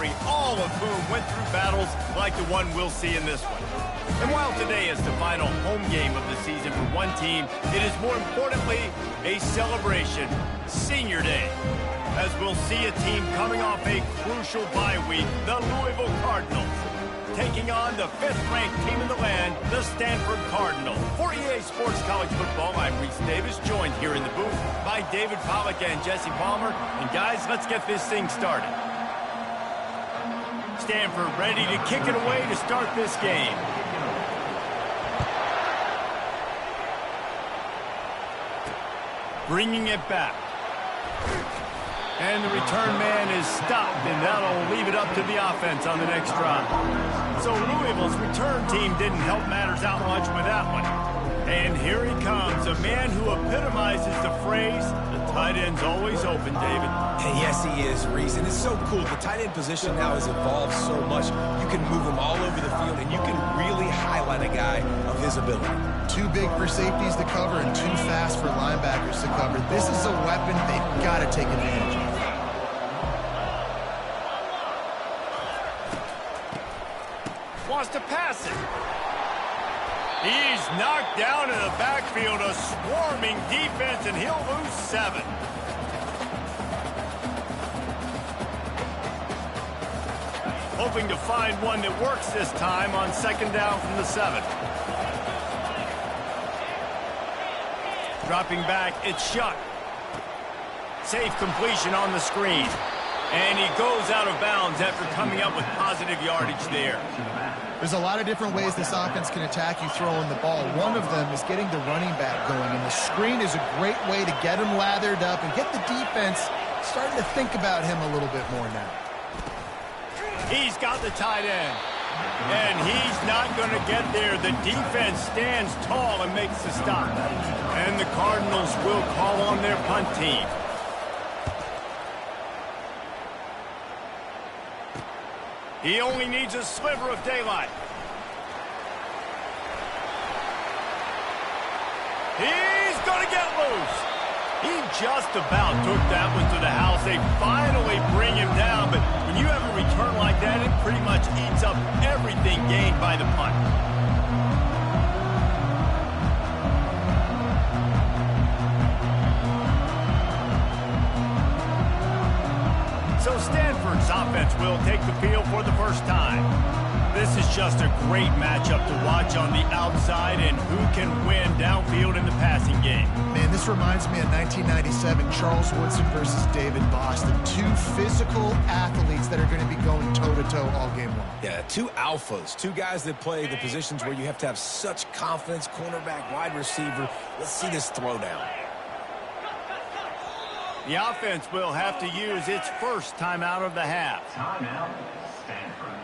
secondary, all of whom went through battles like the one we'll see in this one. And while today is the final home game of the season for one team, it is more importantly a celebration, Senior Day, as we'll see a team coming off a crucial bye week, the Louisville Cardinals, taking on the 5th-ranked team in the land, the Stanford Cardinals. For EA Sports College Football, I'm Reese Davis, joined here in the booth by David Pollack and Jesse Palmer. And guys, let's get this thing started. Stanford ready to kick it away to start this game. Bringing it back. And the return man is stopped, and that'll leave it up to the offense on the next drive. So Louisville's return team didn't help matters out much with that one. And here he comes, a man who epitomizes the phrase, the tight end's always open, David. And yes, he is, Reese. And it's so cool. The tight end position now has evolved so much. You can move him all over the field, and you can really highlight a guy of his ability. Too big for safeties to cover and too fast for linebackers to cover. This is a weapon they've got to take advantage of. Wants to pass it. He's knocked down in the backfield, a swarming defense, and he'll lose 7. Hoping to find one that works this time on 2nd down from the 7. Dropping back, it's Shuck. Safe completion on the screen. And he goes out of bounds after coming up with positive yardage there. There's a lot of different ways this offense can attack you throwing the ball. One of them is getting the running back going, and the screen is a great way to get him lathered up and get the defense starting to think about him a little bit more now. He's got the tight end, and he's not going to get there. The defense stands tall and makes the stop. And the Cardinals will call on their punt team. He only needs a sliver of daylight. He's going to get loose. He just about took that one to the house. They finally bring him down, but when you have a return like that, it pretty much eats up everything gained by the punt. So Stanford's offense will take the field for the first time. This is just a great matchup to watch on the outside, and who can win downfield in the passing game. Man, this reminds me of 1997, Charles Woodson versus David Boston. 2 physical athletes that are going to be going toe-to-toe all game long. Yeah, 2 alphas, 2 guys that play the positions where you have to have such confidence, cornerback, wide receiver. Let's see this throwdown. The offense will have to use its first timeout of the half. Timeout, Stanford.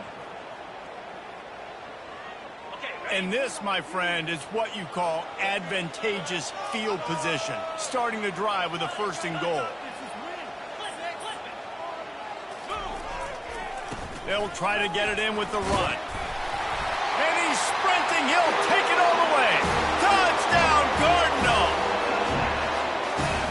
And this, my friend, is what you call advantageous field position. Starting the drive with a 1st and goal. They'll try to get it in with the run. And he's sprinting. He'll take it all the way. Touchdown, Cardinal!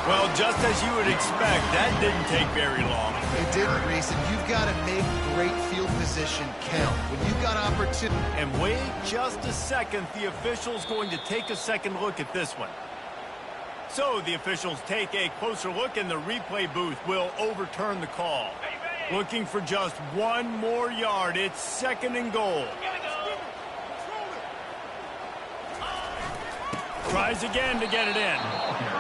Well, just as you would expect, that didn't take very long. It didn't, Reese, and you've got to make great field position count. When you've got opportunity. And wait just a second. The official's going to take a second look at this one. So the officials take a closer look, and the replay booth will overturn the call. Looking for just 1 more yard. It's 2nd and goal. Tries again to get it in.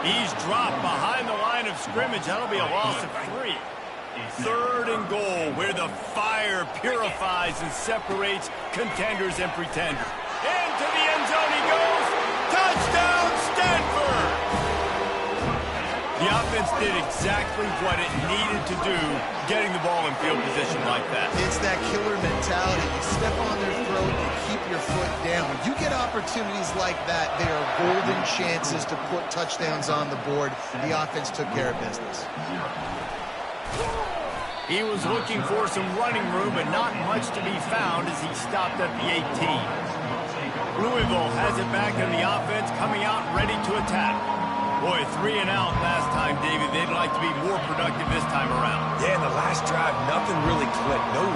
He's dropped behind the line of scrimmage. That'll be a loss of 3. 3rd and goal, where the fire purifies and separates contenders and pretenders. Into the end zone he goes. Touchdown, Stanford! The offense did exactly what it needed to do, getting the ball in field position like that. It's that killer mentality. You step on their throat and keep your foot down. When you get opportunities like that, they are golden chances to put touchdowns on the board. The offense took care of business. He was looking for some running room, but not much to be found as he stopped at the 18. Louisville has it back in the offense, coming out ready to attack. Boy, 3 and out last time, David. They'd like to be more productive this time around. Yeah, in the last drive, nothing really clicked. No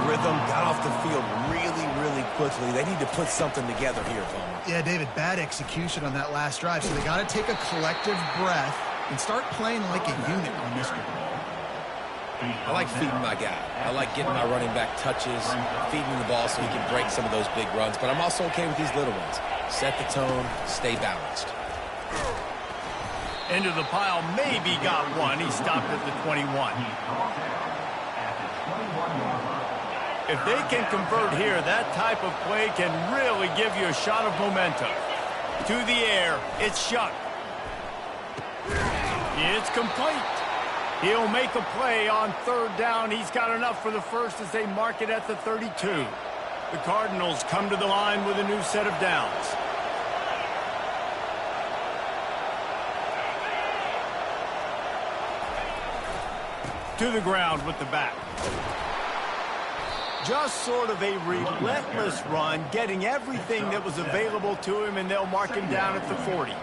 the field really, really quickly. They need to put something together here, Bowman. Yeah, David, bad execution on that last drive, so they got to take a collective breath and start playing like a unit on this one. I like feeding my guy. I like getting my running back touches, feeding the ball so he can break some of those big runs, but I'm also okay with these little ones. Set the tone, stay balanced. Into the pile, maybe got one. He stopped at the 21. If they can convert here, that type of play can really give you a shot of momentum. To the air, it's shut. It's complete. He'll make a play on third down. He's got enough for the first as they mark it at the 32. The Cardinals come to the line with a new set of downs. To the ground with the back. Just sort of a relentless run, getting everything that was available to him, and they'll mark him down at the 40.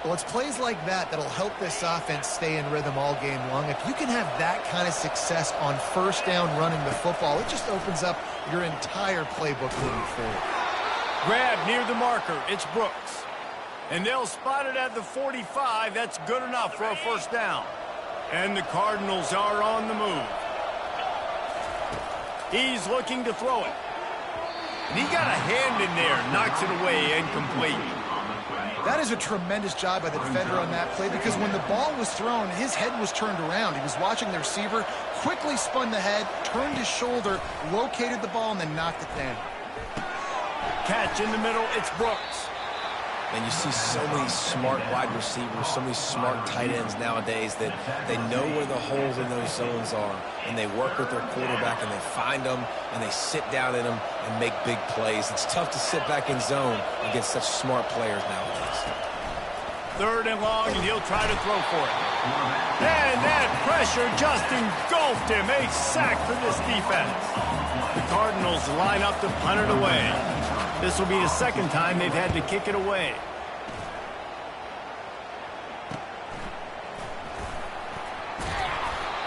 Well, it's plays like that that'll help this offense stay in rhythm all game long. If you can have that kind of success on first down running the football, it just opens up your entire playbook moving forward. Grab near the marker. It's Brooks. And they'll spot it at the 45. That's good enough for a first down. And the Cardinals are on the move. He's looking to throw it. And he got a hand in there, knocks it away, incomplete. That is a tremendous job by the defender on that play because when the ball was thrown, his head was turned around. He was watching the receiver, quickly spun the head, turned his shoulder, located the ball, and then knocked it down. Catch in the middle, it's Brooks. And you see so many smart wide receivers, so many smart tight ends nowadays that they know where the holes in those zones are, and they work with their quarterback, and they find them, and they sit down in them and make big plays. It's tough to sit back in zone against such smart players nowadays. Third and long, and he'll try to throw for it. And that pressure just engulfed him. A sack for this defense. The Cardinals line up to punt it away. This will be the second time they've had to kick it away.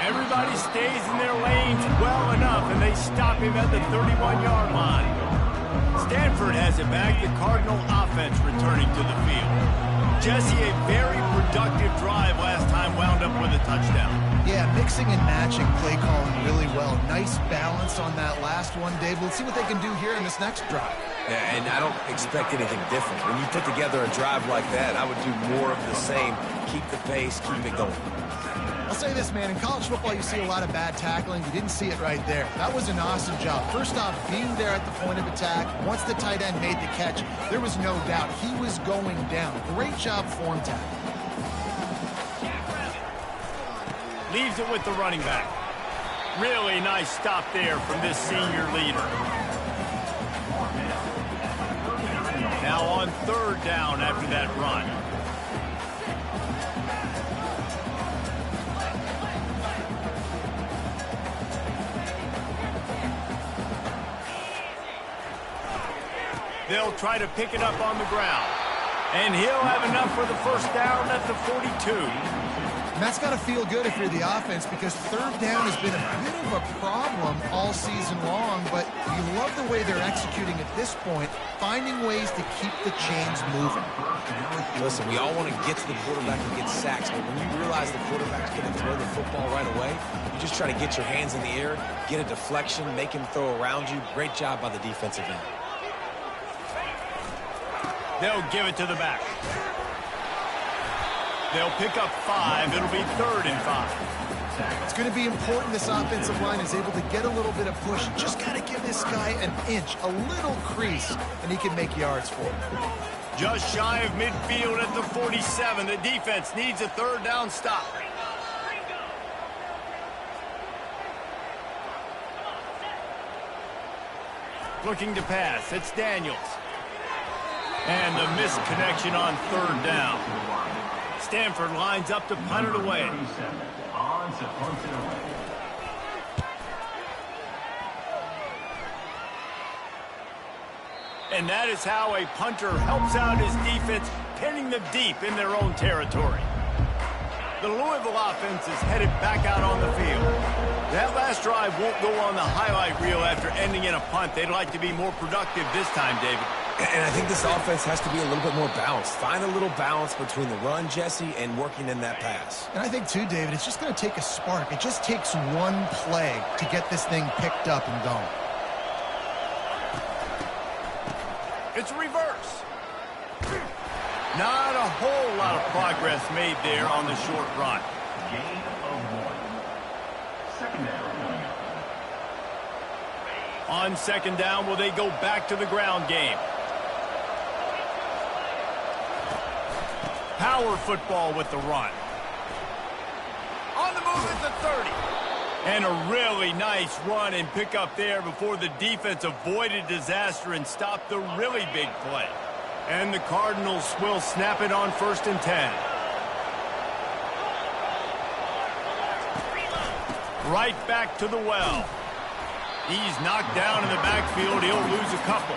Everybody stays in their lanes well enough, and they stop him at the 31-yard line. Stanford has it back. The Cardinal offense returning to the field. Jesse, a very productive drive last time, wound up with a touchdown. Yeah, mixing and matching play calling really well. Nice balance on that last one, Dave. Let's see what they can do here in this next drive. Yeah, and I don't expect anything different. When you put together a drive like that, I would do more of the same. Keep the pace, keep it going. I'll say this, man. In college football, you see a lot of bad tackling. You didn't see it right there. That was an awesome job. First off, being there at the point of attack. Once the tight end made the catch, there was no doubt he was going down. Great job form tackle. Leaves it with the running back. Really nice stop there from this senior leader. Now on third down after that run. They'll try to pick it up on the ground. And he'll have enough for the first down at the 42. And that's got to feel good if you're the offense because third down has been a bit of a problem all season long, but you love the way they're executing at this point, finding ways to keep the chains moving. Listen, we all want to get to the quarterback and get sacks, but when you realize the quarterback's going to throw the football right away, you just try to get your hands in the air, get a deflection, make him throw around you. Great job by the defensive end. They'll give it to the back. They'll pick up 5. It'll be 3rd and 5. It's going to be important this offensive line is able to get a little bit of push. Just got to give this guy an inch, a little crease, and he can make yards for him. Just shy of midfield at the 47. The defense needs a third down stop. Looking to pass. It's Daniels. And the missed connection on third down. Stanford lines up to punt it away. And that is how a punter helps out his defense, pinning them deep in their own territory. The Louisville offense is headed back out on the field. That last drive won't go on the highlight reel after ending in a punt. They'd like to be more productive this time, David. And I think this offense has to be a little bit more balanced. Find a little balance between the run, Jesse, and working in that pass. And I think, too, David, it's just going to take a spark. It just takes one play to get this thing picked up and going. It's a reverse. Not a whole lot of progress made there on the short run. Gain of 1. Second down. On second down, will they go back to the ground game? Power football with the run. On the move at the 30. And a really nice run and pick up there before the defense avoided disaster and stopped the really big play. And the Cardinals will snap it on 1st and 10. Right back to the well. He's knocked down in the backfield. He'll lose a couple.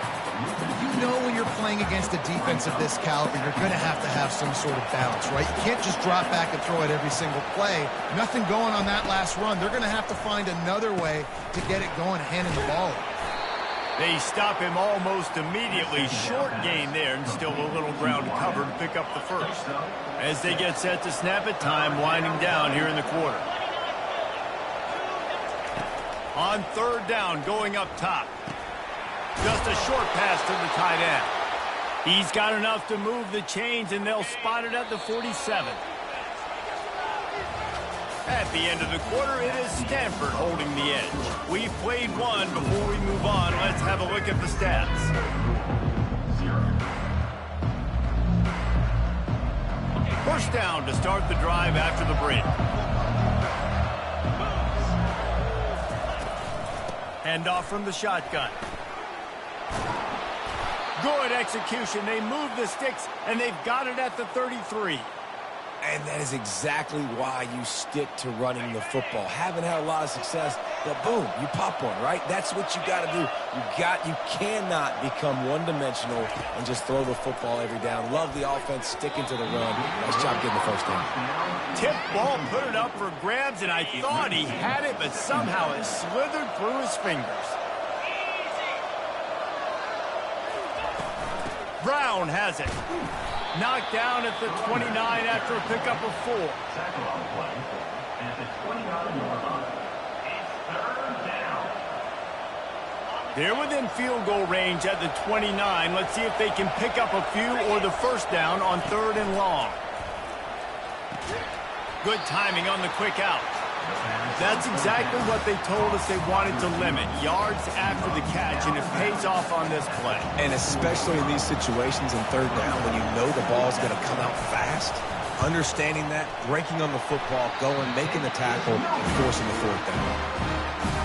You know when you're playing against a defense of this caliber, you're going to have some sort of balance, right? You can't just drop back and throw it every single play. Nothing going on that last run. They're going to have to find another way to get it going, handing the ball. They stop him almost immediately. Short gain there, and still a little ground cover to pick up the first. As they get set to snap it, time winding down here in the quarter. On third down, going up top. Just a short pass to the tight end. He's got enough to move the chains, and they'll spot it at the 47. At the end of the quarter, it is Stanford holding the edge. We've played one. Before we move on, let's have a look at the stats. First down to start the drive after the break. Handoff from the shotgun. Good execution. They move the sticks, and they've got it at the 33. And that is exactly why you stick to running the football. Haven't had a lot of success, but boom, you pop one, right? That's what you got to do. You cannot become one-dimensional and just throw the football every down. Love the offense, sticking to the run. Nice job getting the first down. Tip ball, put it up for grabs, and I thought he had it, but somehow it slithered through his fingers. Brown has it. Knocked down at the 29 after a pickup of 4. Tackle on play at the 29-yard line. It's third down. They're within field goal range at the 29. Let's see if they can pick up a few or the first down on 3rd and long. Good timing on the quick out. That's exactly what they told us they wanted to limit. Yards after the catch, and it pays off on this play. And especially in these situations in 3rd down when you know the ball's going to come out fast. Understanding that, breaking on the football, going, making the tackle, and forcing the 4th down.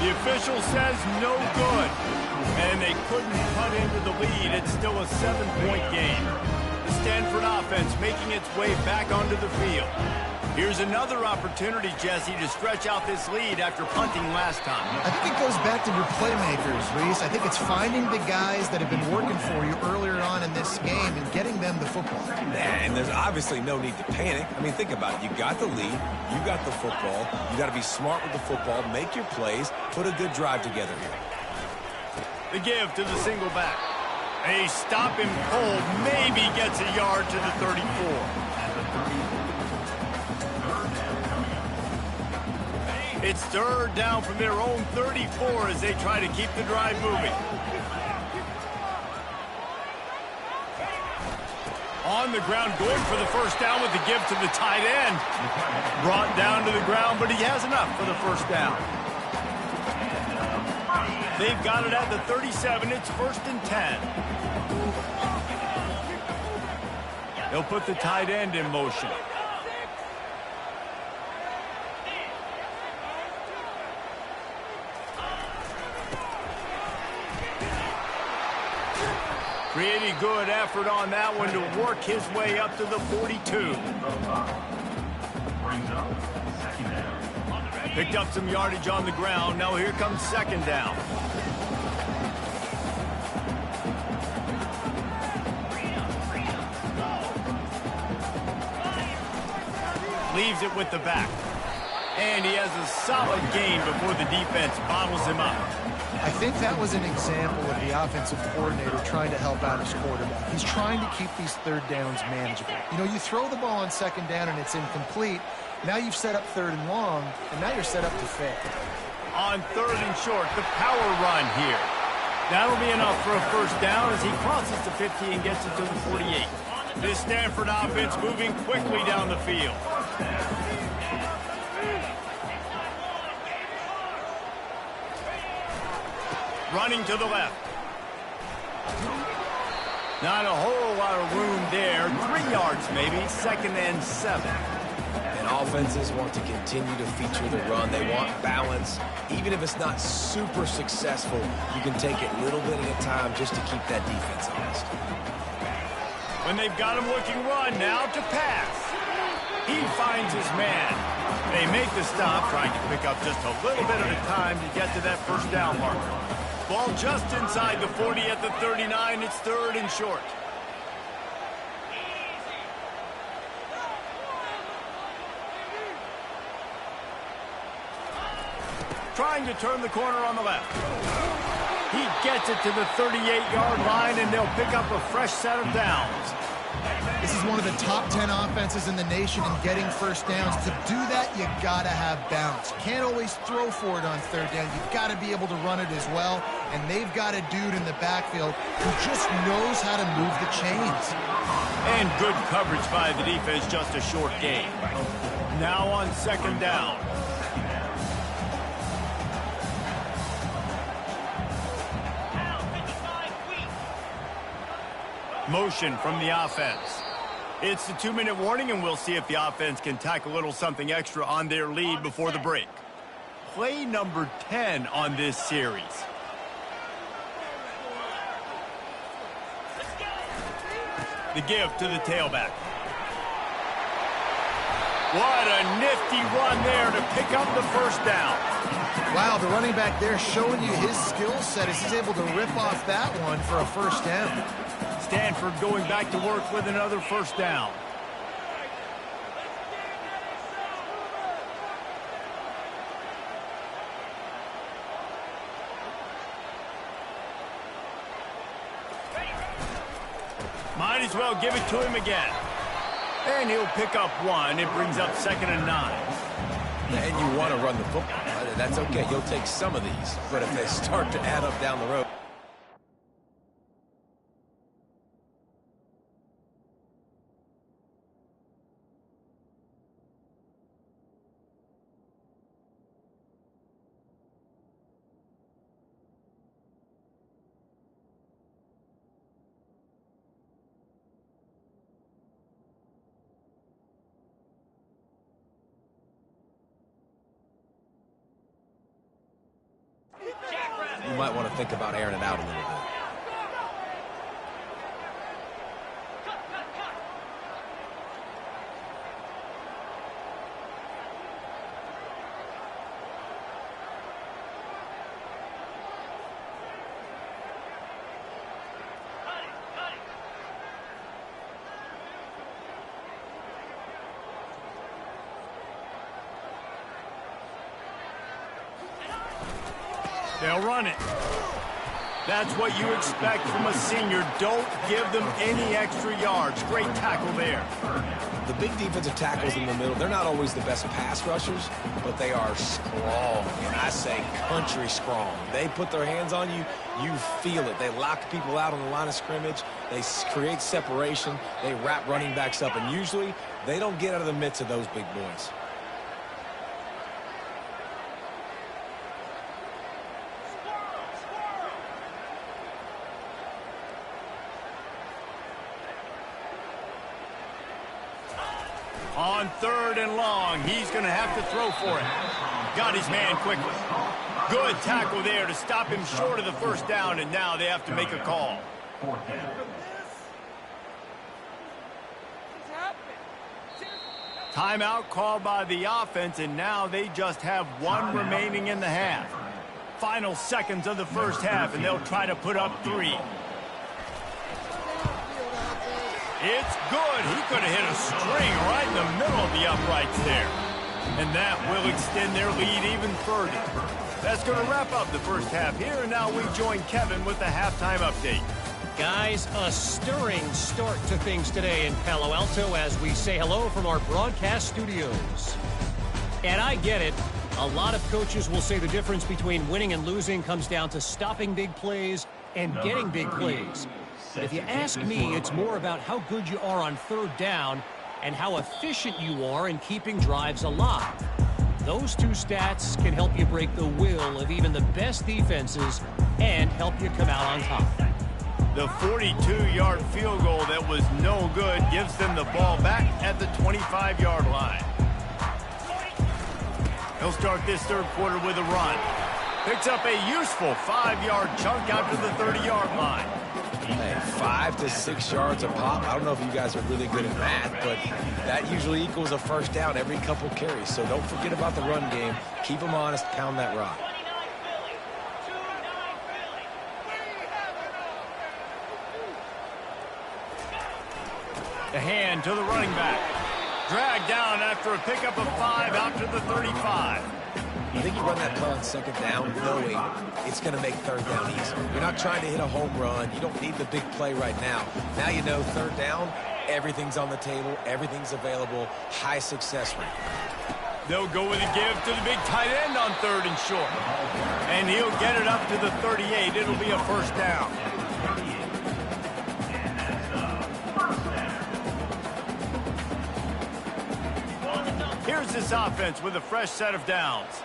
The official says no good. And they couldn't cut into the lead. It's still a 7-point game. The Stanford offense making its way back onto the field. Here's another opportunity, Jesse, to stretch out this lead after punting last time. I think it goes back to your playmakers, Reese. I think it's finding the guys that have been working for you earlier on in this game and getting them the football. And there's obviously no need to panic. I mean, think about it. You got the lead. You got the football. You got to be smart with the football. Make your plays. Put a good drive together here. The give to the single back. They stop him cold. Maybe gets a yard to the 34. It's 3rd down from their own 34 as they try to keep the drive moving. On the ground, going for the first down with the give to the tight end. Brought down to the ground, but he has enough for the first down. They've got it at the 37. It's 1st and 10. They'll put the tight end in motion. Pretty good effort on that one to work his way up to the 42. Picked up some yardage on the ground. Now here comes 2nd down. Leaves it with the back. And he has a solid gain before the defense bottles him up. I think that was an example of the offensive coordinator trying to help out his quarterback. He's trying to keep these third downs manageable. You know, you throw the ball on second down and it's incomplete. Now you've set up third and long, and now you're set up to fail. On third and short, the power run here. That'll be enough for a first down as he crosses the 50 and gets it to the 48. This Stanford offense moving quickly down the field. Running to the left. Not a whole lot of room there. 3 yards maybe, 2nd and 7. And offenses want to continue to feature the run. They want balance. Even if it's not super successful, you can take it a little bit at a time just to keep that defense honest. When they've got him looking run, now to pass. He finds his man. They make the stop, trying to pick up just a little bit at a time to get to that first down marker. Ball just inside the 40 at the 39. It's third and short. Trying to turn the corner on the left. He gets it to the 38-yard line, and they'll pick up a fresh set of downs. This is one of the top 10 offenses in the nation in getting first downs. To do that, you gotta have balance. You can't always throw for it on third down. You've got to be able to run it as well. And they've got a dude in the backfield who just knows how to move the chains. And good coverage by the defense, just a short gain. Now on second down. Motion from the offense. It's the 2-minute warning, and we'll see if the offense can tack a little something extra on their lead before the break. Play number 10 on this series. The give to the tailback. What a nifty run there to pick up the first down. Wow, the running back there showing you his skill set as he's able to rip off that one for a first down. Stanford going back to work with another first down. Might as well give it to him again. And he'll pick up one. It brings up 2nd and 9. And you want to run the football. That's okay. You'll take some of these. But if they start to add up down the road. You might want to think about airing it out a little bit. They'll run it. That's what you expect from a senior. Don't give them any extra yards. Great tackle there. The big defensive tackles in the middle, they're not always the best pass rushers, but they are strong, and I say country strong. They put their hands on you, you feel it. They lock people out on the line of scrimmage. They create separation. They wrap running backs up, and usually they don't get out of the midst of those big boys. On 3rd and long, he's going to have to throw for it. Got his man quickly. Good tackle there to stop him short of the first down, and now they have to make a call. Timeout called by the offense, and now they just have one remaining in the half. Final seconds of the first half, and they'll try to put up 3. It's good. He could have hit a string right in the middle of the uprights there. And that will extend their lead even further. That's going to wrap up the first half here, and now we join Kevin with the halftime update. Guys, a stirring start to things today in Palo Alto as we say hello from our broadcast studios. And I get it. A lot of coaches will say the difference between winning and losing comes down to stopping big plays and getting big plays. But if you ask me, it's more about how good you are on third down and how efficient you are in keeping drives alive. Those two stats can help you break the will of even the best defenses and help you come out on top. The 42-yard field goal that was no good gives them the ball back at the 25-yard line. He'll start this third quarter with a run. Picks up a useful 5-yard chunk out to the 30-yard line. Hey, 5 to 6 yards a pop. I don't know if you guys are really good at math, but that usually equals a first down every couple carries. So don't forget about the run game. Keep them honest, pound that rock. The hand to the running back. Dragged down after a pickup of 5 out to the 35. I think you run that play on second down knowing it's going to make third down easy. You're not trying to hit a home run. You don't need the big play right now. Now you know third down, everything's on the table, everything's available, high success rate. They'll go with a give to the big tight end on third and short. And he'll get it up to the 38. It'll be a first down. Here's this offense with a fresh set of downs.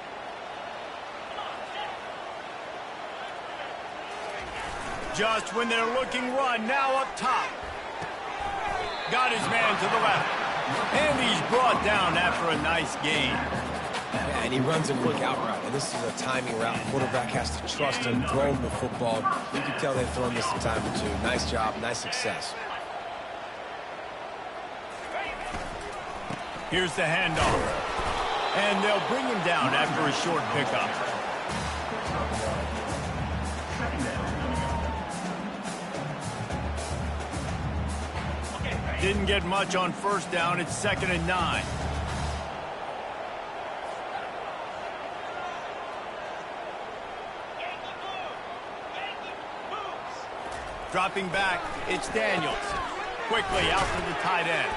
Just when they're looking run, now up top. Got his man to the left. And he's brought down after a nice gain. Yeah, and he runs a quick out route. And this is a timing route. Quarterback has to trust him, throw him the football. You can tell they've thrown this a time or two. Nice job, nice success. Here's the handoff. And they'll bring him down after a short pickup. Didn't get much on first down. It's 2nd and 9. Dropping back, it's Daniels. Quickly out to the tight end.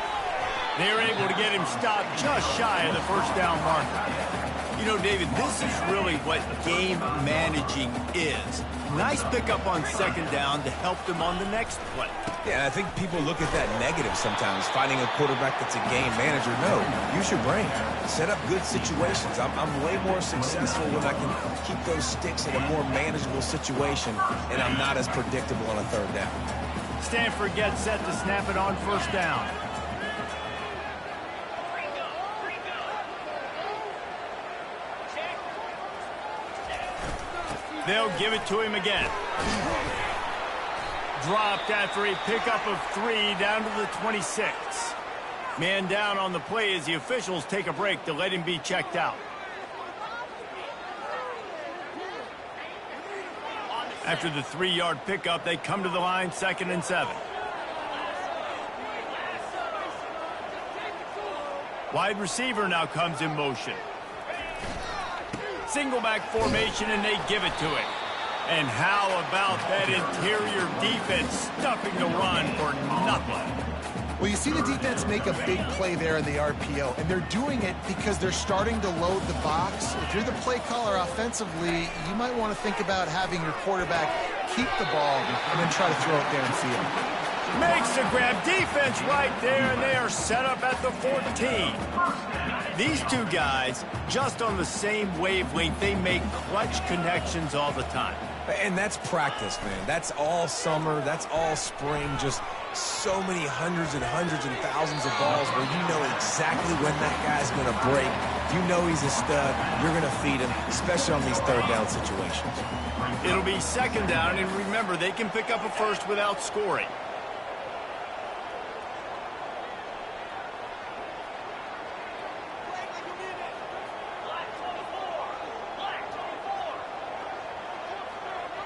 They're able to get him stopped just shy of the first down marker. You know, David, this is really what game managing is. Nice pickup on second down to help them on the next play. Yeah, I think people look at that negative sometimes, finding a quarterback that's a game manager. No, use your brain. Set up good situations. I'm way more successful when I can keep those sticks in a more manageable situation, and I'm not as predictable on a third down. Stanford gets set to snap it on first down. They'll give it to him again. Dropped after a pickup of 3 down to the 26. Man down on the play as the officials take a break to let him be checked out. After the 3-yard pickup, they come to the line, 2nd and 7. Wide receiver now comes in motion. Single back formation, and they give it to him. And how about that interior defense stuffing the run for nothing? Well, you see the defense make a big play there in the RPO, and they're doing it because they're starting to load the box. If you're the play caller offensively, you might want to think about having your quarterback keep the ball and then try to throw it downfield. Makes the grab, defense right there, and they are set up at the 14. These two guys, just on the same wavelength, they make clutch connections all the time. And that's practice, man. That's all summer. That's all spring. Just so many hundreds and thousands of balls where you know exactly when that guy's going to break. You know he's a stud. You're going to feed him, especially on these third down situations. It'll be 2nd down, and remember, they can pick up a first without scoring.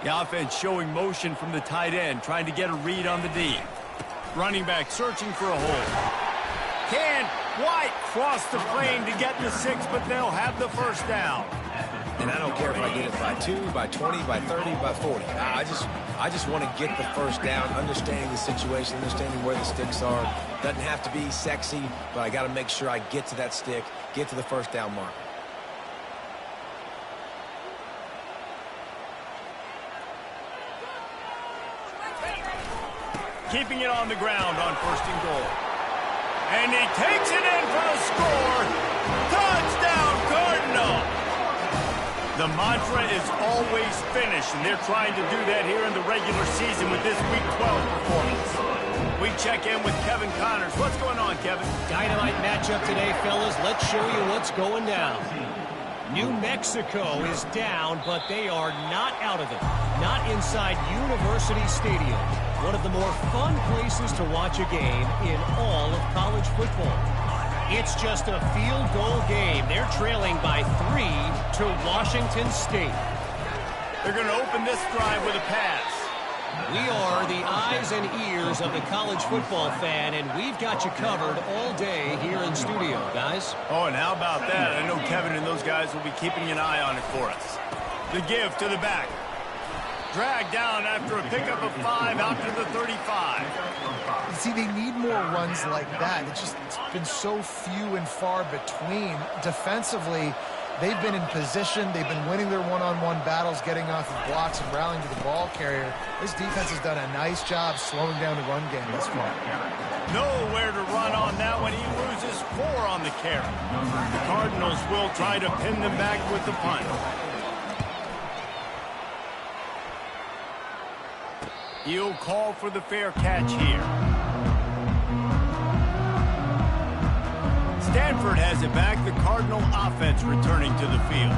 The offense showing motion from the tight end, trying to get a read on the D. Running back searching for a hole. Can't White crossed the plane to get the 6, but they'll have the first down. And I don't care if I get it by 2, by 20, by 30, by 40. I just want to get the first down, understanding the situation, understanding where the sticks are. Doesn't have to be sexy, but I got to make sure I get to that stick, get to the first down mark. Keeping it on the ground on 1st and goal. And he takes it in for the score. Touchdown, Cardinal! The mantra is always finish, and they're trying to do that here in the regular season with this Week 12 performance. We check in with Kevin Connors. What's going on, Kevin? Dynamite matchup today, fellas. Let's show you what's going down. New Mexico is down, but they are not out of it. Not inside University Stadium, one of the more fun places to watch a game in all of college football. It's just a field goal game. They're trailing by 3 to Washington State. They're going to open this drive with a pass. We are the eyes and ears of the college football fan, and we've got you covered all day here in studio, guys. Oh, and how about that? I know Kevin and those guys will be keeping an eye on it for us. The give to the back. Dragged down after a pickup of 5 out to the 35. See, they need more runs like that. It's been so few and far between. Defensively, they've been in position. They've been winning their one-on-one battles, getting off of blocks and rallying to the ball carrier. This defense has done a nice job slowing down the run game thus far. Nowhere to run on that one. He loses 4 on the carry. The Cardinals will try to pin them back with the punt. He'll call for the fair catch here. Stanford has it back. The Cardinal offense returning to the field.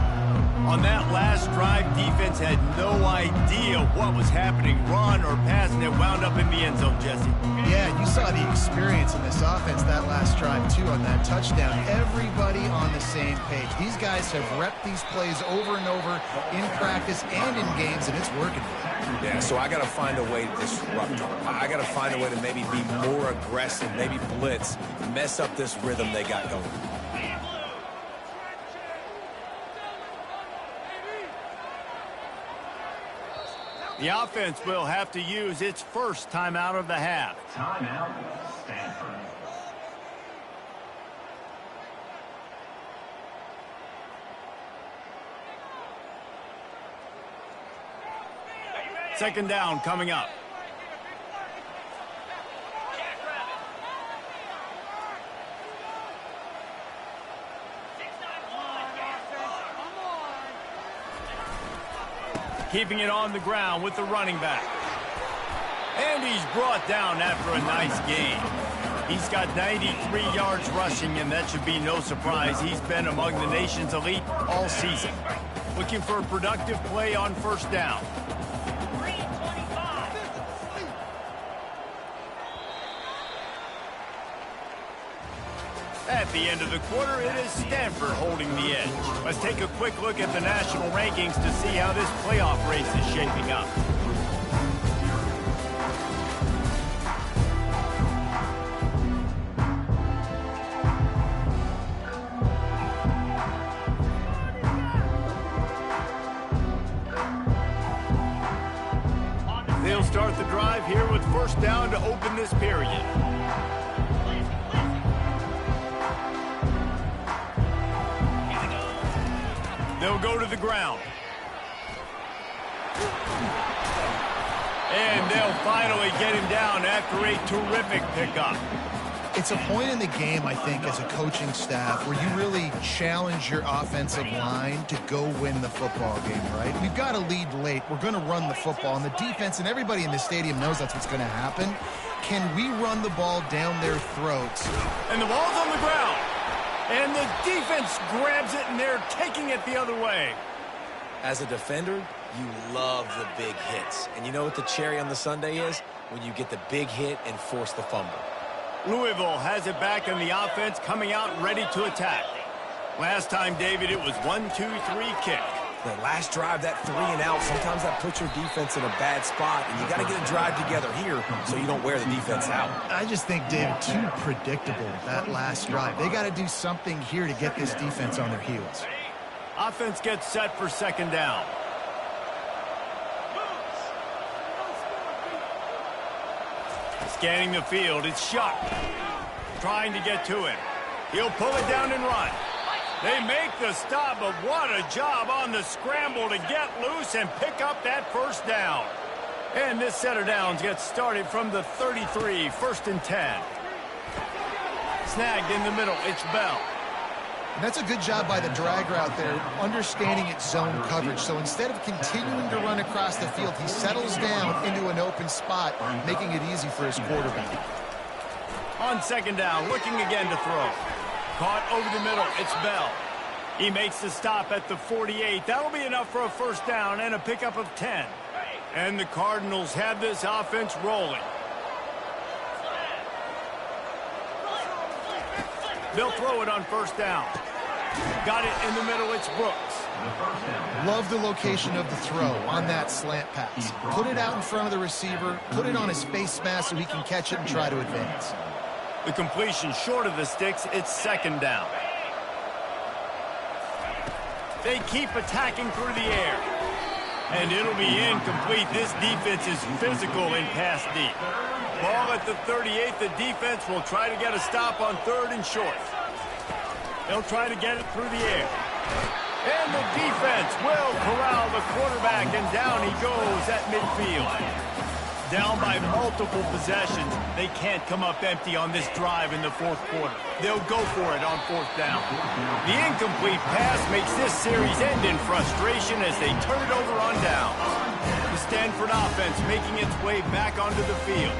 On that last drive, defense had no idea what was happening, run or pass, and it wound up in the end zone, Jesse. Yeah, you saw the experience in this offense that last drive, too, on that touchdown. Everybody on the same page. These guys have repped these plays over and over in practice and in games, and it's working. Yeah, so I got to find a way to disrupt them. I got to find a way to maybe be more aggressive, maybe blitz, mess up this rhythm they got going. The offense will have to use its first timeout of the half. Timeout, Stanford. Second down coming up. Keeping it on the ground with the running back. And he's brought down after a nice game. He's got 93 yards rushing, and that should be no surprise. He's been among the nation's elite all season. Looking for a productive play on first down. At the end of the quarter, it is Stanford holding the edge. Let's take a quick look at the national rankings to see how this playoff race is shaping up. They'll start the drive here with first down to open this period. They'll go to the ground. And they'll finally get him down after a terrific pickup. It's a point in the game, I think, as a coaching staff where you really challenge your offensive line to go win the football game, right? We've got to lead late. We're going to run the football. And the defense and everybody in the stadium knows that's what's going to happen. Can we run the ball down their throats? And the ball's on the ground. And the defense grabs it, and they're taking it the other way. As a defender, you love the big hits. And you know what the cherry on the sundae is? When you get the big hit and force the fumble. Louisville has it back in the offense, coming out ready to attack. Last time, David, it was 1-2-3 kick. The last drive, that 3 and out, sometimes that puts your defense in a bad spot, and you got to get a drive together here so you don't wear the defense out. I just think, David, too predictable, that last drive. They got to do something here to get this defense on their heels. Offense gets set for second down. Scanning the field, it's Shuck. Trying to get to him. He'll pull it down and run. They make the stop, but what a job on the scramble to get loose and pick up that first down. And this set of downs gets started from the 33, 1st and 10. Snagged in the middle, it's Bell. And that's a good job by the drag route there, understanding its zone coverage. So instead of continuing to run across the field, he settles down into an open spot, making it easy for his quarterback. On second down, looking again to throw. Caught over the middle, it's Bell. He makes the stop at the 48. That'll be enough for a first down and a pickup of 10. And the Cardinals have this offense rolling. They'll throw it on first down. Got it in the middle, it's Brooks. Love the location of the throw on that slant pass. Put it out in front of the receiver, put it on his face mask so he can catch it and try to advance. The completion short of the sticks, it's second down. They keep attacking through the air. And it'll be incomplete. This defense is physical in pass deep. Ball at the 38. The defense will try to get a stop on 3rd and short. They'll try to get it through the air. And the defense will corral the quarterback, and down he goes at midfield. Down by multiple possessions. They can't come up empty on this drive in the 4th quarter. They'll go for it on 4th down. The incomplete pass makes this series end in frustration as they turn it over on downs. The Stanford offense making its way back onto the field.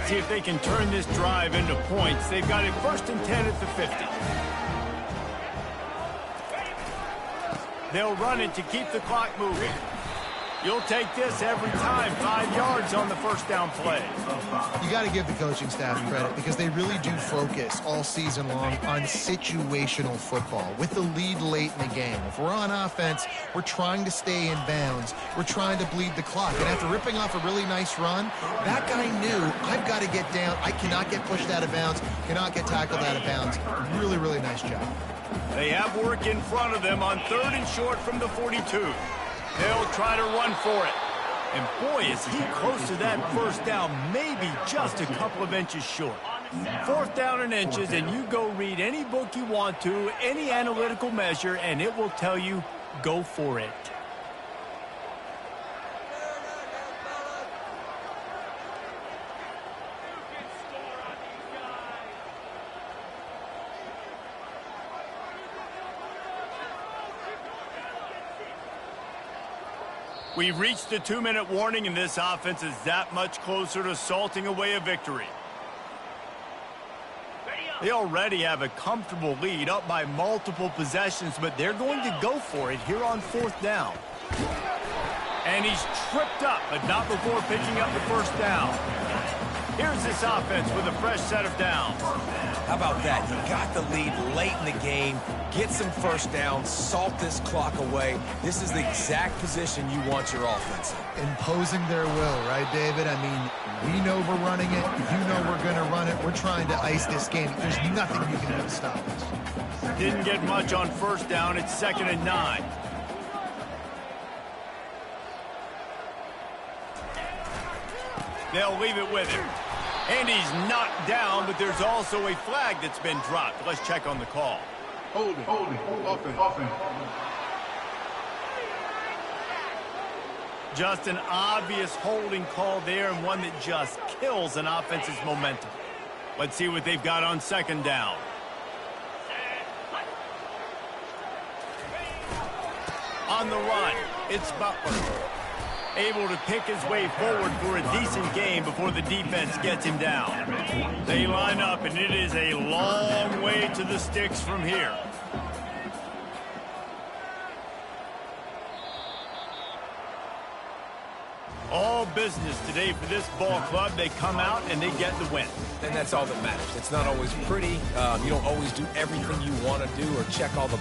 See if they can turn this drive into points. They've got it 1st and 10 at the 50. They'll run it to keep the clock moving. You'll take this every time. 5 yards on the first down play. You got to give the coaching staff credit because they really do focus all season long on situational football with the lead late in the game. If we're on offense, we're trying to stay in bounds. We're trying to bleed the clock. And after ripping off a really nice run, that guy knew, I've got to get down. I cannot get pushed out of bounds, cannot get tackled out of bounds. Really, really nice job. They have work in front of them on 3rd and short from the 42. They'll try to run for it. And boy, is he close to that first down, maybe just a couple of inches short. 4th down in inches, and you go read any book you want to, any analytical measure, and it will tell you, go for it. We've reached the 2-minute warning, and this offense is that much closer to salting away a victory. They already have a comfortable lead, up by multiple possessions, but they're going to go for it here on 4th down. And he's tripped up, but not before picking up the first down. Here's this offense with a fresh set of downs. How about that? You got the lead late in the game, get some first downs, salt this clock away. This is the exact position you want your offense in. Imposing their will, right, David? I mean, we know we're running it. You know we're going to run it. We're trying to ice this game. There's nothing you can do to stop us. Didn't get much on first down. It's 2nd and 9. They'll leave it with him. And he's knocked down, but there's also a flag that's been dropped. Let's check on the call. Holding, offense. Just an obvious holding call there, and one that just kills an offense's momentum. Let's see what they've got on 2nd down. On the run, it's Butler. Able to pick his way forward for a decent game before the defense gets him down. They line up, and it is a long way to the sticks from here. All business today for this ball club. They come out and they get the win. And that's all that matters. It's not always pretty. You don't always do everything you want to do or check all the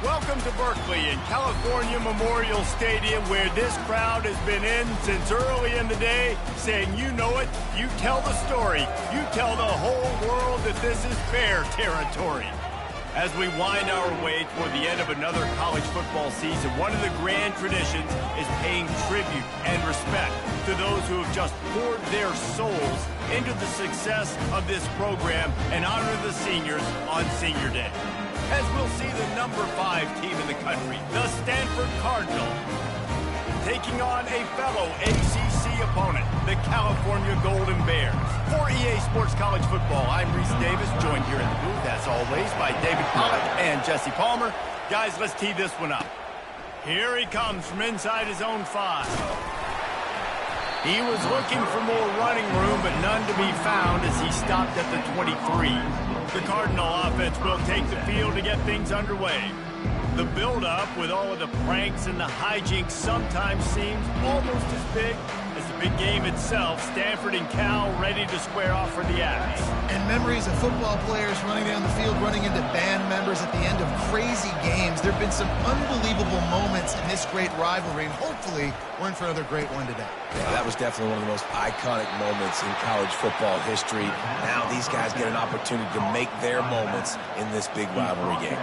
Welcome to Berkeley and California Memorial Stadium, where this crowd has been in since early in the day, saying, you know it, you tell the story, you tell the whole world that this is Bear territory. As we wind our way toward the end of another college football season, one of the grand traditions is paying tribute and respect to those who have just poured their souls into the success of this program and honor the seniors on Senior Day. As we'll see the number 5 team in the country, the Stanford Cardinal, taking on a fellow ACC opponent, the California Golden Bears. For EA Sports College Football, I'm Reese Davis, joined here in the booth, as always, by David Pollack and Jesse Palmer. Guys, let's tee this one up. Here he comes from inside his own 5. He was looking for more running room, but none to be found as he stopped at the 23. The Cardinal offense will take the field to get things underway. The build-up with all of the pranks and the hijinks sometimes seems almost as big as the big game itself. Stanford and Cal ready to square off for the Axe. And memories of football players running down the field, running into band members at the end of crazy games. There have been some unbelievable moments in this great rivalry, and hopefully we're in for another great one today. Yeah, that was definitely one of the most iconic moments in college football history. Now these guys get an opportunity to make their moments in this big rivalry game.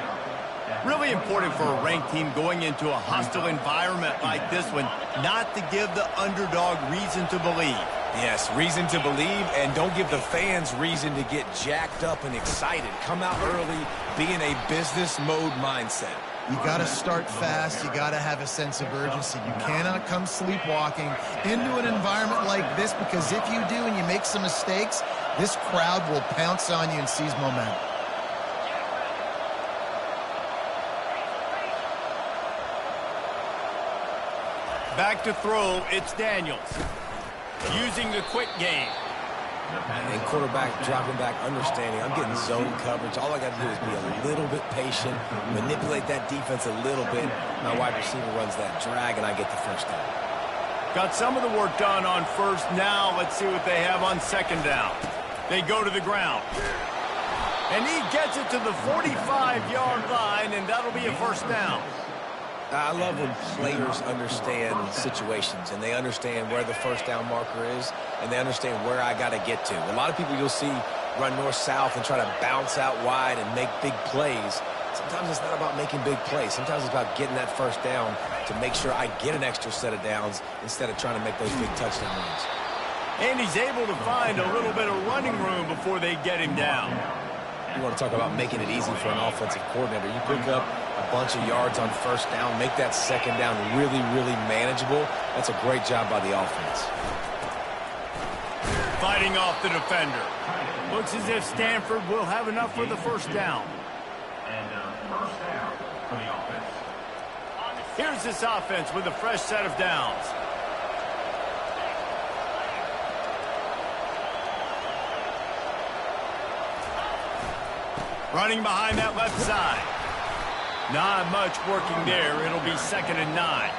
Really important for a ranked team going into a hostile environment like this one, not to give the underdog reason to believe. Yes, reason to believe, and don't give the fans reason to get jacked up and excited. Come out early, be in a business mode mindset. You got to start fast. You got to have a sense of urgency. You cannot come sleepwalking into an environment like this, because if you do and you make some mistakes, this crowd will pounce on you and seize momentum. Back to throw, it's Daniels. Using the quick game. And quarterback dropping back, understanding, I'm getting zone coverage. All I got to do is be a little bit patient, manipulate that defense a little bit. My wide receiver runs that drag, and I get the first down. Got some of the work done on first. Now let's see what they have on second down. They go to the ground. And he gets it to the 45-yard line, and that'll be a first down. I love when players understand situations, and they understand where the first down marker is, and they understand where I got to get to. A lot of people you'll see run north-south and try to bounce out wide and make big plays. Sometimes it's not about making big plays. Sometimes it's about getting that first down to make sure I get an extra set of downs instead of trying to make those big touchdown runs. And he's able to find a little bit of running room before they get him down. You want to talk about making it easy for an offensive coordinator. You pick up a bunch of yards on first down, make that second down really, really manageable. That's a great job by the offense. Fighting off the defender. Looks as if Stanford will have enough for the first down. And first down for the offense. Here's this offense with a fresh set of downs. Running behind that left side. Not much working there. It'll be 2nd and 9.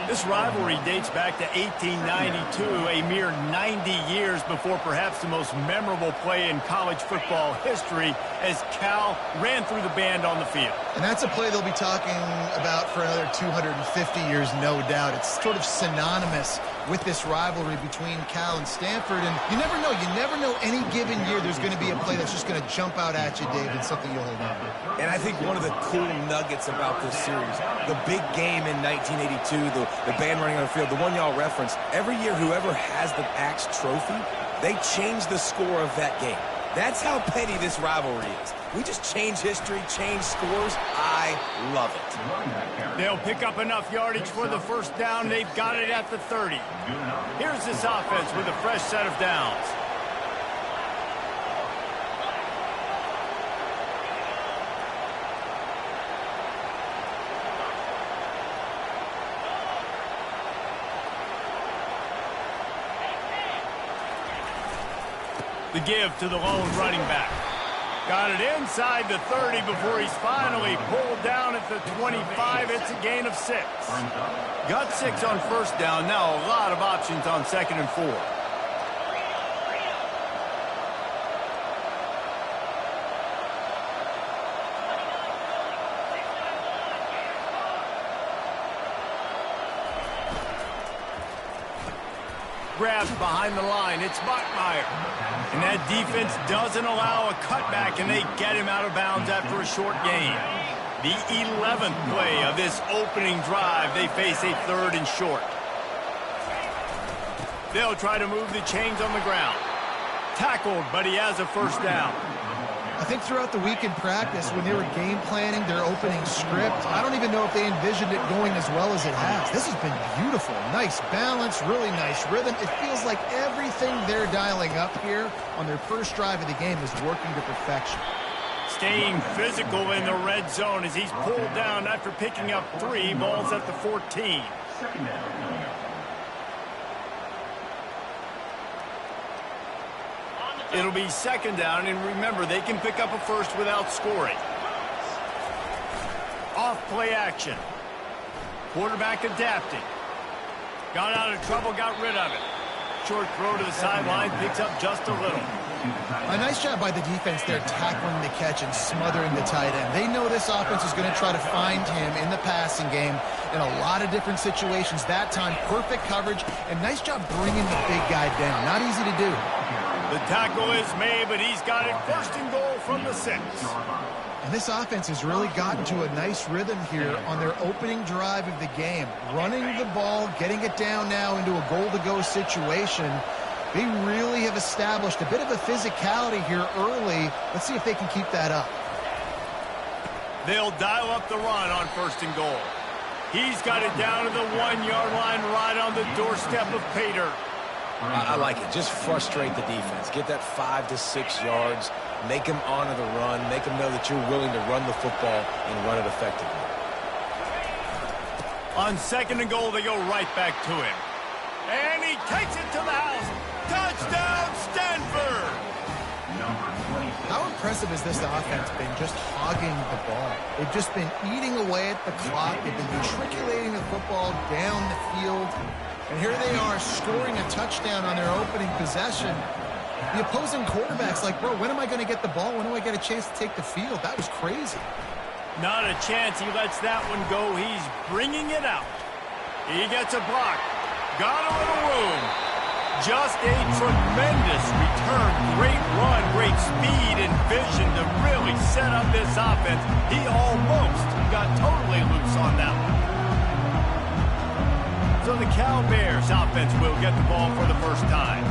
This rivalry dates back to 1892, a mere 90 years before perhaps the most memorable play in college football history, as Cal ran through the band on the field. And that's a play they'll be talking about for another 250 years, no doubt. It's sort of synonymous with this rivalry between Cal and Stanford. And you never know. You never know any given year there's going to be a play that's just going to jump out at you, David, something you'll hold on to. And I think one of the cool nuggets about this series, the big game in 1982, the band running on the field, the one y'all referenced, every year whoever has the Axe trophy, they change the score of that game. That's how petty this rivalry is. We just change history, change scores. I love it. They'll pick up enough yardage for the first down. They've got it at the 30. Here's this offense with a fresh set of downs. The give to the lone running back. Got it inside the 30 before he's finally pulled down at the 25. It's a gain of 6. Got 6 on first down. Now a lot of options on 2nd and 4. grabs behind the line. It's Bachmeier. And that defense doesn't allow a cutback, and they get him out of bounds after a short gain. The 11th play of this opening drive, they face a 3rd and short. They'll try to move the chains on the ground. Tackled, but he has a first down. I think throughout the week in practice, when they were game planning their opening script, I don't even know if they envisioned it going as well as it has. This has been beautiful. Nice balance, really nice rhythm. It feels like everything they're dialing up here on their first drive of the game is working to perfection. Staying physical in the red zone as he's pulled down after picking up 3 balls at the 14. Second down. It'll be 2nd down, and remember, they can pick up a first without scoring. Off play action. Quarterback adapting. Got out of trouble, got rid of it. Short throw to the sideline, picks up just a little. A nice job by the defense there tackling the catch and smothering the tight end. They know this offense is going to try to find him in the passing game in a lot of different situations. That time, perfect coverage, and nice job bringing the big guy down. Not easy to do. The tackle is made, but he's got it 1st and goal from the 6. And this offense has really gotten to a nice rhythm here on their opening drive of the game. Running the ball, getting it down now into a goal-to-go situation. They really have established a bit of a physicality here early. Let's see if they can keep that up. They'll dial up the run on 1st and goal. He's got it down to the 1-yard line right on the doorstep of Pater. I like it. Just frustrate the defense. Get that 5 to 6 yards. Make them honor the run. Make them know that you're willing to run the football and run it effectively. On 2nd and goal, they go right back to him. And he takes it to the house. Touchdown, Stanford! How impressive has this offense been just hogging the ball? They've just been eating away at the clock. They've been matriculating the football down the field. And here they are scoring a touchdown on their opening possession. The opposing quarterback's like, bro, when am I going to get the ball? When do I get a chance to take the field? That was crazy. Not a chance. He lets that one go. He's bringing it out. He gets a block. Got a little room. Just a tremendous return. Great run, great speed and vision to really set up this offense. He almost got totally loose on that one. So the Cal Bears offense will get the ball for the first time.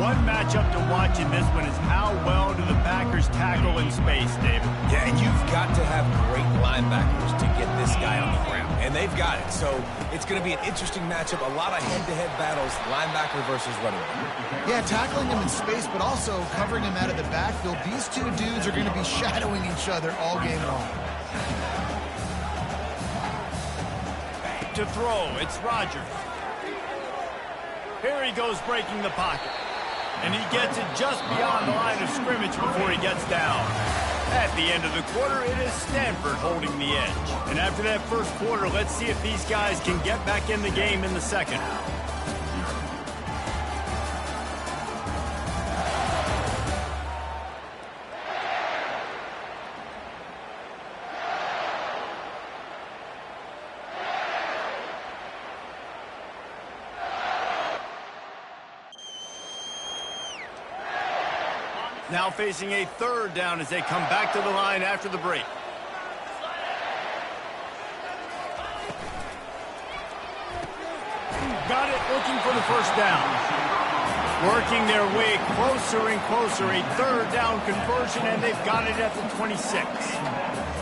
One matchup to watch in this one is how well do the Packers tackle in space, David. Yeah, and you've got to have great linebackers to get this guy on the ground. And they've got it. So it's going to be an interesting matchup. A lot of head-to-head battles, linebacker versus running back. Yeah, tackling him in space, but also covering him out of the backfield. These two dudes are going to be shadowing each other all game long. To throw, it's Rodgers. Here he goes breaking the pocket. And he gets it just beyond the line of scrimmage before he gets down. At the end of the quarter, it is Stanford holding the edge. And after that first quarter, let's see if these guys can get back in the game in the second. Now facing a 3rd down as they come back to the line after the break. Got it, looking for the first down. Working their way closer and closer. A 3rd down conversion, and they've got it at the 26.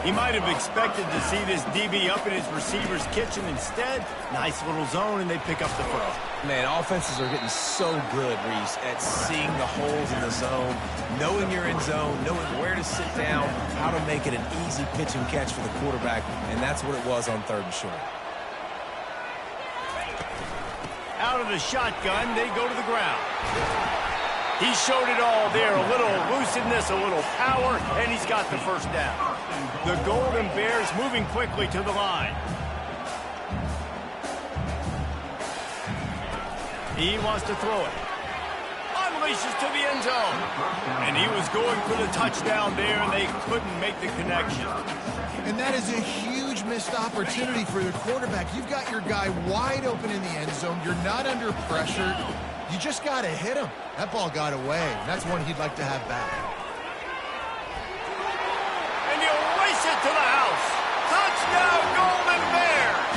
He might have expected to see this DB up in his receiver's kitchen. Instead, nice little zone, and they pick up the first. Man, offenses are getting so good, Reese, at seeing the holes in the zone, knowing you're in zone, knowing where to sit down, how to make it an easy pitch and catch for the quarterback, and that's what it was on 3rd and short. Out of the shotgun, they go to the ground. He showed it all there, a little elusiveness, a little power, and he's got the first down. The Golden Bears moving quickly to the line. He wants to throw it. Unleashes to the end zone. And he was going for the touchdown there, and they couldn't make the connection. And that is a huge missed opportunity for the quarterback. You've got your guy wide open in the end zone. You're not under pressure. You just got to hit him. That ball got away. That's one he'd like to have back. And he'll race it to the house. Touchdown, Golden Bears!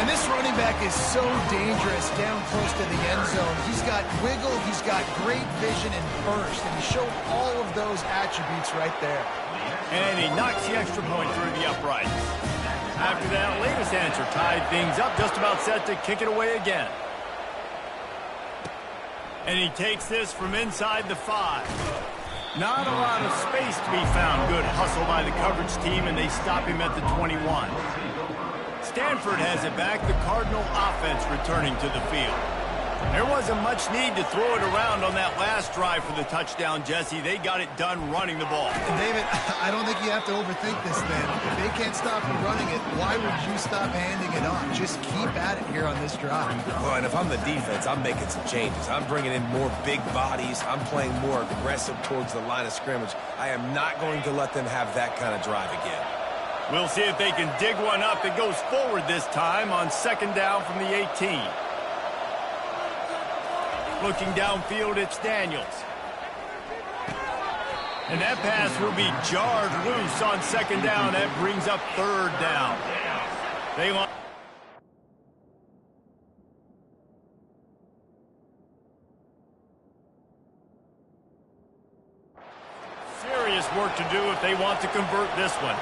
And this running back is so dangerous down close to the end zone. He's got wiggle, he's got great vision and burst, and he showed all of those attributes right there. And he knocks the extra point through the uprights. After that latest answer tied things up, just about set to kick it away again. And he takes this from inside the 5. Not a lot of space to be found. Good hustle by the coverage team, and they stop him at the 21. Stanford has it back. The Cardinal offense returning to the field. There wasn't much need to throw it around on that last drive for the touchdown, Jesse. They got it done running the ball. And David, I don't think you have to overthink this, man. If they can't stop you running it, why would you stop handing it off? Just keep at it here on this drive. Well, and if I'm the defense, I'm making some changes. I'm bringing in more big bodies. I'm playing more aggressive towards the line of scrimmage. I am not going to let them have that kind of drive again. We'll see if they can dig one up. It goes forward this time on second down from the 18. Looking downfield, it's Daniels. And that pass will be jarred loose on second down. That brings up third down. They want serious work to do if they want to convert this one.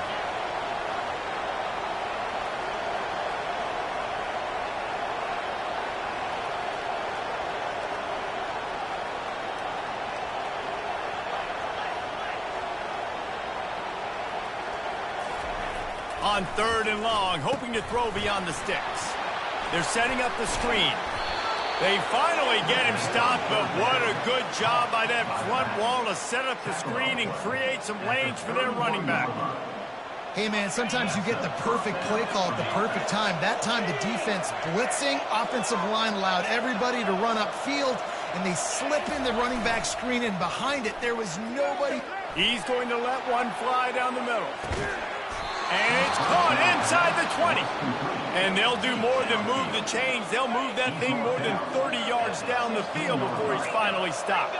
On third and long, hoping to throw beyond the sticks. They're setting up the screen. They finally get him stopped, but what a good job by that front wall to set up the screen and create some lanes for their running back. Hey, man, sometimes you get the perfect play call at the perfect time. That time the defense blitzing, offensive line allowed everybody to run upfield, and they slip in the running back screen, and behind it there was nobody. He's going to let one fly down the middle. And it's caught inside the 20. And they'll do more than move the chains. They'll move that thing more than 30 yards down the field before he's finally stopped.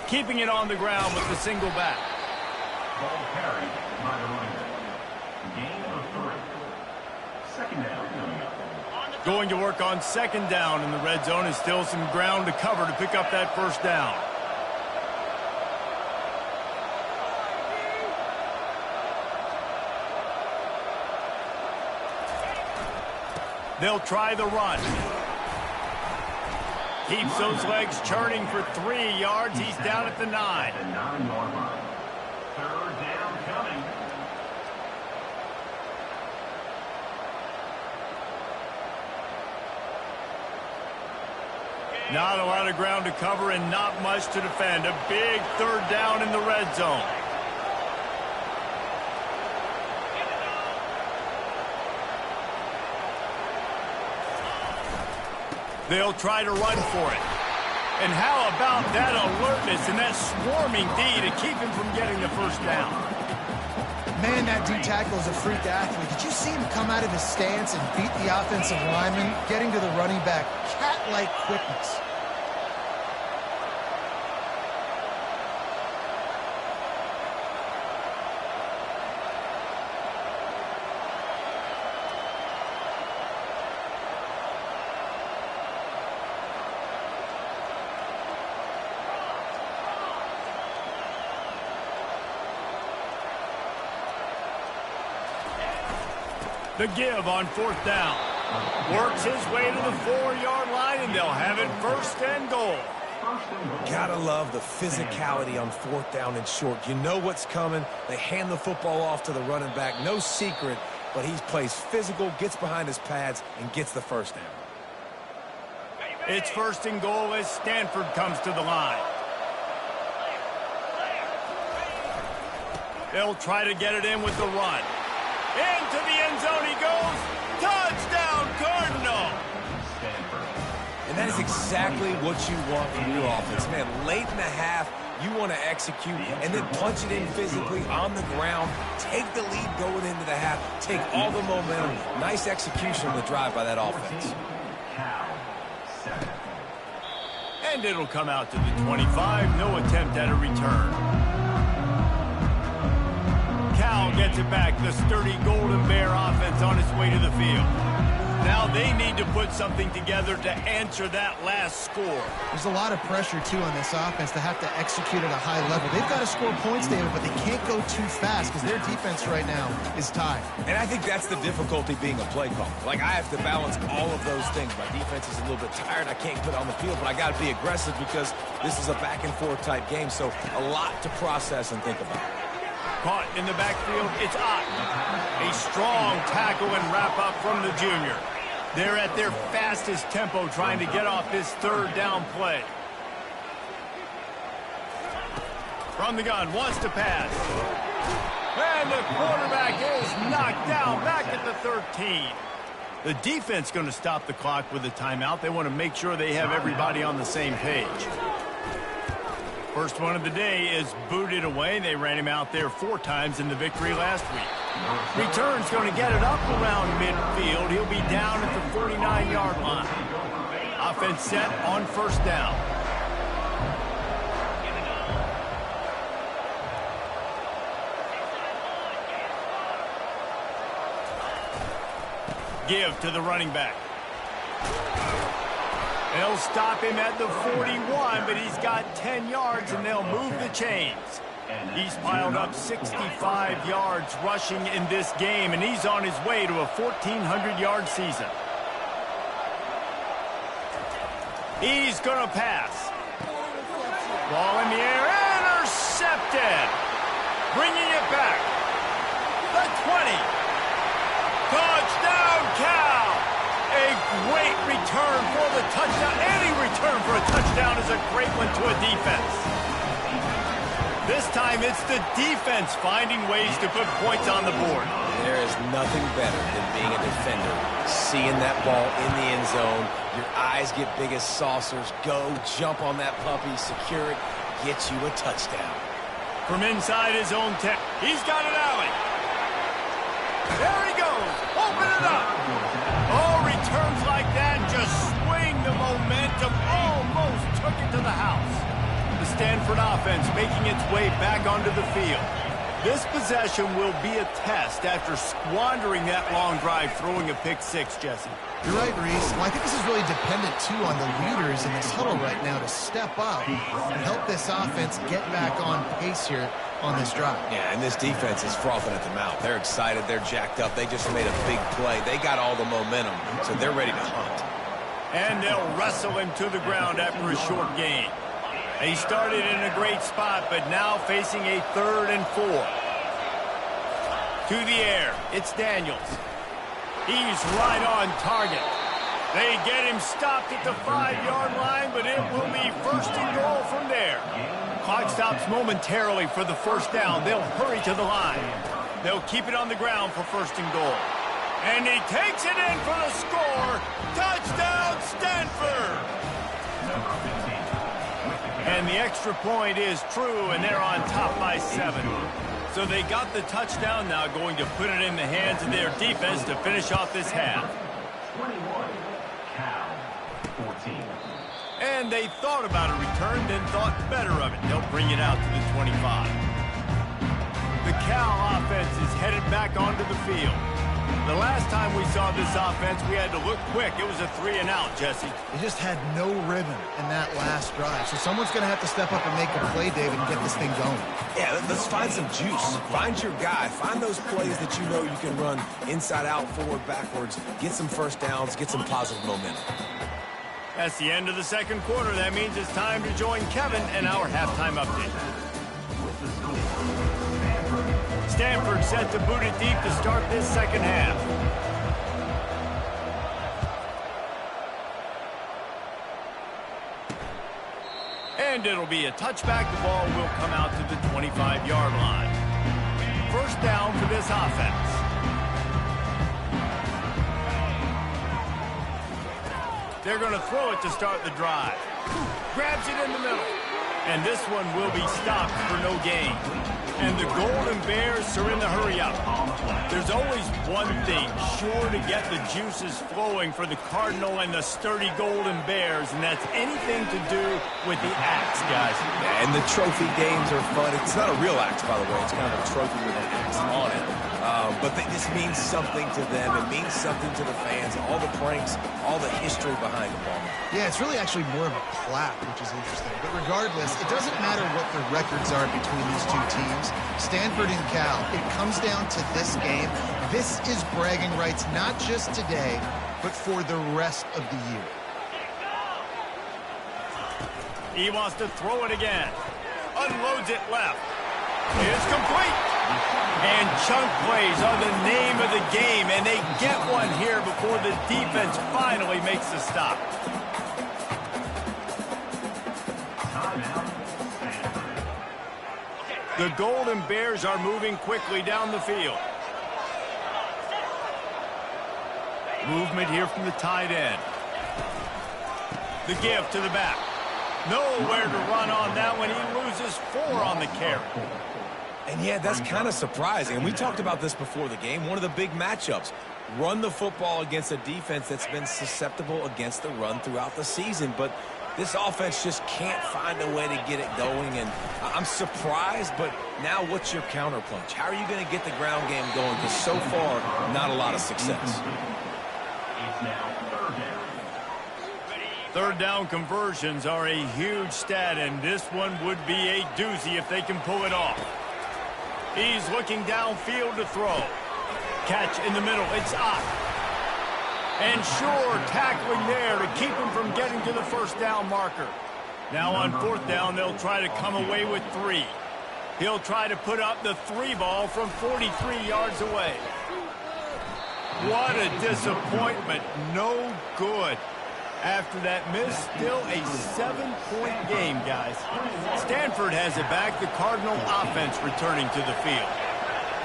Keeping it on the ground with the single back. Ball carried by the running back. Gain of 3. Second down coming up. Going to work on second down in the red zone. Is still some ground to cover to pick up that first down. They'll try the run. Keeps those legs churning for 3 yards. He's down at the 9. The 9-yard line. Third down coming. Not a lot of ground to cover and not much to defend. A big third down in the red zone. They'll try to run for it. And how about that alertness and that swarming D to keep him from getting the first down? Man, that D tackle is a freak athlete. Did you see him come out of his stance and beat the offensive lineman, getting to the running back? Cat-like quickness. The give on fourth down. Works his way to the 4-yard line, and they'll have it first and goal. Gotta love the physicality on fourth down and short. You know what's coming. They hand the football off to the running back. No secret, but he plays physical, gets behind his pads, and gets the first down. It's first and goal as Stanford comes to the line. They'll try to get it in with the run. Into the end zone he goes. Touchdown, Cardinal! And that is exactly what you want from your offense. Man, late in the half, You want to execute and then punch it in physically on the ground. Take the lead going into the half. Take all the momentum. Nice execution on the drive by that offense. And it'll come out to the 25. No attempt at a return. Cal gets it back. The sturdy Golden Bear offense on its way to the field. Now they need to put something together to answer that last score. There's a lot of pressure, too, on this offense to have to execute at a high level. They've got to score points, David, but they can't go too fast because their defense right now is tied. And I think that's the difficulty being a play caller. Like, I have to balance all of those things. My defense is a little bit tired. I can't put it on the field, but I got to be aggressive because this is a back-and-forth type game, so a lot to process and think about. Caught in the backfield, it's Ott. A strong tackle and wrap-up from the junior. They're at their fastest tempo trying to get off this third down play. From the gun, wants to pass. And the quarterback is knocked down back at the 13. The defense going to stop the clock with a timeout. They want to make sure they have everybody on the same page. First one of the day is booted away. They ran him out there 4 times in the victory last week. Return's going to get it up around midfield. He'll be down at the 49-yard line. Offense set on first down. Give to the running back. They'll stop him at the 41, but he's got 10 yards, and they'll move the chains. He's piled up 65 yards rushing in this game, and he's on his way to a 1,400-yard season. He's going to pass. Ball in the air, intercepted. Bringing it back. The 20. Touchdown, Cal. A great return for the touchdown. Any return for a touchdown is a great one to a defense. This time it's the defense finding ways to put points on the board. There is nothing better than being a defender. Seeing that ball in the end zone, your eyes get big as saucers. Go, jump on that puppy, secure it, get you a touchdown. From inside his own 10, he's got an alley. There he goes, open it up. Oh, returns like that just swing the momentum, almost took it to the house. The Stanford offense making its way back onto the field. This possession will be a test after squandering that long drive, throwing a pick-6, Jesse. You're right, Reese. Well, I think this is really dependent, too, on the leaders in this huddle right now to step up and help this offense get back on pace here on this drive. Yeah, and this defense is frothing at the mouth. They're excited. They're jacked up. They just made a big play. They got all the momentum, so they're ready to hunt. And they'll wrestle him to the ground after a short gain. He started in a great spot, but now facing a 3rd and 4. To the air, it's Daniels. He's right on target. They get him stopped at the 5-yard line, but it will be 1st and goal from there. Clock stops momentarily for the first down. They'll hurry to the line. They'll keep it on the ground for 1st and goal. And he takes it in for the score. Touchdown, Stanford! And the extra point is true, and they're on top by 7. So they got the touchdown, now going to put it in the hands of their defense to finish off this half. 21, Cal, 14. And they thought about a return, then thought better of it. They'll bring it out to the 25. The Cal offense is headed back onto the field. The last time we saw this offense, we had to look quick. It was a 3-and-out, Jesse. They just had no rhythm in that last drive. So someone's going to have to step up and make a play, David, and get this thing going. Yeah, let's find some juice. Find your guy. Find those plays that you know you can run inside out, forward, backwards. Get some first downs. Get some positive momentum. That's the end of the second quarter. That means it's time to join Kevin and our halftime update. Stanford set to boot it deep to start this second half. And it'll be a touchback. The ball will come out to the 25-yard line. First down for this offense. They're going to throw it to start the drive. Grabs it in the middle. And this one will be stopped for no gain. And the Golden Bears are in the hurry up. There's always one thing sure to get the juices flowing for the Cardinal and the sturdy Golden Bears, and that's anything to do with the axe, guys. Yeah, and the trophy games are fun. It's not a real axe, by the way. It's kind of a trophy with an axe on it. But this means something to them. It means something to the fans. All the pranks, all the history behind the ball. Yeah, it's really actually more of a clap, which is interesting. But regardless, it doesn't matter what the records are between these two teams. Stanford and Cal, it comes down to this game. This is bragging rights, not just today, but for the rest of the year. He wants to throw it again. Unloads it left. It's complete. And chunk plays are the name of the game, and they get one here before the defense finally makes the stop. The Golden Bears are moving quickly down the field. Movement here from the tight end. The give to the back. Nowhere to run on that one. He loses 4 on the carry. And yeah, that's kind of surprising. And we talked about this before the game. One of the big matchups. Run the football against a defense that's been susceptible against the run throughout the season. But this offense just can't find a way to get it going. And I'm surprised, but now what's your counterpunch? How are you going to get the ground game going? Because so far, not a lot of success. Third down conversions are a huge stat, and this one would be a doozy if they can pull it off. He's looking downfield to throw. Catch in the middle. It's up. And sure, tackling there to keep him from getting to the first down marker. Now on 4th down, they'll try to come away with 3. He'll try to put up the 3 ball from 43 yards away. What a disappointment. No good. After that miss, still a 7-point game, guys. Stanford has it back. The Cardinal offense returning to the field.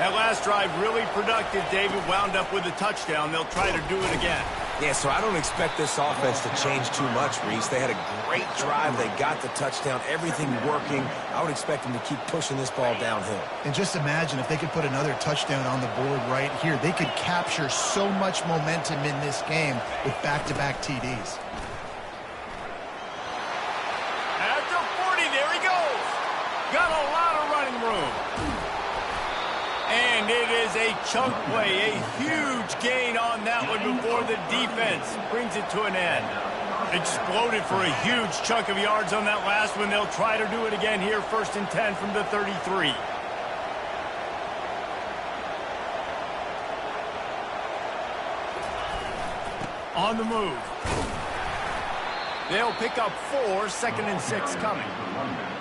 That last drive really productive, David. Wound up with a touchdown. They'll try to do it again. Yeah, so I don't expect this offense to change too much, Reese. They had a great drive. They got the touchdown. Everything working. I would expect them to keep pushing this ball downhill. And just imagine if they could put another touchdown on the board right here. They could capture so much momentum in this game with back-to-back TDs. After 40, there he goes. Got a lot of running room. And it is a chunk play, a huge gain on that one before the defense brings it to an end. Exploded for a huge chunk of yards on that last one. They'll try to do it again here, 1st and 10 from the 33. On the move. They'll pick up 4, 2nd and 6 coming.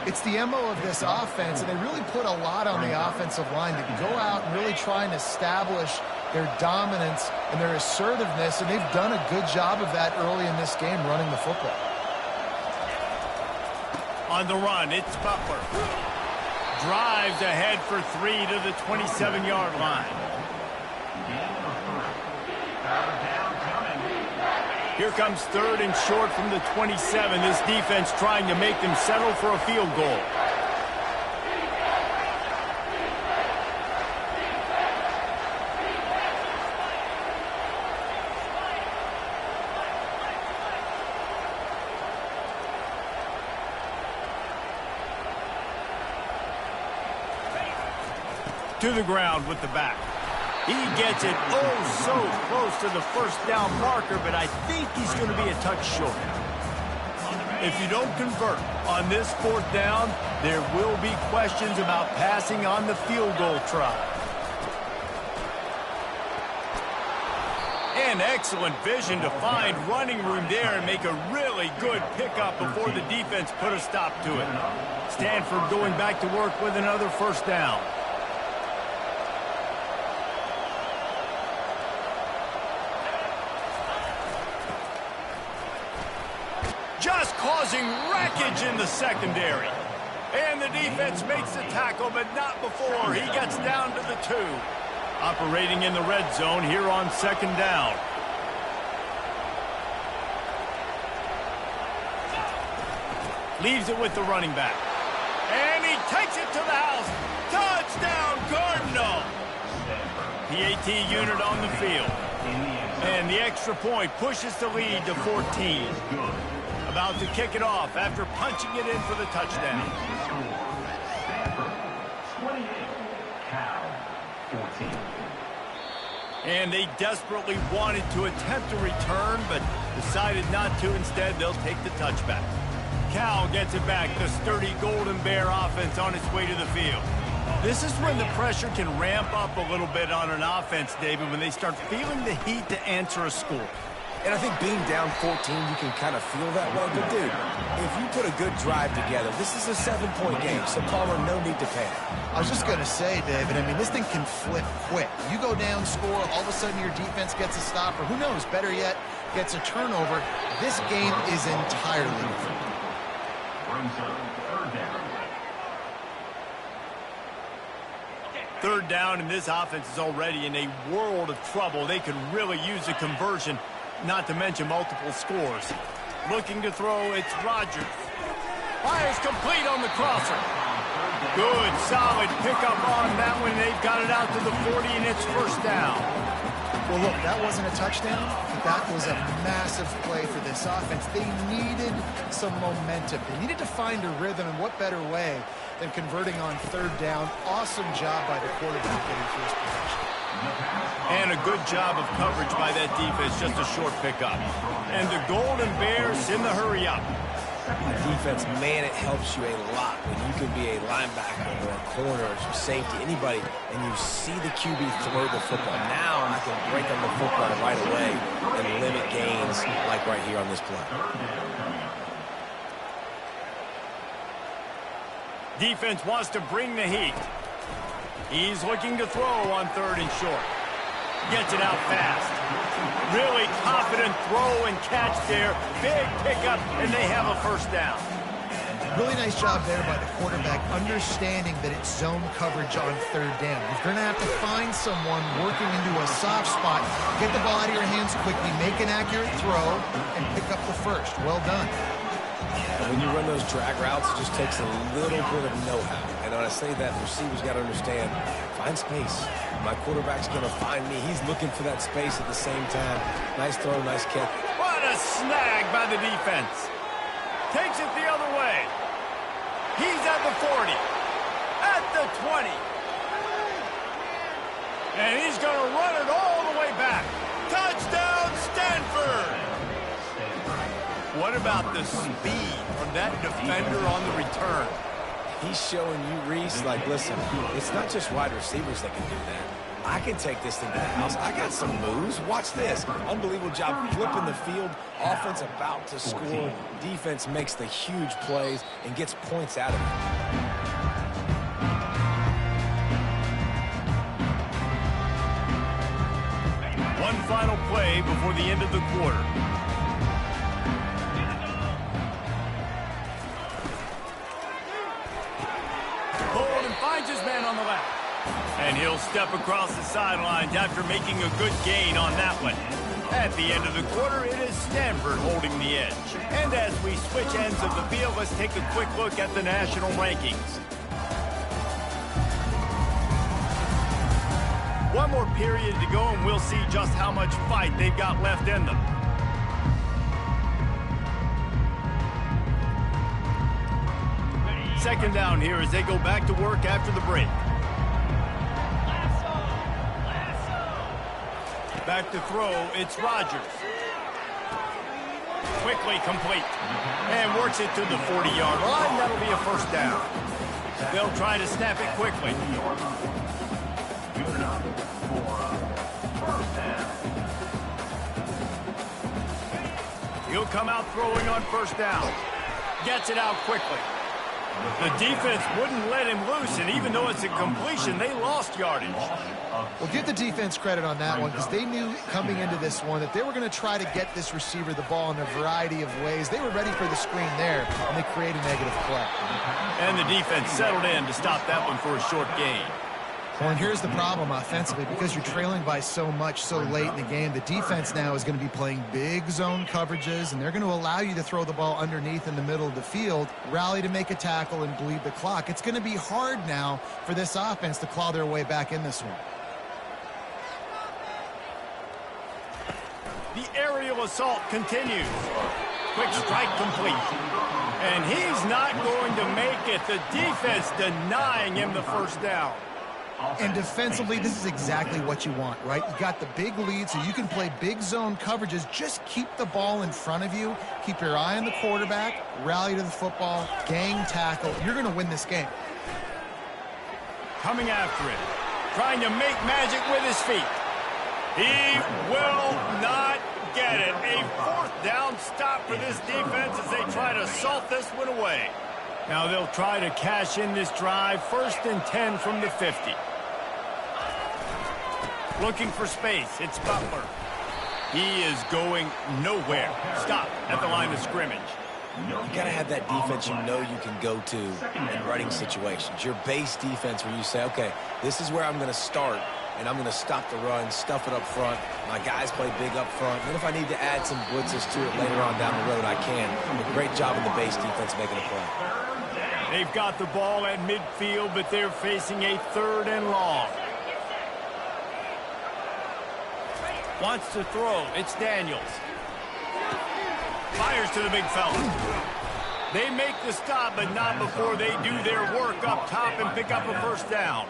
It's the MO of this offense, and they really put a lot on the offensive line to go out and really try and establish their dominance and their assertiveness, and they've done a good job of that early in this game running the football. On the run, it's Butler. Drives ahead for 3 to the 27-yard line. Here comes 3rd and short from the 27. This defense trying to make them settle for a field goal. To the ground with the back. He gets it oh so close to the first down marker, but I think he's going to be a touch short. If you don't convert on this 4th down, there will be questions about passing on the field goal try. And excellent vision to find running room there and make a really good pickup before the defense put a stop to it. Stanford going back to work with another 1st down. Just causing wreckage in the secondary. And the defense makes the tackle, but not before he gets down to the 2. Operating in the red zone here on 2nd down. Leaves it with the running back. PAT unit on the field. And the extra point pushes the lead to 14. About to kick it off after punching it in for the touchdown. Stanford, 28. Cal, 14. And they desperately wanted to attempt a return, but decided not to. Instead, they'll take the touchback. Cal gets it back. The sturdy Golden Bear offense on its way to the field. This is when the pressure can ramp up a little bit on an offense, David, when they start feeling the heat to answer a score. And I think being down 14, you can kind of feel that way. But, dude, if you put a good drive together, this is a 7-point game, so Palmer, no need to panic. I was just going to say, David, I mean, this thing can flip quick. You go down, score, all of a sudden your defense gets a stop, or who knows, better yet, gets a turnover. This game is entirely different. Brings up third down. Third down, and this offense is already in a world of trouble. They could really use a conversion, not to mention multiple scores. Looking to throw, it's Rodgers. Fires complete on the crosser. Good, solid pickup on that one. They've got it out to the 40, and it's first down. Well, look, that wasn't a touchdown, but that was a massive play for this offense. They needed some momentum. They needed to find a rhythm, and what better way than converting on third down. Awesome job by the quarterback getting first possession. And a good job of coverage by that defense, just a short pickup. And the Golden Bears in the hurry up. The defense, man, it helps you a lot when you can be a linebacker or a corner or safety, anybody, and you see the QB throw the football. Now I can break on the football right away and limit gains like right here on this play. Defense wants to bring the heat. He's looking to throw on third and short. Gets it out fast. Really confident throw and catch there. Big pickup, and they have a first down. Really nice job there by the quarterback, understanding that it's zone coverage on third down. If you're going to have to find someone working into a soft spot, get the ball out of your hands quickly, make an accurate throw, and pick up the first. Well done. When you run those drag routes, it just takes a little bit of know-how. And when I say that, the receiver's got to understand, find space. My quarterback's going to find me. He's looking for that space at the same time. Nice throw, nice catch. What a snag by the defense. Takes it the other way. He's at the 40. At the 20. And he's going to run it all the way back. Touchdown, Stanford! What about the speed from that defender on the return? He's showing you, Reese, like, listen, it's not just wide receivers that can do that. I can take this thing to the house. I got some moves. Watch this. Unbelievable job flipping the field. Offense about to score. Defense makes the huge plays and gets points out of it. One final play before the end of the quarter. Finds his man on the left. And he'll step across the sidelines after making a good gain on that one. At the end of the quarter, it is Stanford holding the edge. And as we switch ends of the field, let's take a quick look at the national rankings. One more period to go, and we'll see just how much fight they've got left in them. Second down here as they go back to work after the break. Back to throw, it's Rodgers. Quickly complete. And works it to the 40-yard line. That'll be a first down. They'll try to snap it quickly. He'll come out throwing on first down. Gets it out quickly. The defense wouldn't let him loose, and even though it's a completion, they lost yardage. Well, give the defense credit on that one because they knew coming into this one that they were going to try to get this receiver the ball in a variety of ways. They were ready for the screen there, and they create a negative play. And the defense settled in to stop that one for a short gain. Well, and here's the problem offensively. Because you're trailing by so much so late in the game, the defense now is going to be playing big zone coverages, and they're going to allow you to throw the ball underneath in the middle of the field, rally to make a tackle, and bleed the clock. It's going to be hard now for this offense to claw their way back in this one. The aerial assault continues. Quick strike complete. And he's not going to make it. The defense denying him the first down. And defensively, this is exactly what you want, right? You got the big lead, so you can play big zone coverages. Just keep the ball in front of you. Keep your eye on the quarterback. Rally to the football. Gang tackle. You're going to win this game. Coming after it. Trying to make magic with his feet. He will not get it. A fourth down stop for this defense as they try to salt this one away. Now they'll try to cash in this drive. 1st and 10 from the 50. Looking for space. It's Butler. He is going nowhere. Stop at the line of scrimmage. You got to have that defense you know you can go to in running situations. Your base defense where you say, okay, this is where I'm going to start, and I'm going to stop the run, stuff it up front. My guys play big up front. And if I need to add some blitzes to it later on down the road, I can. A great job in the base defense making a play. They've got the ball at midfield, but they're facing a 3rd and long. Wants to throw. It's Daniels. Fires to the big fella. They make the stop, but not before they do their work up top and pick up a first down.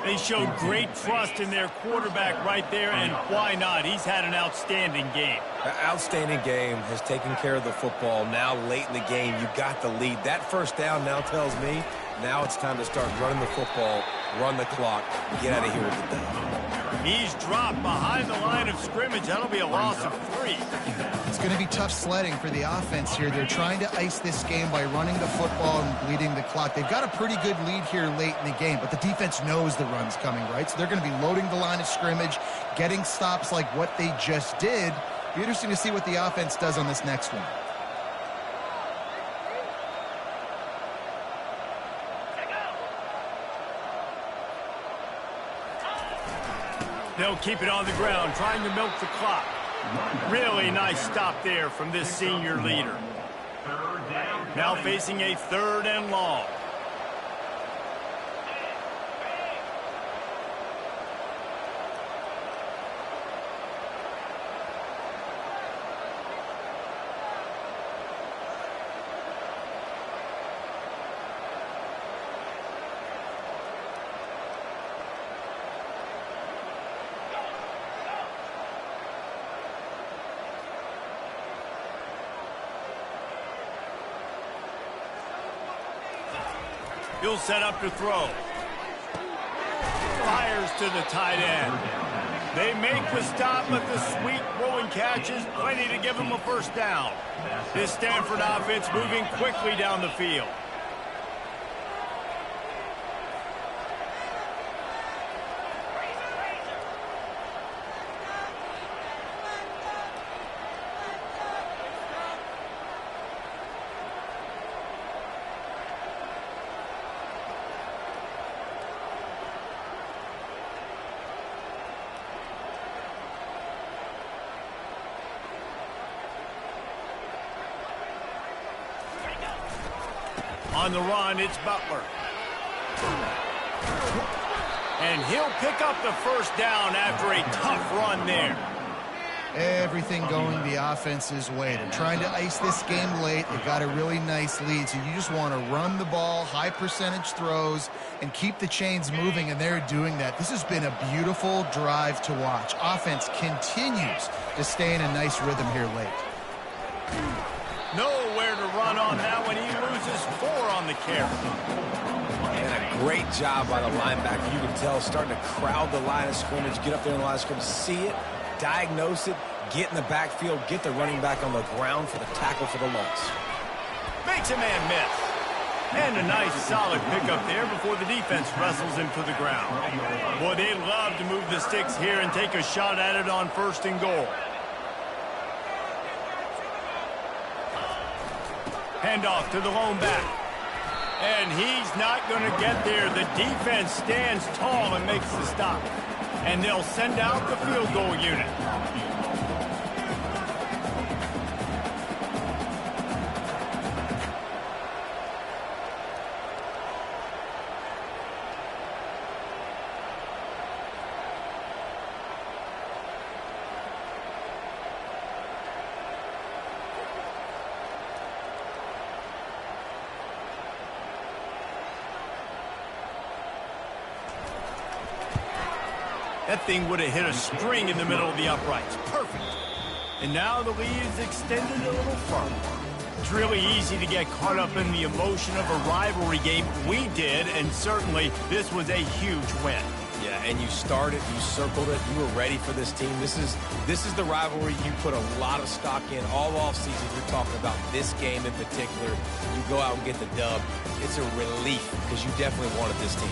They showed great trust in their quarterback right there, and why not? He's had an outstanding game. An outstanding game, has taken care of the football. Now late in the game, you got the lead. That first down now tells me now it's time to start running the football, run the clock, get out of here with the dub. He's dropped behind the line of scrimmage. That'll be a loss of 3. It's going to be tough sledding for the offense here. They're trying to ice this game by running the football and bleeding the clock. They've got a pretty good lead here late in the game, but the defense knows the run's coming, right? So they're going to be loading the line of scrimmage, getting stops like what they just did. Be interesting to see what the offense does on this next one. They'll keep it on the ground, trying to milk the clock. Really nice stop there from this senior leader. Now facing a 3rd and long. He'll set up to throw. Fires to the tight end. They make the stop, but the sweet throwing catch is plenty to give him a first down. This Stanford offense moving quickly down the field. On the run, it's Butler. And he'll pick up the first down after a tough run there. Everything going the offense's way. They're trying to ice this game late. They've got a really nice lead, so you just want to run the ball, high percentage throws, and keep the chains moving, and they're doing that. This has been a beautiful drive to watch. Offense continues to stay in a nice rhythm here late. Nowhere to run on that one. He loses 4 on the carry. And a great job by the linebacker. You can tell starting to crowd the line of scrimmage, get up there in the line of scrimmage, see it, diagnose it, get in the backfield, get the running back on the ground for the tackle for the loss. Makes a man miss. And a nice solid pickup there before the defense wrestles him to the ground. Boy, they love to move the sticks here and take a shot at it on 1st and goal. Handoff to the lone back. And he's not going to get there. The defense stands tall and makes the stop. And they'll send out the field goal unit. That thing would have hit a string in the middle of the uprights. Perfect. And now the lead is extended a little further. It's really easy to get caught up in the emotion of a rivalry game. We did, and certainly this was a huge win. Yeah, and you started, you circled it, you were ready for this team. This is the rivalry you put a lot of stock in all offseason. You're talking about this game in particular. You go out and get the dub. It's a relief because you definitely wanted this team.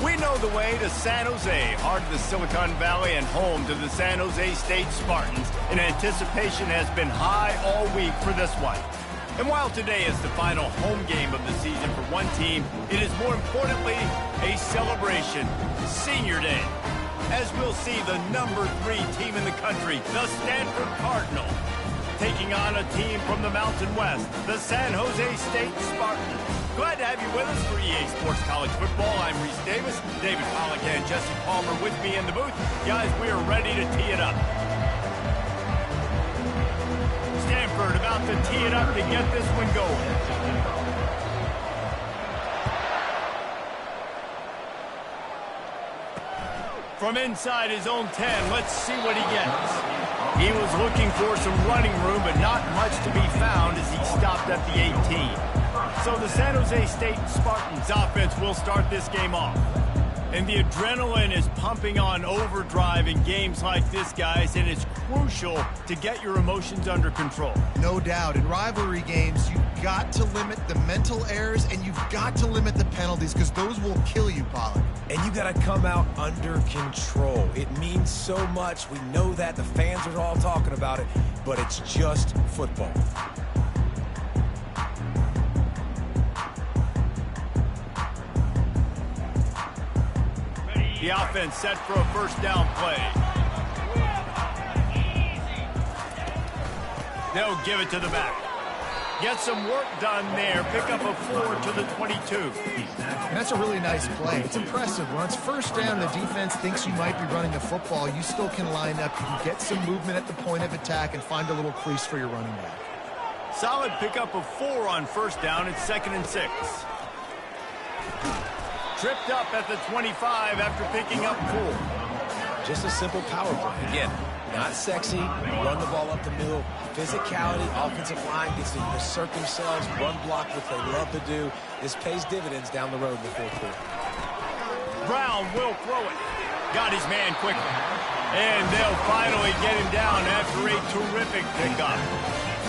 We know the way to San Jose, heart of the Silicon Valley and home to the San Jose State Spartans, and anticipation has been high all week for this one. And while today is the final home game of the season for one team, it is more importantly a celebration, Senior Day. As we'll see the number 3 team in the country, the Stanford Cardinal, taking on a team from the Mountain West, the San Jose State Spartans. Glad to have you with us for EA Sports College Football. I'm Reese Davis, David Pollack and Jesse Palmer with me in the booth. Guys, we are ready to tee it up. Stanford about to tee it up to get this one going. From inside his own 10, let's see what he gets. He was looking for some running room, but not much to be found as he stopped at the 18. So the San Jose State Spartans offense will start this game off. And the adrenaline is pumping on overdrive in games like this, guys, and it's crucial to get your emotions under control. No doubt. In rivalry games, you've got to limit the mental errors, and you've got to limit the penalties, because those will kill you, Pollard. And you got to come out under control. It means so much. We know that. The fans are all talking about it, but it's just football. The offense set for a first down play. They'll give it to the back. Get some work done there. Pick up a 4 to the 22. And that's a really nice play. It's impressive. When it's first down, the defense thinks you might be running the football. You still can line up. You can get some movement at the point of attack and find a little crease for your running back. Solid pickup of 4 on first down. It's 2nd and 6. Tripped up at the 25 after picking up 4. Just a simple power play. Again, not sexy. Run the ball up the middle. Physicality, offensive line gets to assert themselves, run block, which they love to do. This pays dividends down the road in the fourth quarter. Brown will throw it. Got his man quickly. And they'll finally get him down after a terrific pickup.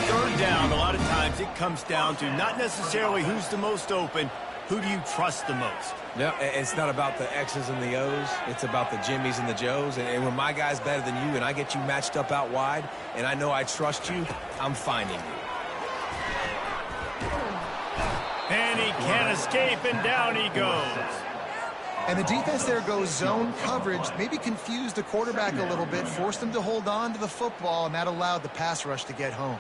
Third down, a lot of times it comes down to not necessarily who's the most open, who do you trust the most? Yeah, it's not about the X's and the O's. It's about the Jimmys and the Joes. And when my guy's better than you and I get you matched up out wide and I know I trust you, I'm finding you. And he can't escape, and down he goes. And the defense there goes zone coverage, maybe confused the quarterback a little bit, forced him to hold on to the football, and that allowed the pass rush to get home.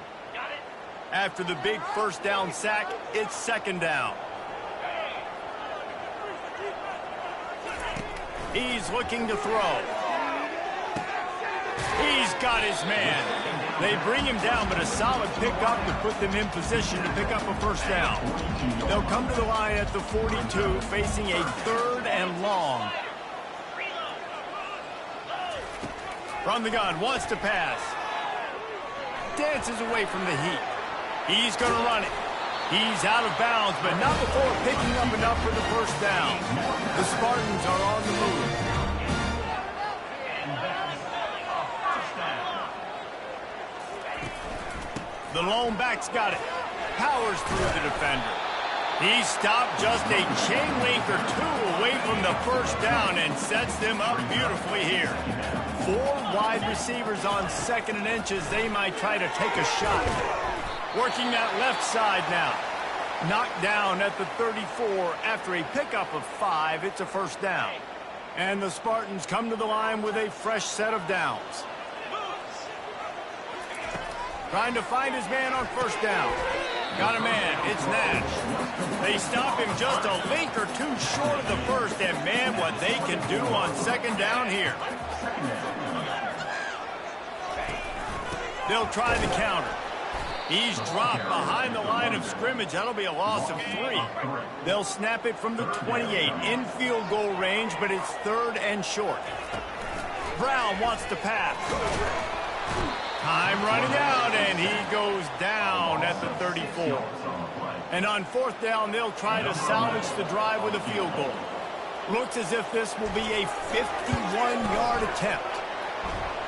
After the big first down sack, it's 2nd down. He's looking to throw. He's got his man. They bring him down, but a solid pickup to put them in position to pick up a first down. They'll come to the line at the 42, facing a 3rd and long. From the gun, wants to pass. Dances away from the heat. He's going to run it. He's out of bounds, but not before picking up enough for the first down. The Spartans are on the move. The lone back's got it. Powers through the defender. He stopped just a chain link or 2 away from the first down and sets them up beautifully here. 4 wide receivers on 2nd and inches. They might try to take a shot. Working that left side now. Knocked down at the 34 after a pickup of 5. It's a first down. And the Spartans come to the line with a fresh set of downs. Trying to find his man on first down. Got a man. It's Nash. They stop him just a link or 2 short of the first. And, man, what they can do on 2nd down here. They'll try the counter. He's dropped behind the line of scrimmage. That'll be a loss of 3. They'll snap it from the 28 in field goal range, but it's 3rd and short. Brown wants to pass. Time running out, and he goes down at the 34. And on 4th down, they'll try to salvage the drive with a field goal. Looks as if this will be a 51-yard attempt.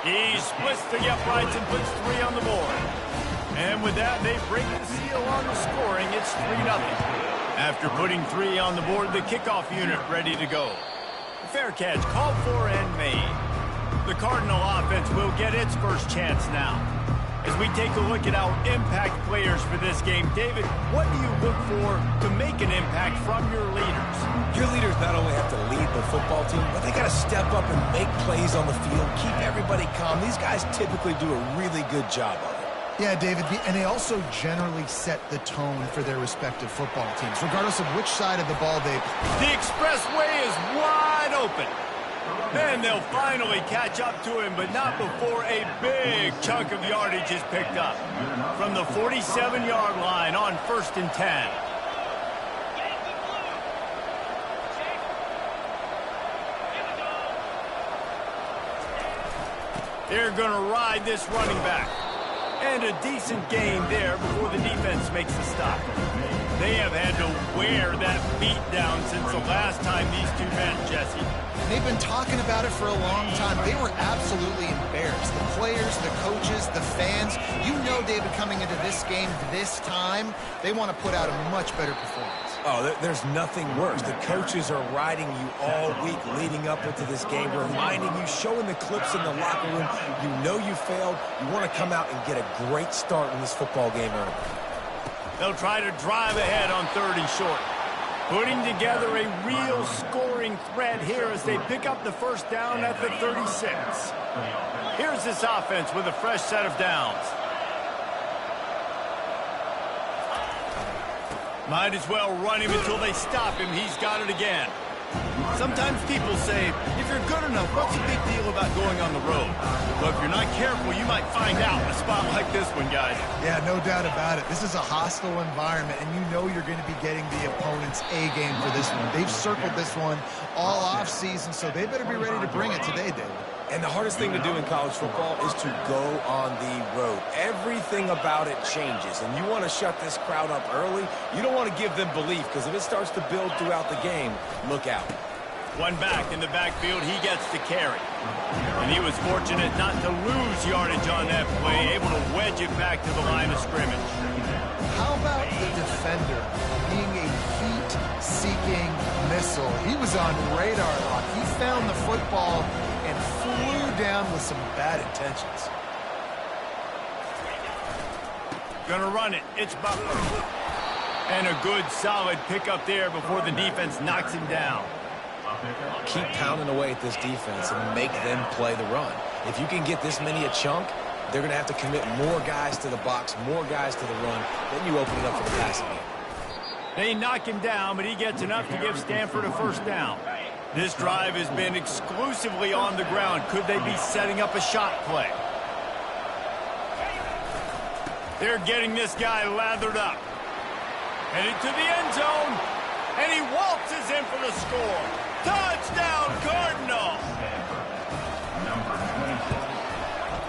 He splits the uprights and puts 3 on the board. And with that, they break the seal on the scoring. It's 3-0. After putting 3 on the board, the kickoff unit ready to go. Fair catch, called for and made. The Cardinal offense will get its first chance now. As we take a look at our impact players for this game, David, what do you look for to make an impact from your leaders? Your leaders not only have to lead the football team, but they got to step up and make plays on the field, keep everybody calm. These guys typically do a really good job of it. Yeah, David, and they also generally set the tone for their respective football teams, regardless of which side of the ball they play. The expressway is wide open. And they'll finally catch up to him, but not before a big chunk of yardage is picked up. From the 47-yard line on 1st and 10. They're going to ride this running back. And a decent gain there before the defense makes the stop. They have had to wear that beat down since the last time these two met, Jesse. They've been talking about it for a long time. They were absolutely embarrassed. The players, the coaches, the fans. You know, David, coming into this game this time, they want to put out a much better performance. Oh, there's nothing worse. The coaches are riding you all week leading up into this game, reminding you, showing the clips in the locker room. You know you failed. You want to come out and get a great start in this football game early. They'll try to drive ahead on 3rd and short. Putting together a real scoring threat here as they pick up the first down at the 36. Here's this offense with a fresh set of downs. Might as well run him until they stop him. He's got it again. Sometimes people say, if you're good enough, what's the big deal about going on the road? Well, if you're not careful, you might find out in a spot like this one, guys. Yeah, no doubt about it. This is a hostile environment, and you know you're going to be getting the opponent's A game for this one. They've circled this one all offseason, so they better be ready to bring it today, David. And the hardest thing to do in college football is to go on the road. Everything about it changes, and you want to shut this crowd up early. You don't want to give them belief, because if it starts to build throughout the game, look out. One back in the backfield, he gets the carry. And he was fortunate not to lose yardage on that play, able to wedge it back to the line of scrimmage. How about the defender being a heat-seeking missile? He was on radar lock. He found the football and flew down with some bad intentions. Gonna run it. It's Butler. And a good, solid pickup there before the defense knocks him down. Keep pounding away at this defense and make them play the run. If you can get this many a chunk, they're going to have to commit more guys to the box, more guys to the run. Then you open it up for the passing game. They knock him down, but he gets enough to give Stanford a first down. This drive has been exclusively on the ground. Could they be setting up a shot play? They're getting this guy lathered up. Headed to the end zone, and he waltzes in for the score. Touchdown, Cardinal!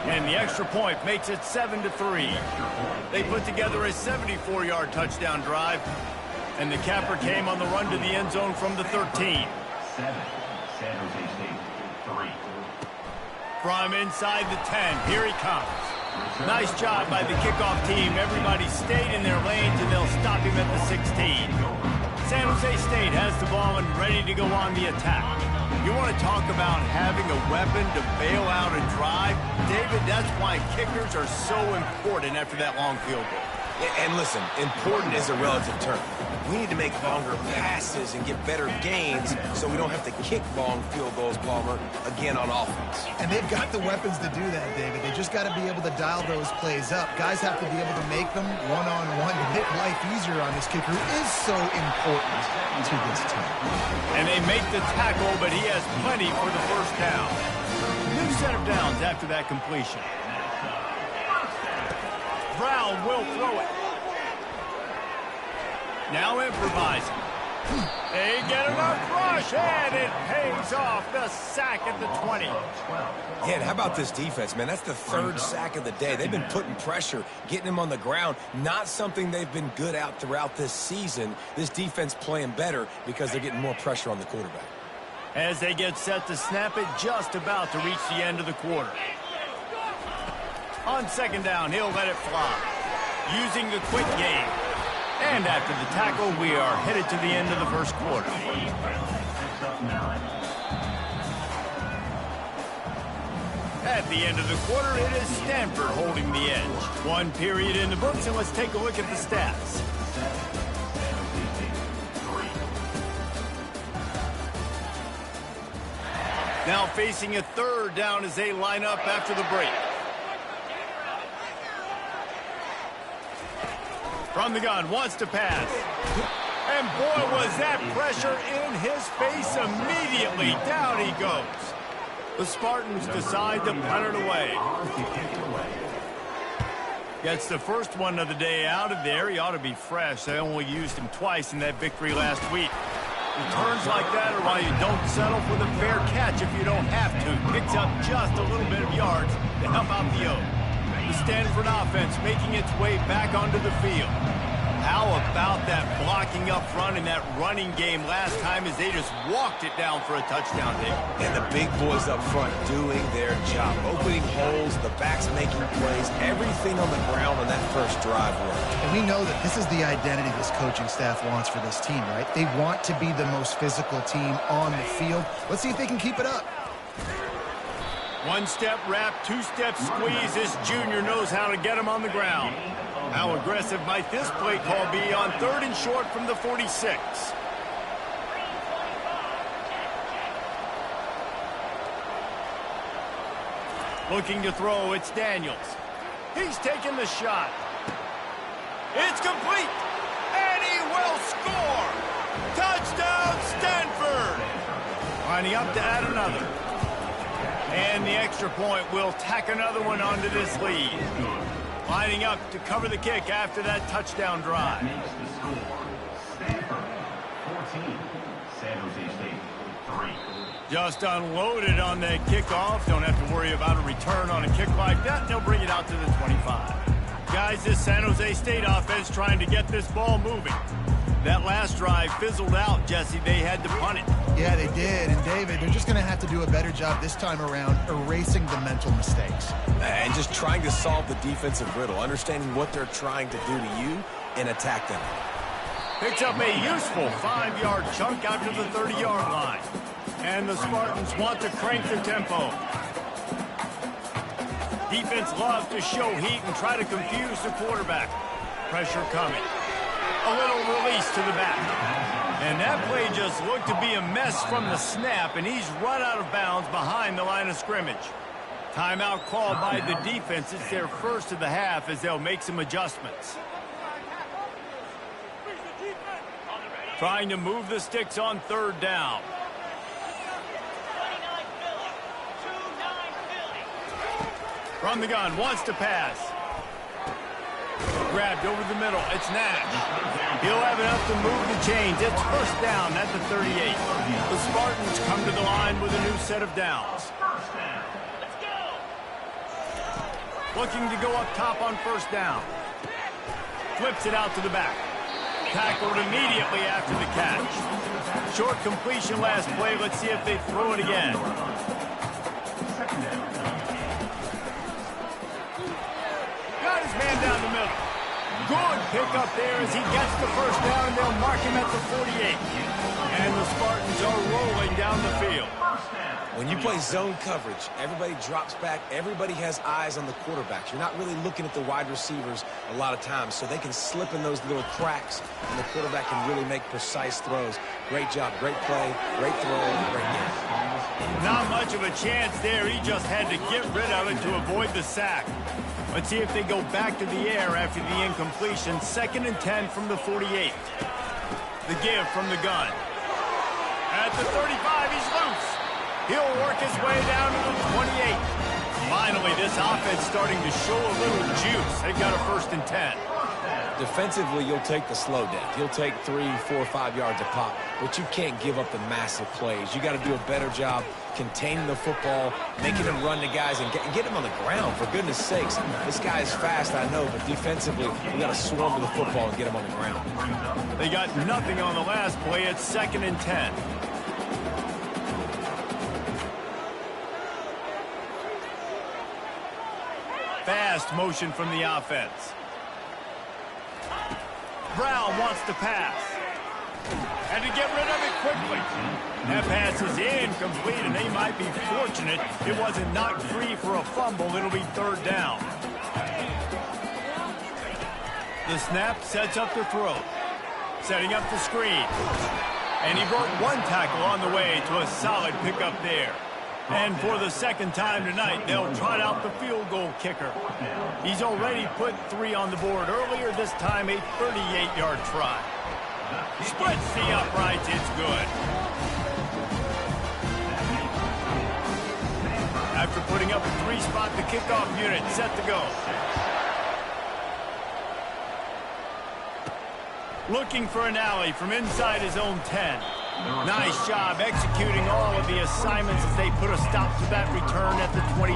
And the extra point makes it 7-3. They put together a 74-yard touchdown drive, and the capper came on the run to the end zone from the 13. From inside the 10, here he comes. Nice job by the kickoff team. Everybody stayed in their lanes, and they'll stop him at the 16. San Jose State has the ball and ready to go on the attack. You want to talk about having a weapon to bail out a drive? David, that's why kickers are so important after that long field goal. And listen, important is a relative term. We need to make longer passes and get better gains so we don't have to kick long field goals, Palmer, again on offense. And they've got the weapons to do that, David. They just got to be able to dial those plays up. Guys have to be able to make them one-on-one to make life easier on this kicker is so important to this team. And they make the tackle, but he has plenty for the first down. New set of downs after that completion. Brown will throw it. Now improvising. They get enough rush, and it pays off. The sack at the 20. Yeah, and how about this defense, man? That's the third sack of the day. They've been putting pressure, getting him on the ground. Not something they've been good at throughout this season. This defense playing better because they're getting more pressure on the quarterback. As they get set to snap it, just about to reach the end of the quarter. On second down, he'll let it fly. Using the quick game. And after the tackle, we are headed to the end of the first quarter. At the end of the quarter, it is Stanford holding the edge. One period in the books, and let's take a look at the stats. Now facing a third down as they line up after the break. From the gun, wants to pass. And boy, was that pressure in his face immediately. Down he goes. The Spartans decide to punt it away. Gets the first one of the day out of there. He ought to be fresh. They only used him twice in that victory last week. Returns like that are why you don't settle for the fair catch if you don't have to. Picks up just a little bit of yards to help out the O. The Stanford offense making its way back onto the field. How about that blocking up front in that running game last time as they just walked it down for a touchdown, Dave? And the big boys up front doing their job. Opening holes, the backs making plays, everything on the ground on that first drive worked. And we know that this is the identity this coaching staff wants for this team, right? They want to be the most physical team on the field. Let's see if they can keep it up. One-step wrap, two-step squeeze. This junior knows how to get him on the ground. How aggressive might this play call be on 3rd and short from the 46? Looking to throw, it's Daniels. He's taking the shot. It's complete, and he will score! Touchdown, Stanford! Lining up to add another. And the extra point will tack another one onto this lead. Lining up to cover the kick after that touchdown drive. Makes the score. Stanford 14, San Jose State 3. Just unloaded on that kickoff. Don't have to worry about a return on a kick like that. They'll bring it out to the 25. Guys, this San Jose State offense trying to get this ball moving. That last drive fizzled out, Jesse. They had to punt it. Yeah, they did. And, David, they're just going to have to do a better job this time around erasing the mental mistakes. And just trying to solve the defensive riddle, understanding what they're trying to do to you and attack them. Picks up a useful 5-yard chunk out to the 30-yard line. And the Spartans want to crank the tempo. Defense loves to show heat and try to confuse the quarterback. Pressure coming. A little release to the back. And that play just looked to be a mess from the snap, and he's run out of bounds behind the line of scrimmage. Timeout called by the defense. It's their first of the half as they'll make some adjustments. Trying to move the sticks on 3rd down. From the gun, wants to pass. Grabbed over the middle. It's Nash. He'll have enough to move the chains. It's first down at the 38. The Spartans come to the line with a new set of downs. Looking to go up top on 1st down. Flips it out to the back. Tackled immediately after the catch. Short completion last play. Let's see if they throw it again. Got his man down the middle. Good pick up there as he gets the first down, and they'll mark him at the 48. And the Spartans are rolling down the field. When you play zone coverage, everybody drops back. Everybody has eyes on the quarterbacks. You're not really looking at the wide receivers a lot of times, so they can slip in those little cracks, and the quarterback can really make precise throws. Great job, great play, great throw, great game. Not much of a chance there. He just had to get rid of it to avoid the sack. Let's see if they go back to the air after the incompletion. 2nd and 10 from the 48. The give from the gun. At the 35, he's loose. He'll work his way down to the 28. Finally, this offense starting to show a little juice. They've got a 1st and 10. Defensively, you'll take the slow death. You'll take 3, 4, 5 yards a pop, but you can't give up the massive plays. You got to do a better job containing the football, making him run to guys, and get him on the ground, for goodness sakes. This guy is fast, I know, but defensively, we got to swarm to the football and get him on the ground. They got nothing on the last play. It's 2nd and 10. Fast motion from the offense. Brown wants to pass. And to get rid of it quickly. That pass is incomplete, and they might be fortunate it wasn't knocked free for a fumble. It'll be third down. The snap sets up the throw. Setting up the screen. And he broke one tackle on the way to a solid pickup there. And for the second time tonight, they'll trot out the field goal kicker. He's already put 3 on the board earlier, this time a 38-yard try. Splits the uprights, it's good. After putting up a 3-spot, the kickoff unit set to go. Looking for an alley from inside his own 10. Nice job executing all of the assignments as they put a stop to that return at the 22.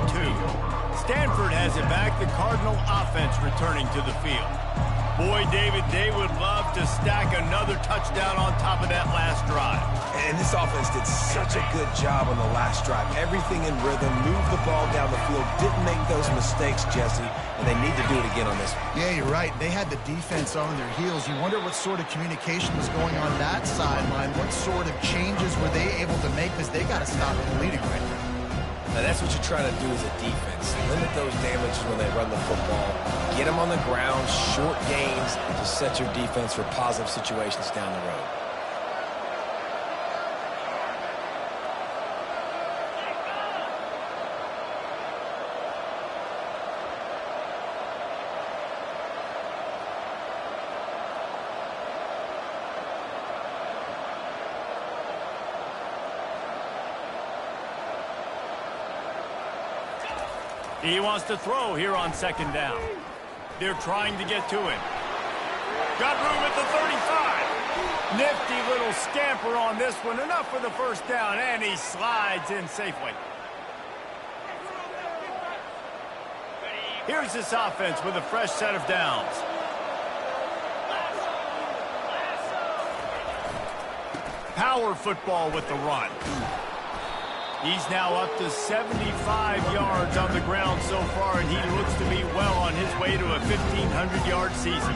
Stanford has it back, the Cardinal offense returning to the field. Boy, David, they would love to stack another touchdown on top of that last drive. And this offense did such a good job on the last drive. Everything in rhythm, moved the ball down the field, didn't make those mistakes, Jesse, and they need to do it again on this one. Yeah, you're right. They had the defense on their heels. You wonder what sort of communication was going on that sideline. What sort of changes were they able to make, because they got to stop the bleeding right now. Now, that's what you're trying to do as a defense. Limit those damages when they run the football. Get them on the ground, short gains to set your defense for positive situations down the road. He wants to throw here on second down. They're trying to get to him. Got room at the 35. Nifty little scamper on this one. Enough for the first down, and he slides in safely. Here's this offense with a fresh set of downs. Power football with the run. He's now up to 75 yards on the ground so far, and he looks to be well on his way to a 1,500-yard season.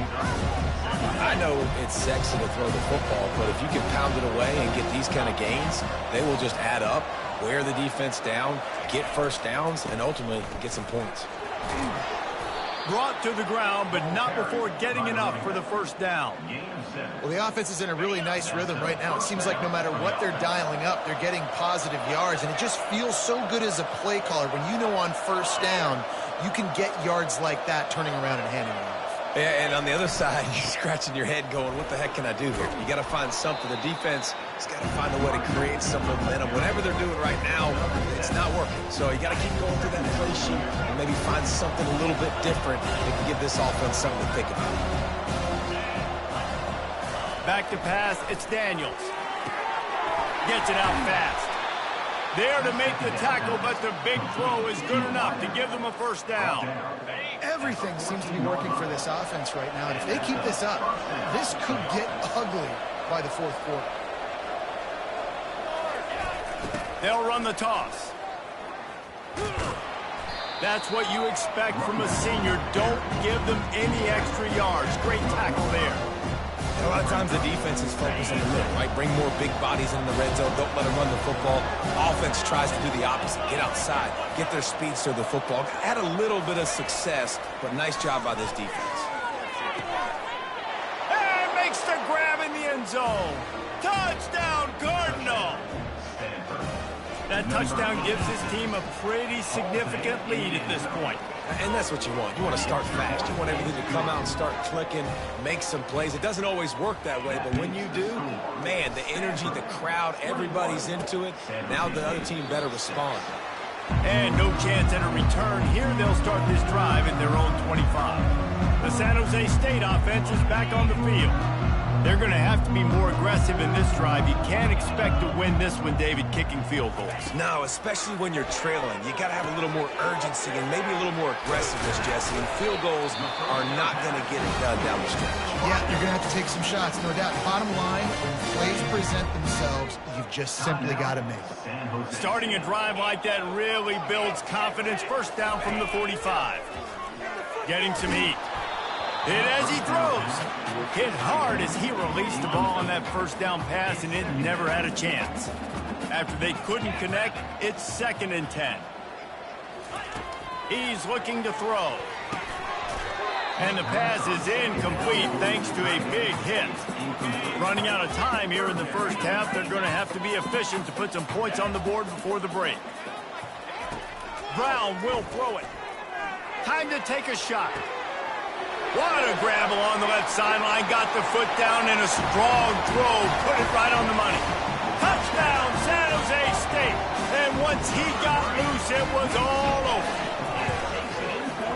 I know it's sexy to throw the football, but if you can pound it away and get these kind of gains, they will just add up, wear the defense down, get first downs, and ultimately get some points. Brought to the ground, but not before getting enough for the first down. Well, the offense is in a really nice rhythm right now. It seems like no matter what they're dialing up, they're getting positive yards, and it just feels so good as a play caller when you know on first down you can get yards like that turning around and handing it off. Yeah, and on the other side, you're scratching your head going, what the heck can I do here? You got to find something. The defense has got to find a way to create some momentum. Whatever they're doing right now, it's not working. So you got to keep going through that play sheet and maybe find something a little bit different that can give this offense something to think about. Back to pass, it's Daniels. Gets it out fast. There to make the tackle, but the big throw is good enough to give them a first down. Everything seems to be working for this offense right now, and if they keep this up, this could get ugly by the fourth quarter. They'll run the toss. That's what you expect from a senior. Don't give them any extra yards. Great tackle there. And a lot of times the defense is focused on the middle, right? Bring more big bodies in the red zone. Don't let them run the football. Offense tries to do the opposite. Get outside. Get their speeds to the football. Had a little bit of success, but nice job by this defense. And makes the grab in the end zone. Touchdown, Cardinal. That touchdown gives his team a pretty significant lead at this point. And that's what you want. You want to start fast. You want everything to come out and start clicking, make some plays. It doesn't always work that way, but when you do, man, the energy, the crowd, everybody's into it. Now the other team better respond. And no chance at a return. Here they'll start this drive at their own 25. The San Jose State offense is back on the field. They're going to have to be more aggressive in this drive. You can't expect to win this one, David, kicking field goals. No, especially when you're trailing. You got to have a little more urgency and maybe a little more aggressiveness, Jesse. And field goals are not going to get it done down the stretch. Yeah, you're going to have to take some shots, no doubt. Bottom line, when plays present themselves, you've just simply got to make them. Starting a drive like that really builds confidence. First down from the 45. Getting some heat. Hit as he throws. Hit hard as he released the ball on that first down pass, and it never had a chance. After they couldn't connect, it's 2nd and 10. He's looking to throw. And the pass is incomplete thanks to a big hit. Running out of time here in the first half, they're going to have to be efficient to put some points on the board before the break. Brown will throw it. Time to take a shot. What a grab along the left sideline. Got the foot down in a strong throw. Put it right on the money. Touchdown, San Jose State. And once he got loose, it was all over.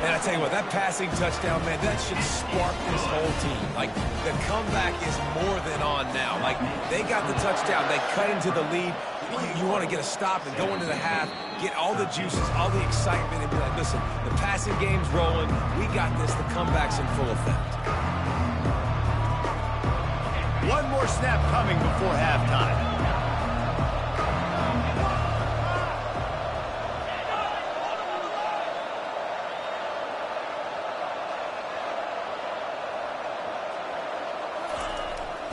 And I tell you what, that passing touchdown, man, that should spark this whole team. Like, the comeback is more than on now. Like, they got the touchdown. They cut into the lead. You want to get a stop and go into the half, get all the juices, all the excitement, and be like, listen, the passing game's rolling. We got this. The comeback's in full effect. One more snap coming before halftime.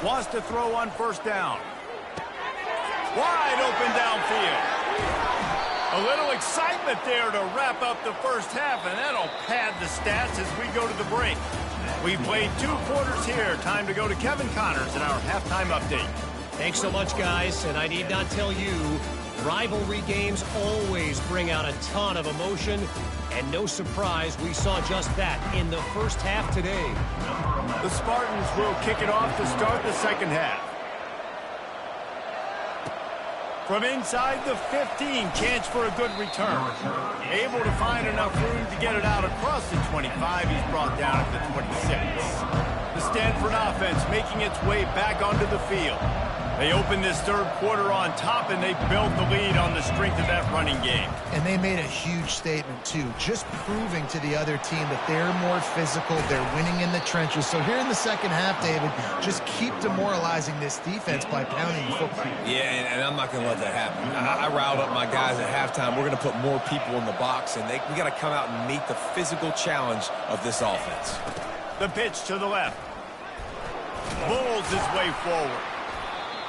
Wants to throw on first down. Wide open downfield. A little excitement there to wrap up the first half, and that'll pad the stats as we go to the break. We've played 2 quarters here. Time to go to Kevin Connors in our halftime update. Thanks so much, guys. And I need not tell you, rivalry games always bring out a ton of emotion. And no surprise, we saw just that in the first half today. The Spartans will kick it off to start the second half. From inside the 15, chance for a good return. Able to find enough room to get it out across the 25. He's brought down at the 26. The Stanford offense making its way back onto the field. They opened this third quarter on top, and they built the lead on the strength of that running game. And they made a huge statement, too, just proving to the other team that they're more physical, they're winning in the trenches. So here in the second half, David, just keep demoralizing this defense by pounding the football. Yeah, and I'm not going to let that happen. I riled up my guys at halftime. We're going to put more people in the box, and we got to come out and meet the physical challenge of this offense. The pitch to the left. Bulls his way forward.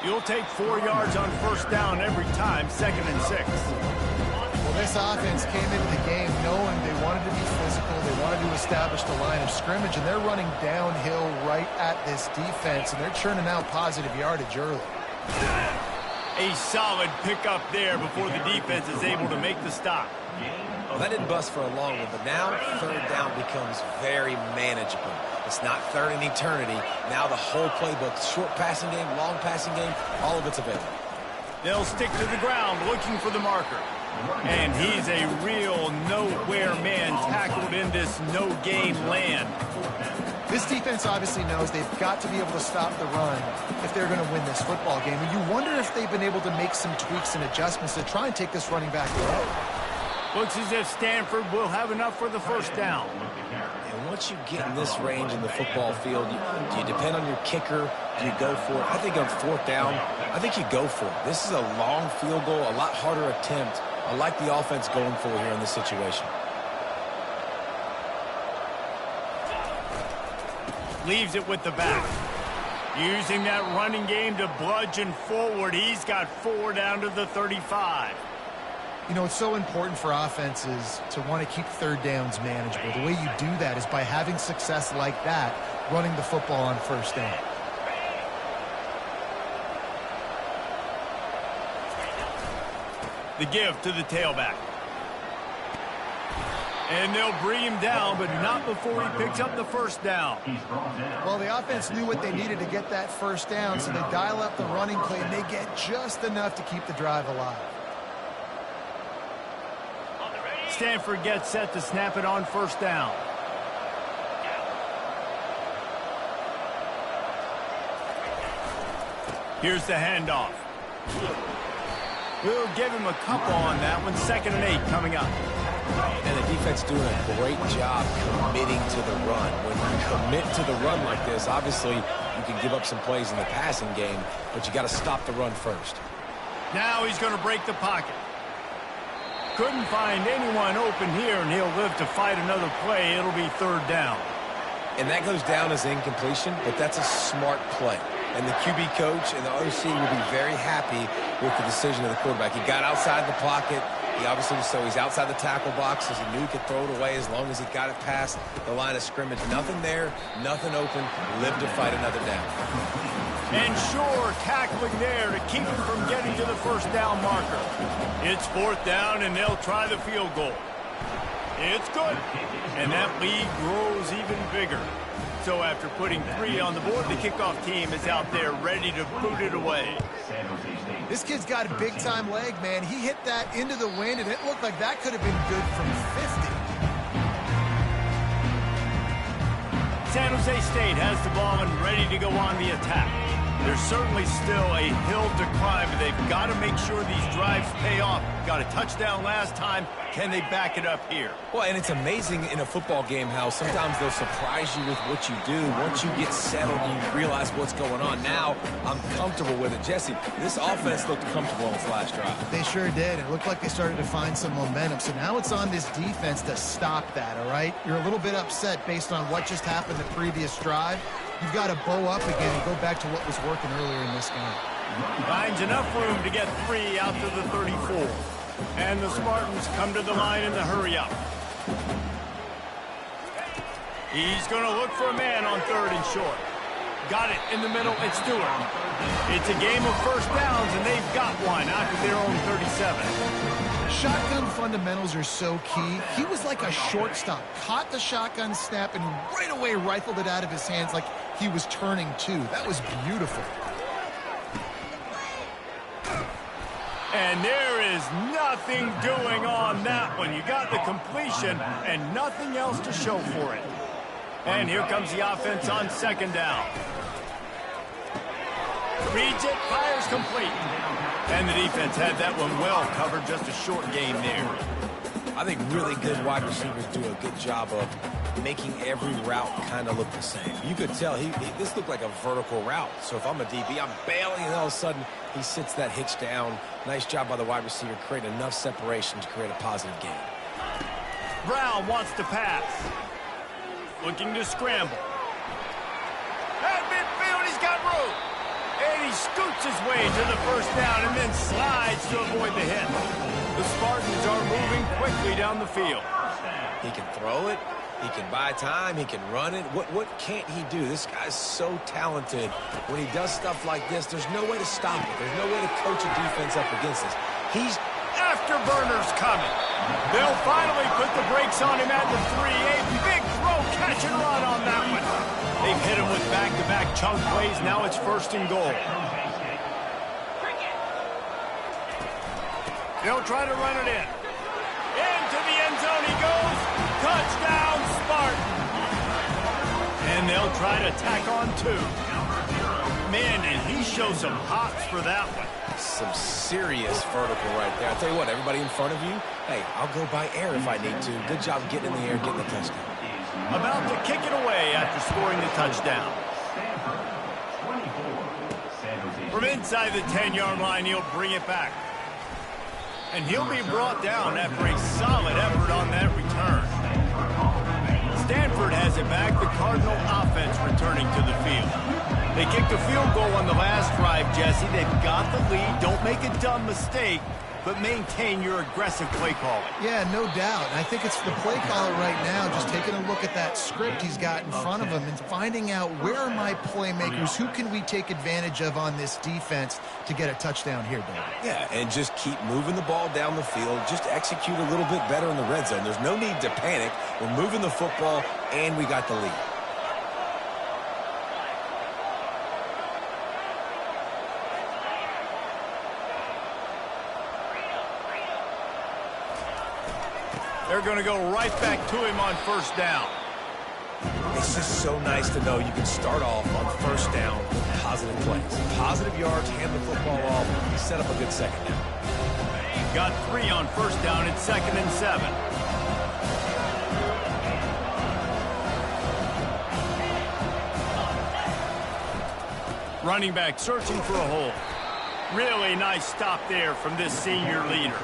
You'll take 4 yards on first down every time, 2nd and 6. Well, this offense came into the game knowing they wanted to be physical, they wanted to establish the line of scrimmage, and they're running downhill right at this defense, and they're churning out positive yardage early. A solid pickup there before the defense is able to make the stop. Well, that didn't bust for a long one, but now third down becomes very manageable. It's not third in eternity. Now the whole playbook, short passing game, long passing game, all of it's available. They'll stick to the ground looking for the marker. And he's a real nowhere man tackled in this no-gain land. This defense obviously knows they've got to be able to stop the run if they're going to win this football game. And you wonder if they've been able to make some tweaks and adjustments to try and take this running back away. Looks as if Stanford will have enough for the first down. And once you get in this range in the football field, do you depend on your kicker? Do you go for it? I think on fourth down, I think you go for it. This is a long field goal, a lot harder attempt. I like the offense going for it here in this situation. Leaves it with the back. Using that running game to bludgeon forward. He's got 4 down to the 35. You know, it's so important for offenses to want to keep third downs manageable. The way you do that is by having success like that, running the football on first down. The give to the tailback. And they'll bring him down, but not before he picks up the first down. Well, the offense knew what they needed to get that first down, so they dial up the running play, and they get just enough to keep the drive alive. Stanford gets set to snap it on first down. Here's the handoff. We'll give him a couple on that one. 2nd and 8 coming up. And the defense doing a great job committing to the run. When you commit to the run like this, obviously you can give up some plays in the passing game, but you got to stop the run first. Now he's going to break the pocket. Couldn't find anyone open here, and he'll live to fight another play. It'll be 3rd down. And that goes down as incompletion, but that's a smart play. And the QB coach and the OC will be very happy with the decision of the quarterback. He got outside the pocket. He obviously, so he's outside the tackle box, as he knew he could throw it away as long as he got it past the line of scrimmage. Nothing there, nothing open, live to fight another down. And sure, tackling there to keep him from getting to the first down marker. It's 4th down, and they'll try the field goal. It's good, and that lead grows even bigger. So after putting 3 on the board, the kickoff team is out there ready to boot it away. This kid's got a big-time leg, man. He hit that into the wind, and it looked like that could have been good from 50. San Jose State has the ball and ready to go on the attack. There's certainly still a hill to climb, but they've got to make sure these drives pay off. Got a touchdown last time. Can they back it up here? Well, and it's amazing in a football game how sometimes they'll surprise you with what you do. Once you get settled, you realize what's going on. Now, I'm comfortable with it. Jesse, this offense looked comfortable on its last drive. They sure did. It looked like they started to find some momentum. So now it's on this defense to stop that, all right? You're a little bit upset based on what just happened the previous drive. You've got to bow up again and go back to what was working earlier in this game. Finds enough room to get 3 out to the 34. And the Spartans come to the line in the hurry-up. He's going to look for a man on 3rd and short. Got it in the middle. It's Stewart. It's a game of first downs, and they've got one out to their own 37. Shotgun fundamentals are so key. He was like a shortstop. Caught the shotgun snap and right away rifled it out of his hands like he was turning two. That was beautiful. And there is nothing doing on that one. You got the completion and nothing else to show for it. And here comes the offense on 2nd down. Reads it, fires complete. And the defense had that one well covered, just a short game there. I think really good wide receivers do a good job of making every route kind of look the same. You could tell this looked like a vertical route. So if I'm a DB, I'm bailing, and all of a sudden he sits that hitch down. Nice job by the wide receiver, create enough separation to create a positive gain. Brown wants to pass. Looking to scramble. At midfield, he's got room. And he scoots his way to the first down and then slides to avoid the hit. The Spartans are moving quickly down the field. He can throw it. He can buy time. He can run it. What can't he do? This guy's so talented. When he does stuff like this, there's no way to stop it. There's no way to coach a defense up against this. He's afterburners coming. They'll finally put the brakes on him at the 3. A big throw, catch and run on that one. They've hit him with back-to-back chunk plays. Now it's 1st and goal. They'll try to run it in. Into the end zone he goes. Touchdown, Spartan. And they'll try to tack on 2. Man, did he show some hops for that one. Some serious vertical right there. I'll tell you what, everybody in front of you, hey, I'll go by air if I need to. Good job getting in the air, getting the touchdown. About to kick it away after scoring the touchdown. From inside the 10-yard line, he'll bring it back. And he'll be brought down after a solid effort on that return. Stanford has it back. The Cardinal offense returning to the field. They kicked a field goal on the last drive, Jesse. They've got the lead. Don't make a dumb mistake, but maintain your aggressive play calling. Yeah, no doubt. I think it's the play caller right now just taking a look at that script he's got in front of him and finding out where are my playmakers, who can we take advantage of on this defense to get a touchdown here, David. Yeah, and just keep moving the ball down the field. Just execute a little bit better in the red zone. There's no need to panic. We're moving the football, and we got the lead. They're going to go right back to him on 1st down. It's just so nice to know you can start off on 1st down with positive plays. Positive yards, hand the football off, set up a good 2nd down. Got 3 on 1st down. It's 2nd and 7. Running back searching for a hole. Really nice stop there from this senior leader.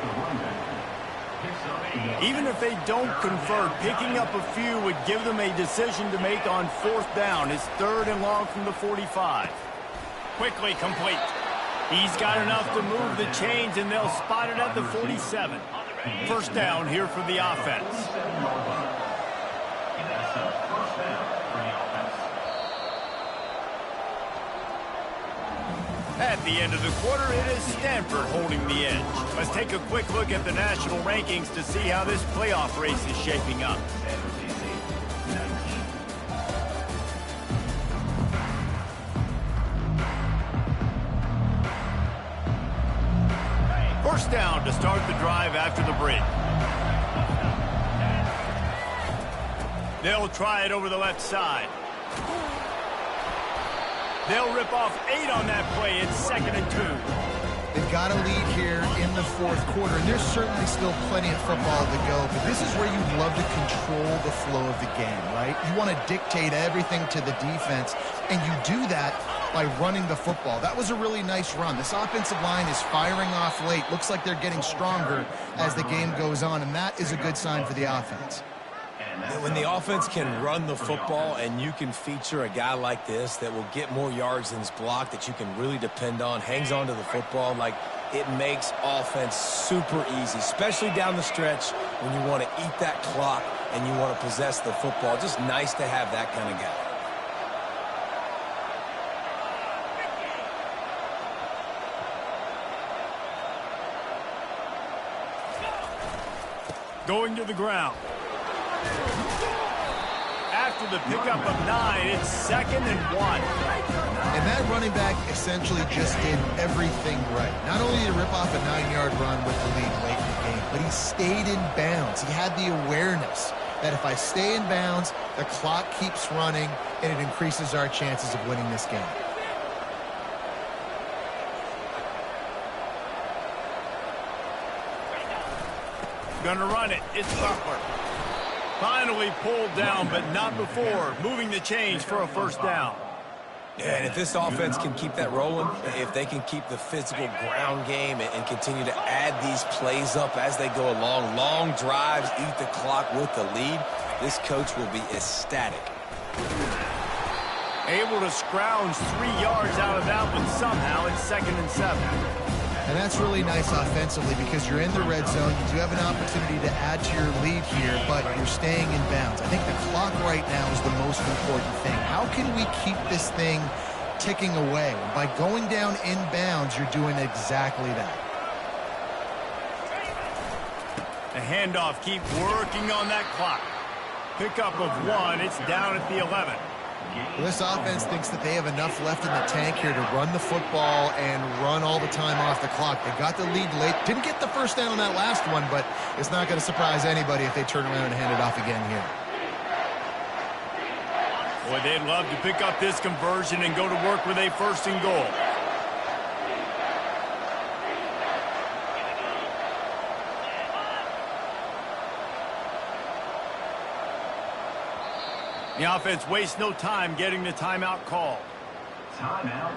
Even if they don't convert, picking up a few would give them a decision to make on 4th down. It's 3rd and long from the 45. Quickly complete. He's got enough to move the chains, and they'll spot it at the 47. 1st down here for the offense. At the end of the quarter, it is Stanford holding the edge. Let's take a quick look at the national rankings to see how this playoff race is shaping up. First down to start the drive after the break. They'll try it over the left side. They'll rip off 8 on that play. It's 2nd and 2. They've got a lead here in the 4th quarter, and there's certainly still plenty of football to go, but this is where you'd love to control the flow of the game, right? You want to dictate everything to the defense, and you do that by running the football. That was a really nice run. This offensive line is firing off late. Looks like they're getting stronger as the game goes on, and that is a good sign for the offense. When the offense can run the football and you can feature a guy like this that will get more yards than his block, that you can really depend on, hangs on to the football, like, it makes offense super easy, especially down the stretch when you want to eat that clock and you want to possess the football. Just nice to have that kind of guy. Going to the ground. After the pickup of 9, it's 2nd and 1. And that running back essentially just did everything right. Not only did he rip off a 9-yard run with the lead late in the game, but he stayed in bounds. He had the awareness that if I stay in bounds, the clock keeps running, and it increases our chances of winning this game. Gonna run it. It's Butler. Finally pulled down, but not before. Moving the chains for a 1st down. Yeah, and if this offense can keep that rolling, if they can keep the physical ground game and continue to add these plays up as they go along, long drives, eat the clock with the lead, this coach will be ecstatic. Able to scrounge 3 yards out of that one somehow. It's 2nd and 7. And that's really nice offensively because you're in the red zone. You do have an opportunity to add to your lead here, but you're staying in bounds. I think the clock right now is the most important thing. How can we keep this thing ticking away? And by going down in bounds, you're doing exactly that. The handoff, keep working on that clock. Pickup of 1, it's down at the 11. Well, this offense thinks that they have enough left in the tank here to run the football and run all the time off the clock. They got the lead late. Didn't get the 1st down on that last one, but it's not going to surprise anybody if they turn around and hand it off again here. Boy, they'd love to pick up this conversion and go to work with a 1st and goal. The offense wastes no time getting the timeout called. Timeout,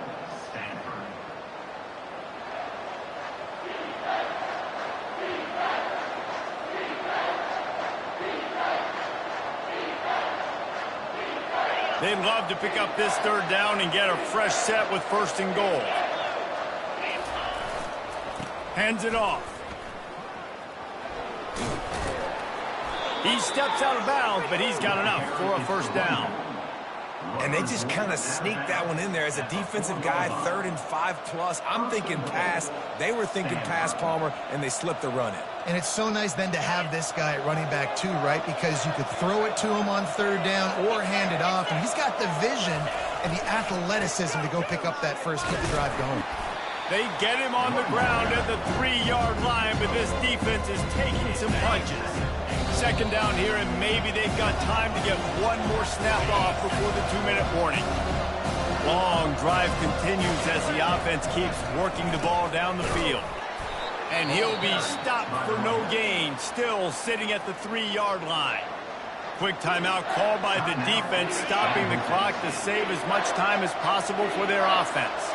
Stanford. They'd love to pick up this 3rd down and get a fresh set with 1st and goal. Hands it off. He steps out of bounds, but he's got enough for a 1st down. And they just kind of sneaked that one in there as a defensive guy, 3rd and 5+. I'm thinking pass. They were thinking pass, Palmer, and they slipped the run in. And it's so nice then to have this guy at running back too, right? Because you could throw it to him on 3rd down or hand it off, and he's got the vision and the athleticism to go pick up that first, keep the drive going. They get him on the ground at the 3-yard line, but this defense is taking some punches. 2nd down here, and maybe they've got time to get one more snap off before the 2-minute warning. Long drive continues as the offense keeps working the ball down the field. And he'll be stopped for no gain, still sitting at the 3-yard line. Quick timeout called by the defense, stopping the clock to save as much time as possible for their offense.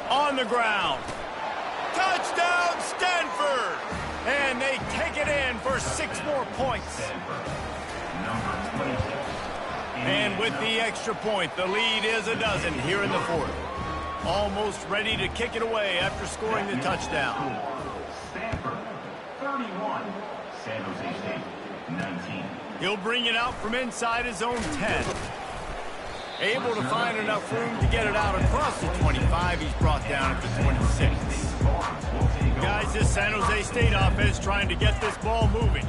On the ground. Touchdown, Stanford! And they take it in for 6 more points. And with the extra point, the lead is a dozen here in the fourth. Almost ready to kick it away after scoring the touchdown. Stanford, 31. San Jose State, 19. He'll bring it out from inside his own 10. Able to find enough room to get it out across the 25. He's brought down at the 26. Guys, this San Jose State offense trying to get this ball moving.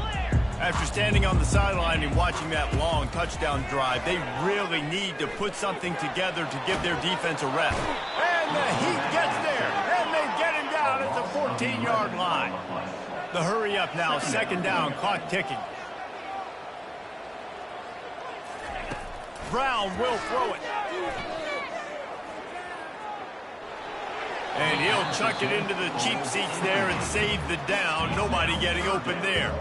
After standing on the sideline and watching that long touchdown drive, they really need to put something together to give their defense a rest. And the heat gets there, and they get him down at the 14-yard line. The hurry up now, second down, clock ticking. Brown will throw it. And he'll chuck it into the cheap seats there and save the down. Nobody getting open there.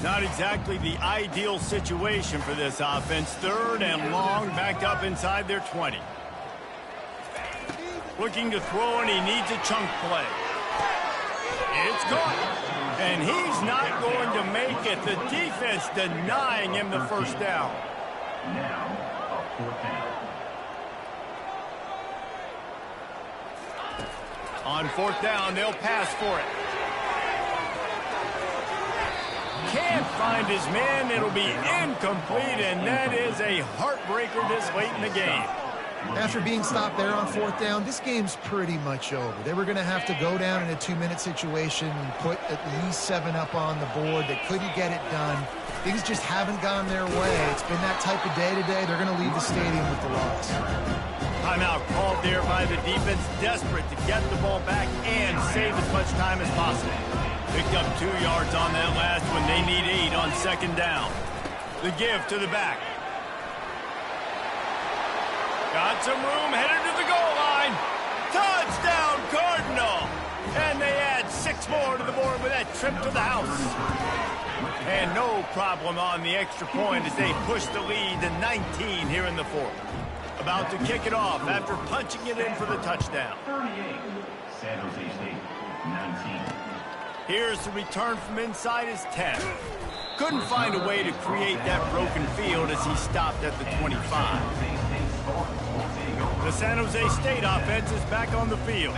Not exactly the ideal situation for this offense. Third and long, backed up inside their 20. Looking to throw, and he needs a chunk play. It's caught. And he's not going to make it. The defense denying him the first down. Now, a fourth down. On fourth down, they'll pass for it. Can't find his man. It'll be incomplete, and that is a heartbreaker this late in the game. After being stopped there on fourth down, this game's pretty much over. They were going to have to go down in a 2-minute situation and put at least 7 up on the board. They couldn't get it done. Things just haven't gone their way. It's been that type of day today. They're going to leave the stadium with the loss. Timeout called there by the defense, desperate to get the ball back and save as much time as possible. Picked up 2 yards on that last one. They need 8 on second down. The give to the back. Got some room, headed to the goal line. Touchdown, Cardinal! And they add 6 more to the board with that trip to the house. And no problem on the extra point as they push the lead to 19 here in the fourth. About to kick it off after punching it in for the touchdown. 38. San Jose State, 19. Here's the return from inside his 10. Couldn't find a way to create that broken field as he stopped at the 25. The San Jose State offense is back on the field.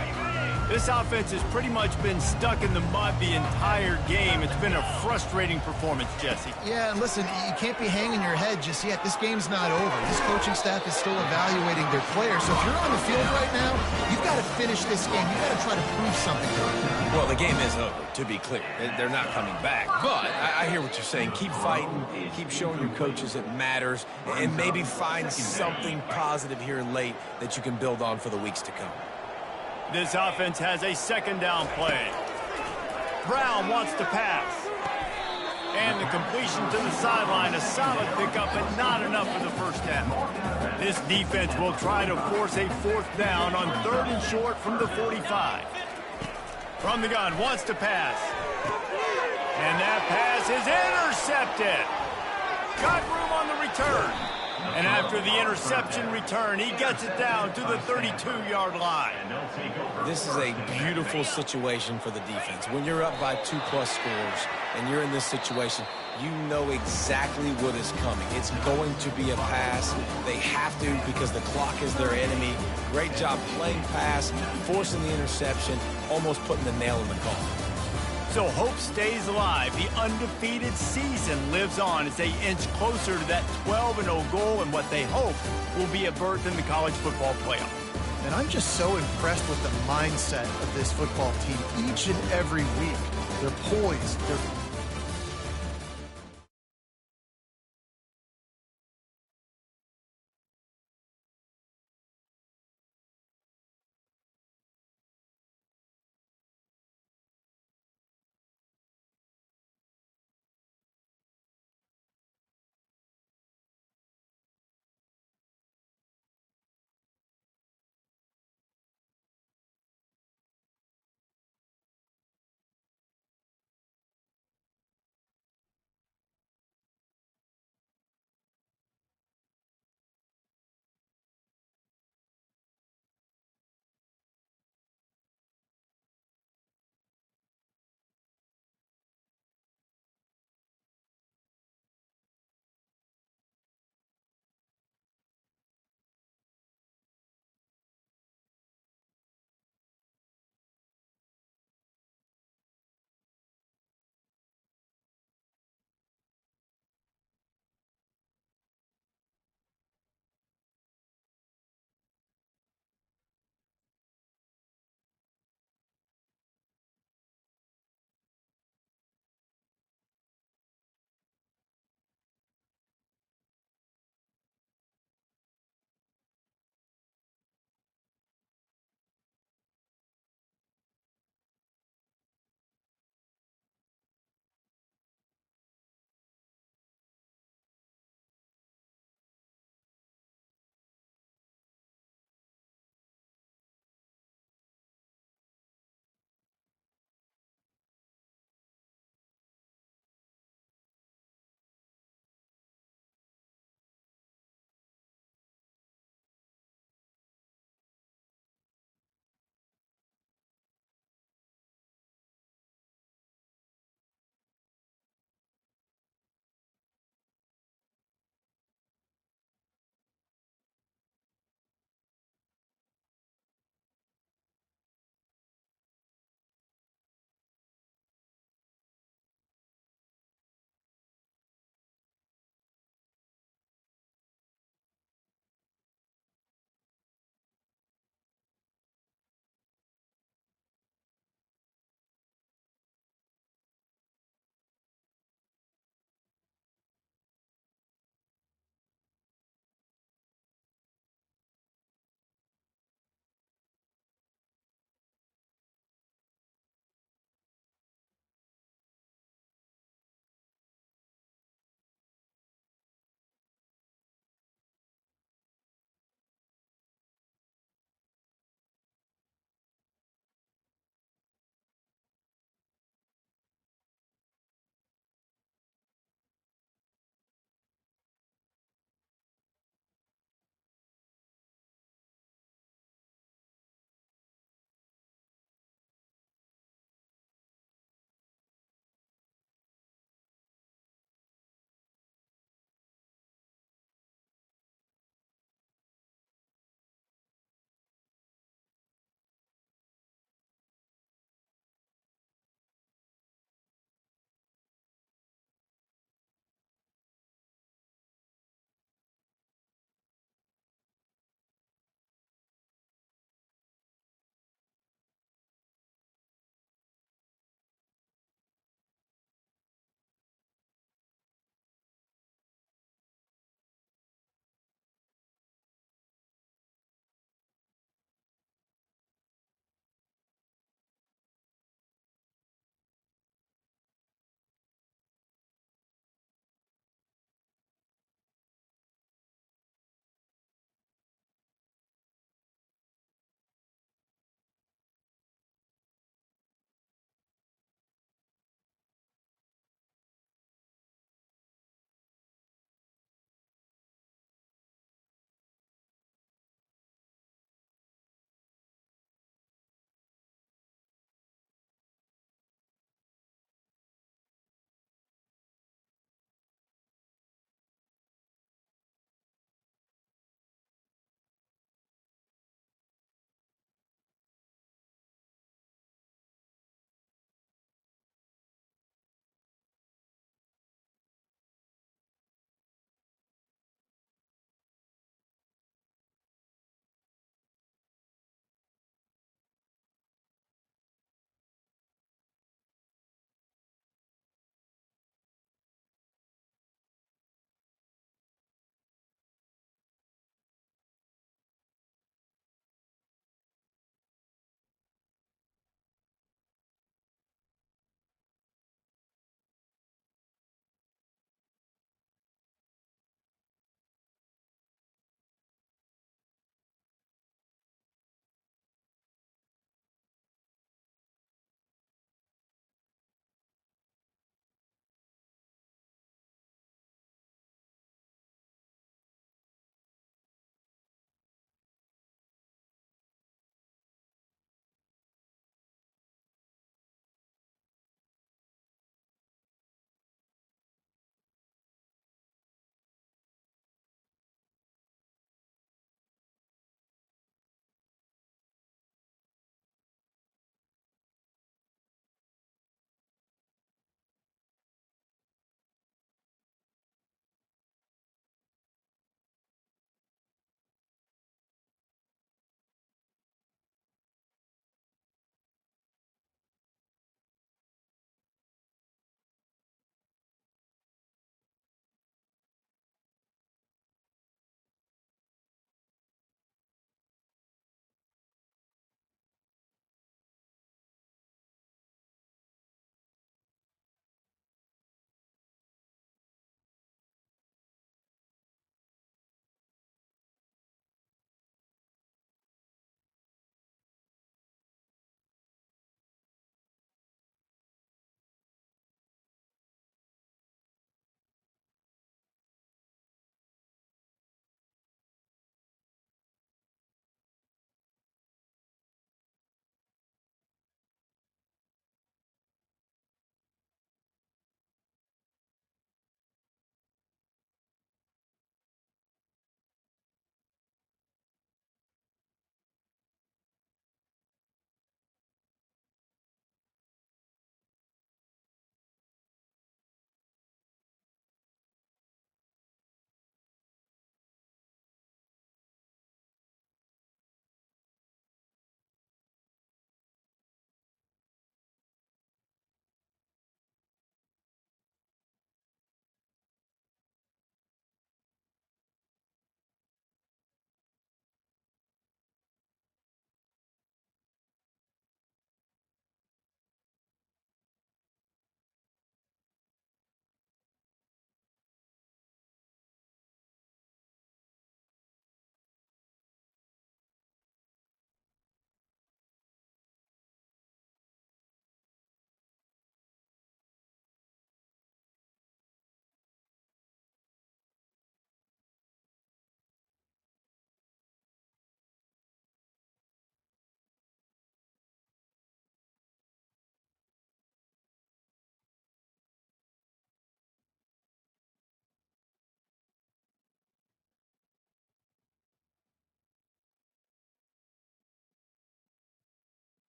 This offense has pretty much been stuck in the mud the entire game. It's been a frustrating performance, Jesse. Yeah, and listen, you can't be hanging your head just yet. This game's not over. This coaching staff is still evaluating their players. So if you're on the field right now, you've got to finish this game. You've got to try to prove something to them. Well, the game is over, to be clear. They're not coming back. But I hear what you're saying. Keep fighting. Keep showing your coaches it matters. And maybe find something positive here late that you can build on for the weeks to come. This offense has a second down play. Brown wants to pass. And the completion to the sideline, a solid pickup, but not enough for the first down. This defense will try to force a fourth down on 3rd and short from the 45. From the gun, wants to pass. And that pass is intercepted. Got room on the return. And after the interception return, he gets it down to the 32-yard line. This is a beautiful situation for the defense. When you're up by 2+ scores and you're in this situation, you know exactly what is coming. It's going to be a pass. They have to because the clock is their enemy. Great job playing pass, forcing the interception, almost putting the nail in the coffin. So hope stays alive. The undefeated season lives on as they inch closer to that 12-0 goal and what they hope will be a berth in the college football playoff. And I'm just so impressed with the mindset of this football team each and every week. They're poised. They're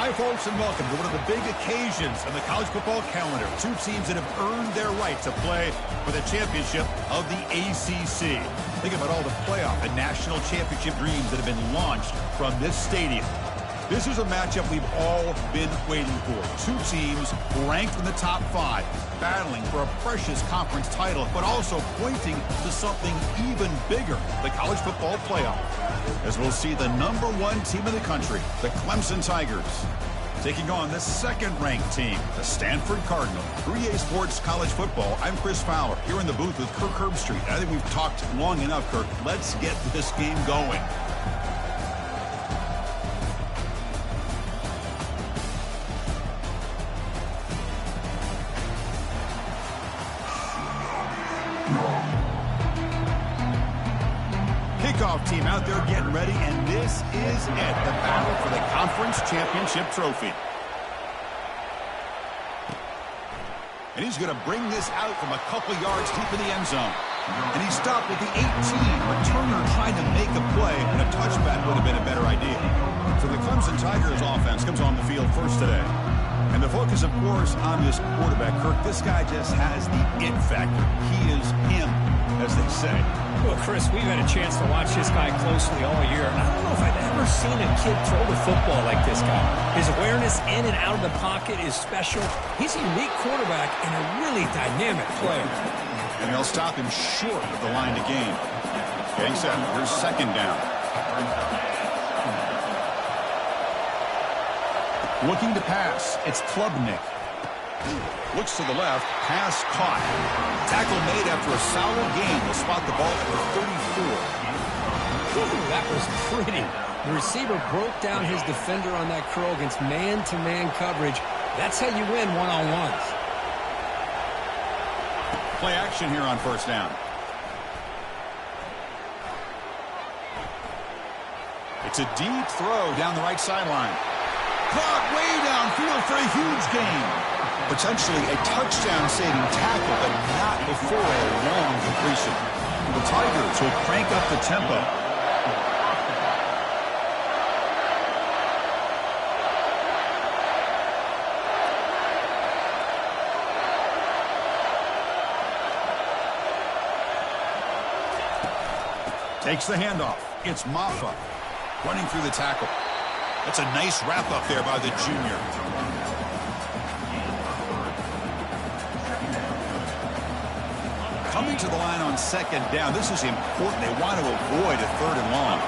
Hi, folks, and welcome to one of the big occasions on the college football calendar. Two teams that have earned their right to play for the championship of the ACC. Think about all the playoff and national championship dreams that have been launched from this stadium. This is a matchup we've all been waiting for. Two teams ranked in the top 5, battling for a precious conference title, but also pointing to something even bigger, the college football playoff. As we'll see the #1 team in the country, the Clemson Tigers, taking on the second-ranked team, the Stanford Cardinal. For EA Sports College Football, I'm Chris Fowler, here in the booth with Kirk Herbstreit. I think we've talked long enough, Kirk. Let's get this game going. Kickoff team out there getting ready, and this is it, the battle for the conference championship trophy. And he's going to bring this out from a couple yards deep in the end zone. And he stopped with the 18. Returner trying to make a play, and a touchback would have been a better idea. So the Clemson Tigers offense comes on the field first today. And the focus, of course, on this quarterback, Kirk. This guy just has the it factor. He is him, as they say. Well, Chris, we've had a chance to watch this guy closely all year. I don't know if I've ever seen a kid throw the football like this guy. His awareness in and out of the pocket is special. He's a unique quarterback and a really dynamic player. And they'll stop him short of the line to gain. Getting set. Here's second down. Looking to pass. It's Klubnik. Looks to the left. Pass caught. Tackle made after a solid gain. Will spot the ball at the 34. Ooh, that was pretty. The receiver broke down his defender on that curl against man-to-man coverage. That's how you win one-on-ones. Play action here on first down. It's a deep throw down the right sideline. Caught way downfield for a huge gain. Potentially a touchdown-saving tackle, but not before a long completion. The Tigers will crank up the tempo. Takes the handoff. It's Maffa running through the tackle. That's a nice wrap up there by the junior. Coming to the line on second down. This is important. They want to avoid a third and long.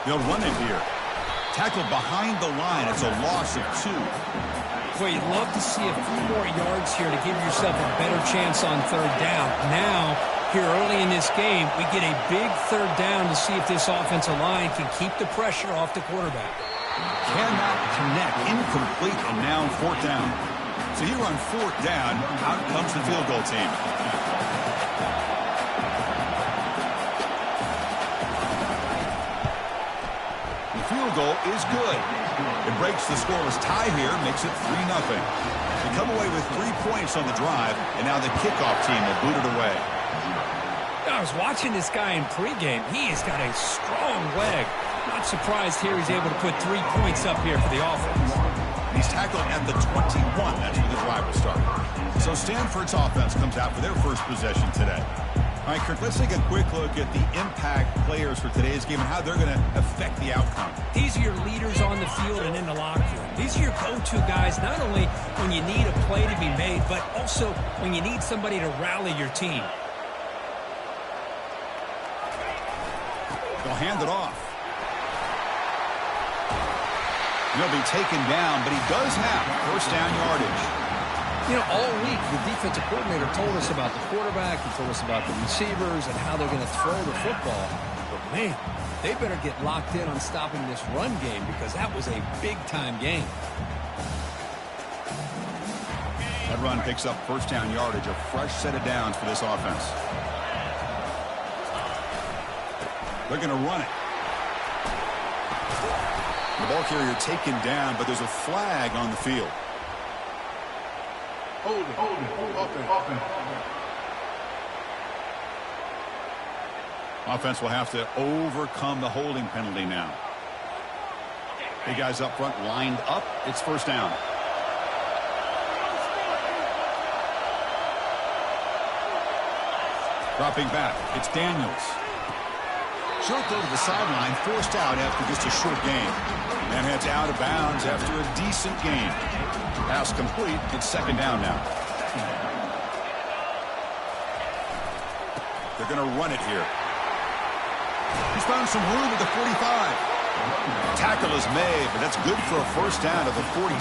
They'll run it here. Tackled behind the line. It's a loss of 2. Well, you'd love to see a few more yards here to give yourself a better chance on third down. Now, here early in this game, we get a big third down to see if this offensive line can keep the pressure off the quarterback. Cannot connect. Incomplete, and now fourth down. So here on fourth down, out comes the field goal team. The field goal is good. It breaks the scoreless tie here, makes it 3-0. They come away with 3 points on the drive, and now the kickoff team will boot it away. I was watching this guy in pregame. He has got a strong leg. Not surprised here he's able to put 3 points up here for the offense. He's tackled at the 21. That's where the drive will start. So Stanford's offense comes out for their first possession today. All right, Kirk, let's take a quick look at the impact players for today's game and how they're going to affect the outcome. These are your leaders on the field and in the locker room. These are your go-to guys, not only when you need a play to be made, but also when you need somebody to rally your team. They'll hand it off. He'll be taken down, but he does have first down yardage. You know, all week, the defensive coordinator told us about the quarterback. He told us about the receivers and how they're going to throw the football. But, man, they better get locked in on stopping this run game because that was a big-time game. That run picks up first down yardage, a fresh set of downs for this offense. They're going to run it. The ball carrier taken down, but there's a flag on the field. Hold it. Offense. Offense will have to overcome the holding penalty now. Big guys up front lined up. It's first down. Dropping back, it's Daniels. Short throw to the sideline, forced out after just a short gain. And heads out of bounds after a decent gain. Pass complete, it's second down now. They're going to run it here. He's found some room at the 45. Tackle is made, but that's good for a first down at the 47.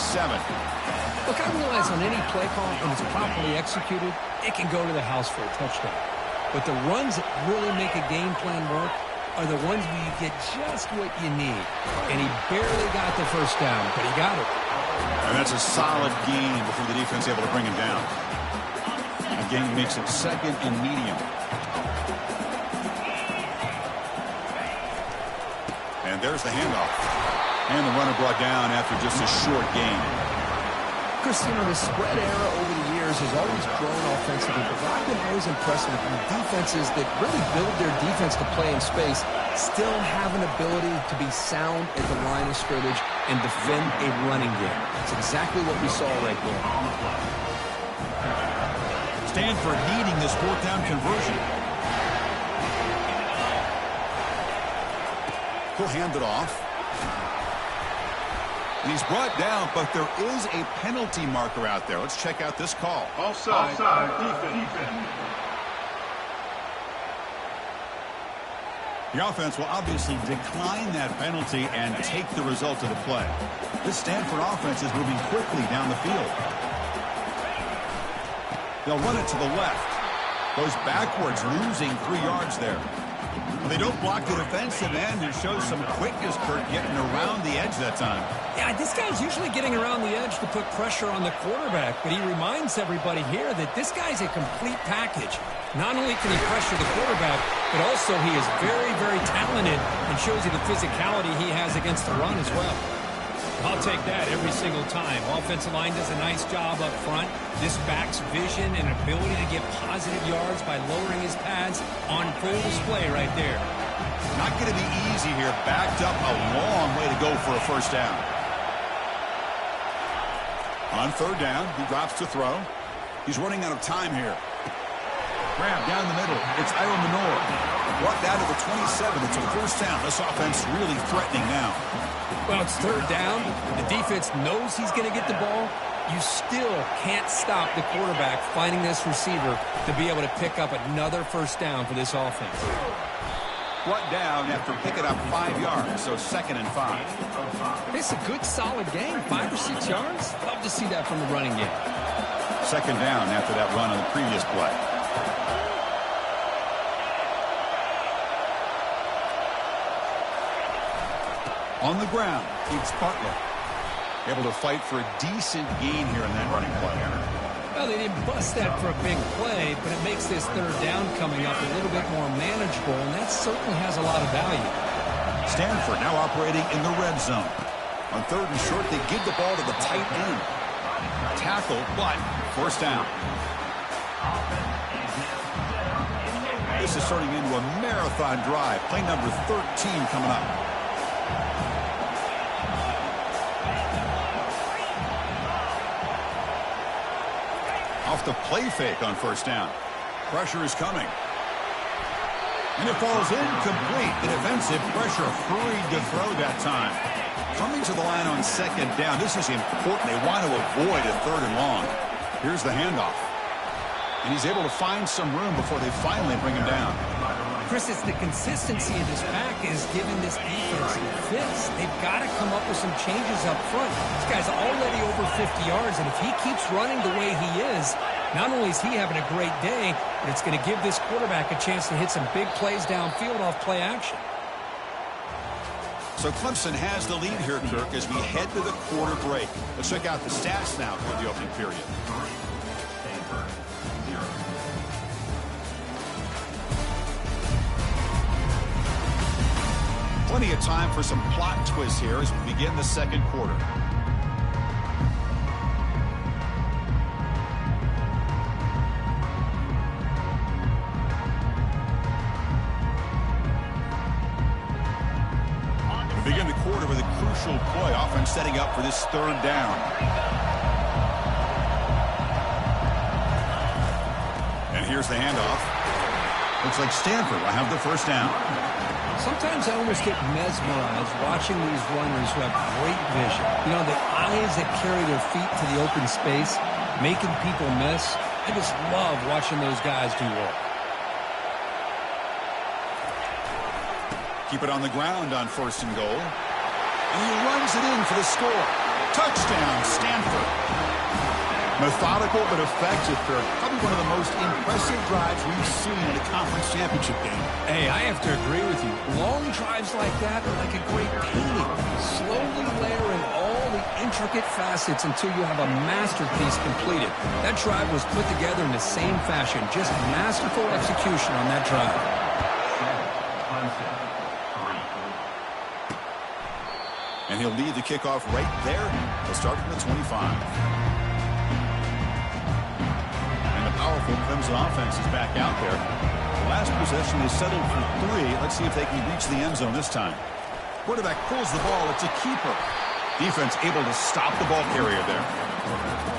Look, I realize on any play call, when it's properly executed, it can go to the house for a touchdown. But the runs that really make a game plan work are the ones where you get just what you need. And he barely got the first down, but he got it. And that's a solid gain before the defense able to bring him down. The gain makes it second and medium. And there's the handoff. And the runner brought down after just a short gain. Chris, you know, the spread era over the years has always grown offensively, but what I've been always impressed with are defenses that really build their defense to play in space, still have an ability to be sound at the line of scrimmage and defend a running game. It's exactly what we saw right there. Stanford needing this fourth down conversion. He'll hand it off. And he's brought down, but there is a penalty marker out there. Let's check out this call. Offside. Defense. The offense will obviously decline that penalty and take the result of the play. This Stanford offense is moving quickly down the field. They'll run it to the left. Goes backwards, losing 3 yards there. They don't block the defensive end and show some quickness, Kurt, getting around the edge that time. Yeah, this guy's usually getting around the edge to put pressure on the quarterback, but he reminds everybody here that this guy's a complete package. Not only can he pressure the quarterback, but also he is very, very talented and shows you the physicality he has against the run as well. I'll take that every single time. Offensive line does a nice job up front. This back's vision and ability to get positive yards by lowering his pads on full display right there. Not going to be easy here. Backed up a long way to go for a first down. On third down, he drops to throw. He's running out of time here. Grab down the middle. It's Ira Minor. Brought down to the 27. It's a first down. This offense really threatening now. Well, it's third down. The defense knows he's going to get the ball. You still can't stop the quarterback finding this receiver to be able to pick up another first down for this offense. Brought down after picking up 5 yards, so second and 5. It's a good, solid game. 5 or 6 yards. Love to see that from the running game. Second down after that run on the previous play. On the ground, it's Butler. Able to fight for a decent gain here in that running play. Well, they didn't bust that for a big play, but it makes this third down coming up a little bit more manageable, and that certainly has a lot of value. Stanford now operating in the red zone. On third and short, they give the ball to the tight end. Tackle, but first down. This is turning into a marathon drive. Play number 13 coming up. Off the play fake on first down. Pressure is coming. And it falls incomplete. The defensive pressure hurried to throw that time. Coming to the line on second down. This is important. They want to avoid a third and long. Here's the handoff. And he's able to find some room before they finally bring him down. Chris, it's the consistency of this pack is giving this defense fits. They've got to come up with some changes up front. This guy's already over 50 yards, and if he keeps running the way he is, not only is he having a great day, but it's going to give this quarterback a chance to hit some big plays downfield off play action. So Clemson has the lead here, Kirk, as we head to the quarter break. Let's check out the stats now for the opening period. Plenty of time for some plot twists here as we begin the second quarter. crucial play. Offense setting up for this third down. And here's the handoff. Looks like Stanford will have the first down. Sometimes I almost get mesmerized watching these runners who have great vision. You know, the eyes that carry their feet to the open space, making people miss. I just love watching those guys do work. Keep it on the ground on 1st and goal. And he runs it in for the score. Touchdown, Stanford. Methodical but effective. Probably one of the most impressive drives we've seen in a conference championship game. Hey, I have to agree with you. Long drives like that are like a great painting. Slowly layering all the intricate facets until you have a masterpiece completed. That drive was put together in the same fashion. Just masterful execution on that drive. And he'll lead the kickoff right there. He'll start from the 25. Powerful Clemson offense is back out there. The last possession they settled for 3. Let's see if they can reach the end zone this time. Quarterback pulls the ball. It's a keeper. Defense able to stop the ball carrier there.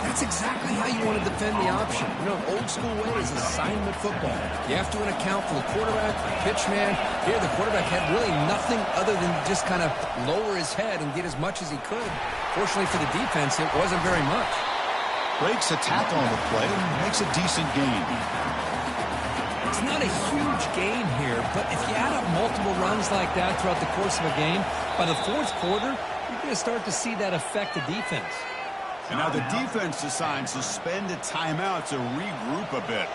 That's exactly how you want to defend the option. You know, old school way is assignment football. You have to account for the quarterback, the pitch man. Here, the quarterback had really nothing other than just kind of lower his head and get as much as he could. Fortunately for the defense, it wasn't very much. Breaks a tackle on the play and makes a decent gain. It's not a huge gain here, but if you add up multiple runs like that throughout the course of a game, by the 4th quarter, you're going to start to see that affect the defense. And now the defense decides to spend a timeout to regroup a bit.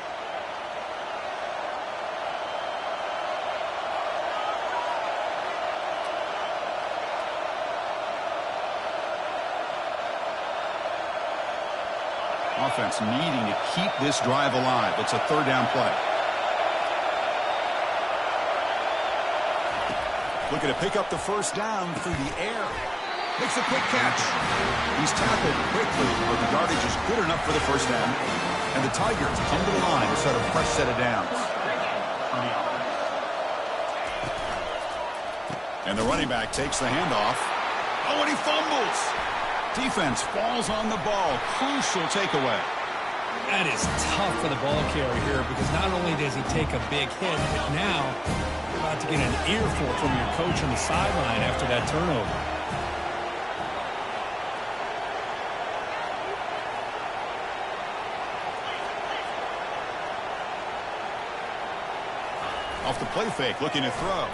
Offense needing to keep this drive alive. It's a 3rd down play. Looking to pick up the 1st down through the air. Makes a quick catch. He's tackled quickly, but the yardage is good enough for the 1st down. And the Tigers come to the line to start a fresh set of downs. And the running back takes the handoff. Oh, and he fumbles. Defense falls on the ball. Crucial takeaway. That is tough for the ball carrier here because not only does he take a big hit, but now you're about to get an earful from your coach on the sideline after that turnover. Off the play fake, looking to throw.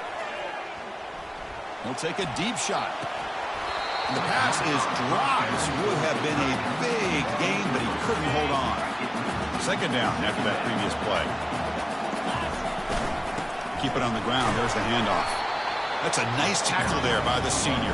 He'll take a deep shot. And the pass is dry. This would have been a big gain, but he couldn't hold on. 2nd down after that previous play. Keep it on the ground. There's the handoff. That's a nice tackle there by the senior.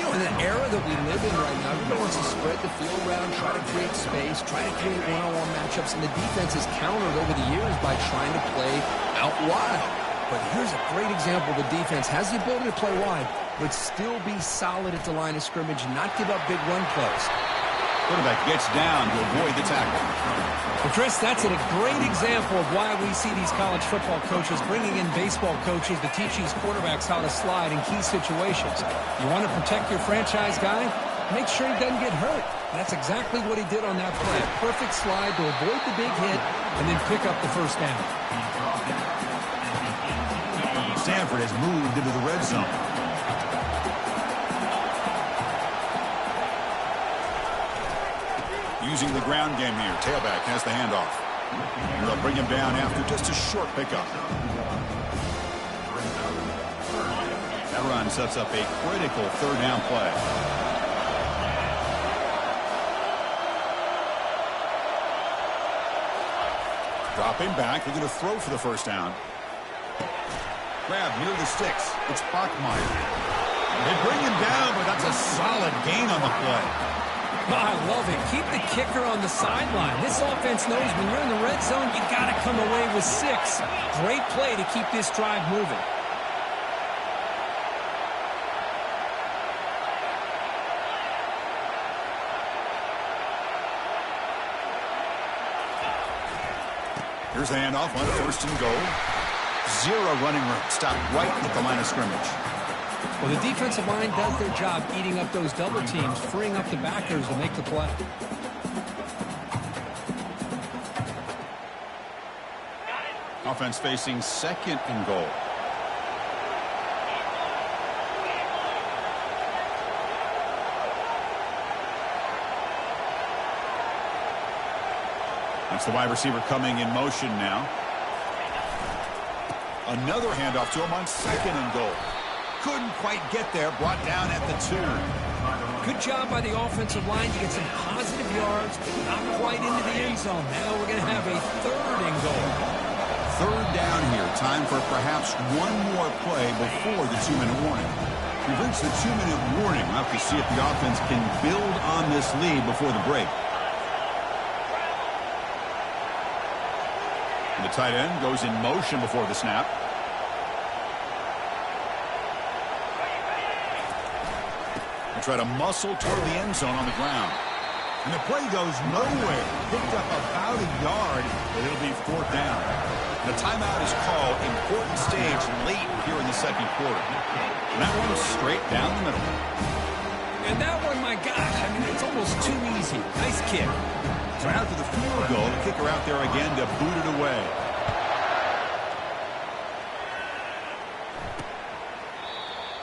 You know, in the era that we live in right now, everybody wants to spread the field around, try to create space, try to create one-on-one matchups, and the defense has countered over the years by trying to play out wide. But here's a great example. The defense has the ability to play wide, but still be solid at the line of scrimmage and not give up big run plays. Quarterback gets down to avoid the tackle. Well, Chris, that's a great example of why we see these college football coaches bringing in baseball coaches to teach these quarterbacks how to slide in key situations. You want to protect your franchise guy? Make sure he doesn't get hurt. That's exactly what he did on that play. A perfect slide to avoid the big hit and then pick up the 1st down. Stanford has moved into the red zone. Using the ground game here. Tailback has the handoff. And they'll bring him down after just a short pickup. That run sets up a critical 3rd down play. Dropping back. Looking to throw for the 1st down. Grab near the sticks. It's Bachmeier. They bring him down, but that's a solid gain on the play. Oh, I love it. Keep the kicker on the sideline. This offense knows when you're in the red zone, you got to come away with 6. Great play to keep this drive moving. Here's the handoff on 1st and goal. 0 running room. Stopped right at the line of scrimmage. Well, the defensive line does their job eating up those double teams, freeing up the backers to make the play. Offense facing 2nd and goal. That's the wide receiver coming in motion now. Another handoff to him on 2nd and goal. Couldn't quite get there, brought down at the 2. Good job by the offensive line to get some positive yards, not quite into the end zone. Now we're going to have a 3rd and goal. 3rd down here. Time for perhaps one more play before the 2-minute warning. We've reached the 2-minute warning. We'll have to see if the offense can build on this lead before the break. The tight end goes in motion before the snap. They try to muscle toward the end zone on the ground. And the play goes nowhere. Picked up about a yard, but it'll be 4th down. The timeout is called. Important stage late here in the 2nd quarter. And that one's straight down the middle. And that one, my gosh, I mean, it's almost too easy. Nice kick. So after the field goal, the kicker out there again to boot it away.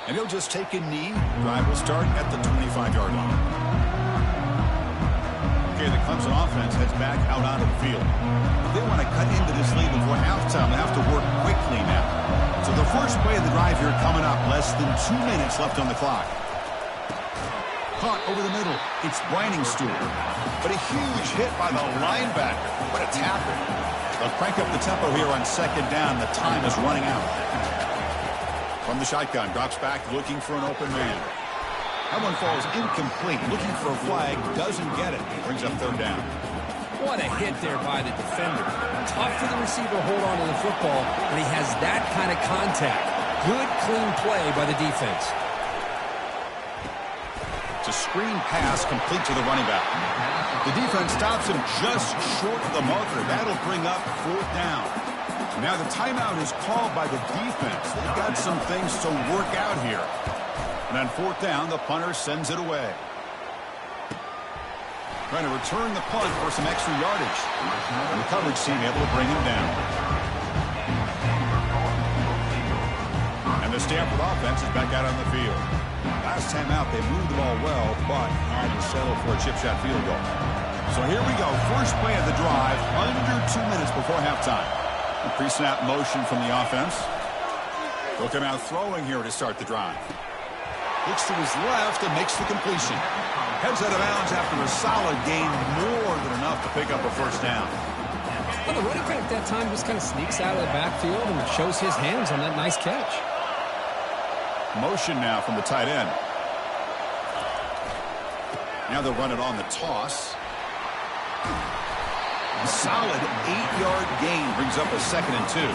And he'll just take a knee. Drive will start at the 25-yard line. Okay, the Clemson offense heads back out onto the field. If they want to cut into this lead before halftime, they have to work quickly now. So the first play of the drive here coming up. Less than 2 minutes left on the clock. Caught over the middle. It's Briningstool. But a huge hit by the linebacker. What a tackle. They'll crank up the tempo here on 2nd down. The time is running out. From the shotgun, drops back, looking for an open man. That one falls incomplete. Looking for a flag, doesn't get it. Brings up 3rd down. What a hit there by the defender. Tough for the receiver to hold on to the football, but he has that kind of contact. Good, clean play by the defense. It's a screen pass complete to the running back. The defense stops him just short of the marker. That'll bring up 4th down. Now the timeout is called by the defense. They've got some things to work out here. And on 4th down, the punter sends it away. Trying to return the punt for some extra yardage. And the coverage team able to bring him down. And the Stanford offense is back out on the field. Last time out, they moved the ball well, but had to settle for a chip shot field goal. So here we go. First play of the drive, under 2 minutes before halftime. A pre-snap motion from the offense. They'll come out throwing here to start the drive. Looks to his left and makes the completion. Heads out of bounds after a solid gain, more than enough to pick up a 1st down. Well, the running back that time just kind of sneaks out of the backfield and shows his hands on that nice catch. Motion now from the tight end. Now they'll run it on the toss. A solid 8-yard gain brings up a 2nd and 2.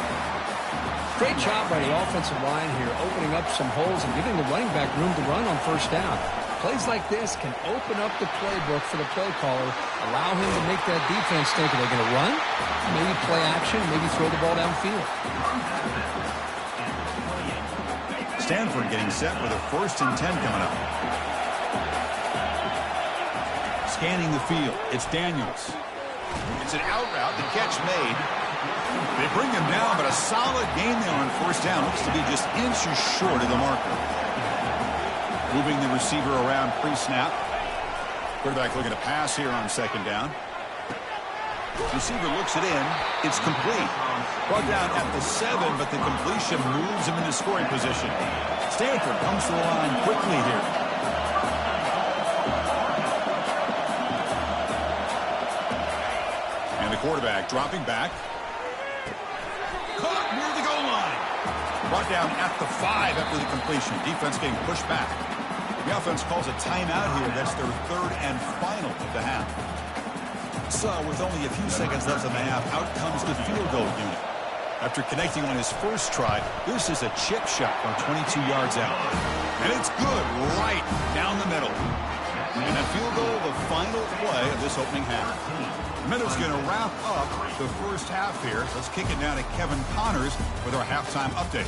Great job by the offensive line here, opening up some holes and giving the running back room to run on 1st down. Plays like this can open up the playbook for the play caller, allow him to make that defense think, are they going to run? Maybe play action, maybe throw the ball downfield. Stanford getting set with a 1st and 10 coming up. Scanning the field, it's Daniels. It's an out route, the catch made. They bring him down, but a solid gain there on 1st down. Looks to be just inches short of the marker. Moving the receiver around pre-snap. Quarterback looking to pass here on 2nd down. Receiver looks it in. It's complete. Brought down at the 7, but the completion moves him into scoring position. Stanford comes to the line quickly here. And the quarterback dropping back. Caught near the goal line. Brought down at the 5 after the completion. Defense getting pushed back. The offense calls a timeout here. That's their 3rd and final of the half. So, with only a few seconds left in the half, out comes the field goal unit. After connecting on his first try, this is a chip shot from 22 yards out. And it's good right down the middle. And a field goal, the final play of this opening half. Meadows going to wrap up the first half here. Let's kick it down to Kevin Connors with our halftime update.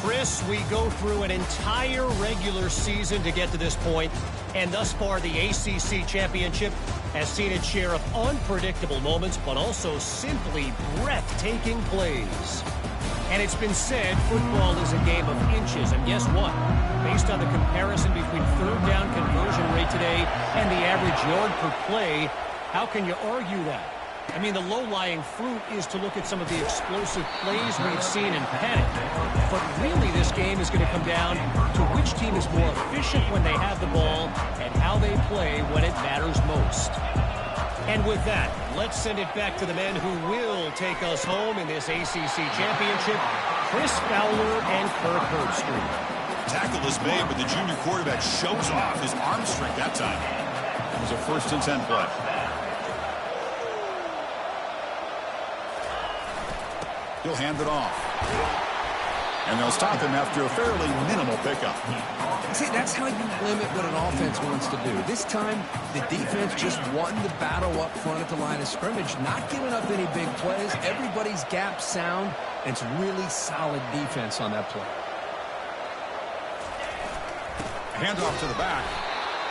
Chris, we go through an entire regular season to get to this point, and thus far the ACC Championship has seen its share of unpredictable moments, but also simply breathtaking plays. And it's been said football is a game of inches, and guess what? Based on the comparison between third down conversion rate today and the average yard per play, how can you argue that? I mean, the low-lying fruit is to look at some of the explosive plays we've seen in panic. But really, this game is going to come down to which team is more efficient when they have the ball and how they play when it matters most. And with that, let's send it back to the men who will take us home in this ACC Championship, Chris Fowler and Kirk Herbstreit. Tackle is made, but the junior quarterback shows off his arm strength that time. It was a 1st and 10 play. He'll hand it off. And they'll stop him after a fairly minimal pickup. See, that's how you limit what an offense wants to do. This time, the defense just won the battle up front at the line of scrimmage, not giving up any big plays. Everybody's gap sound, and it's really solid defense on that play. Handoff to the back.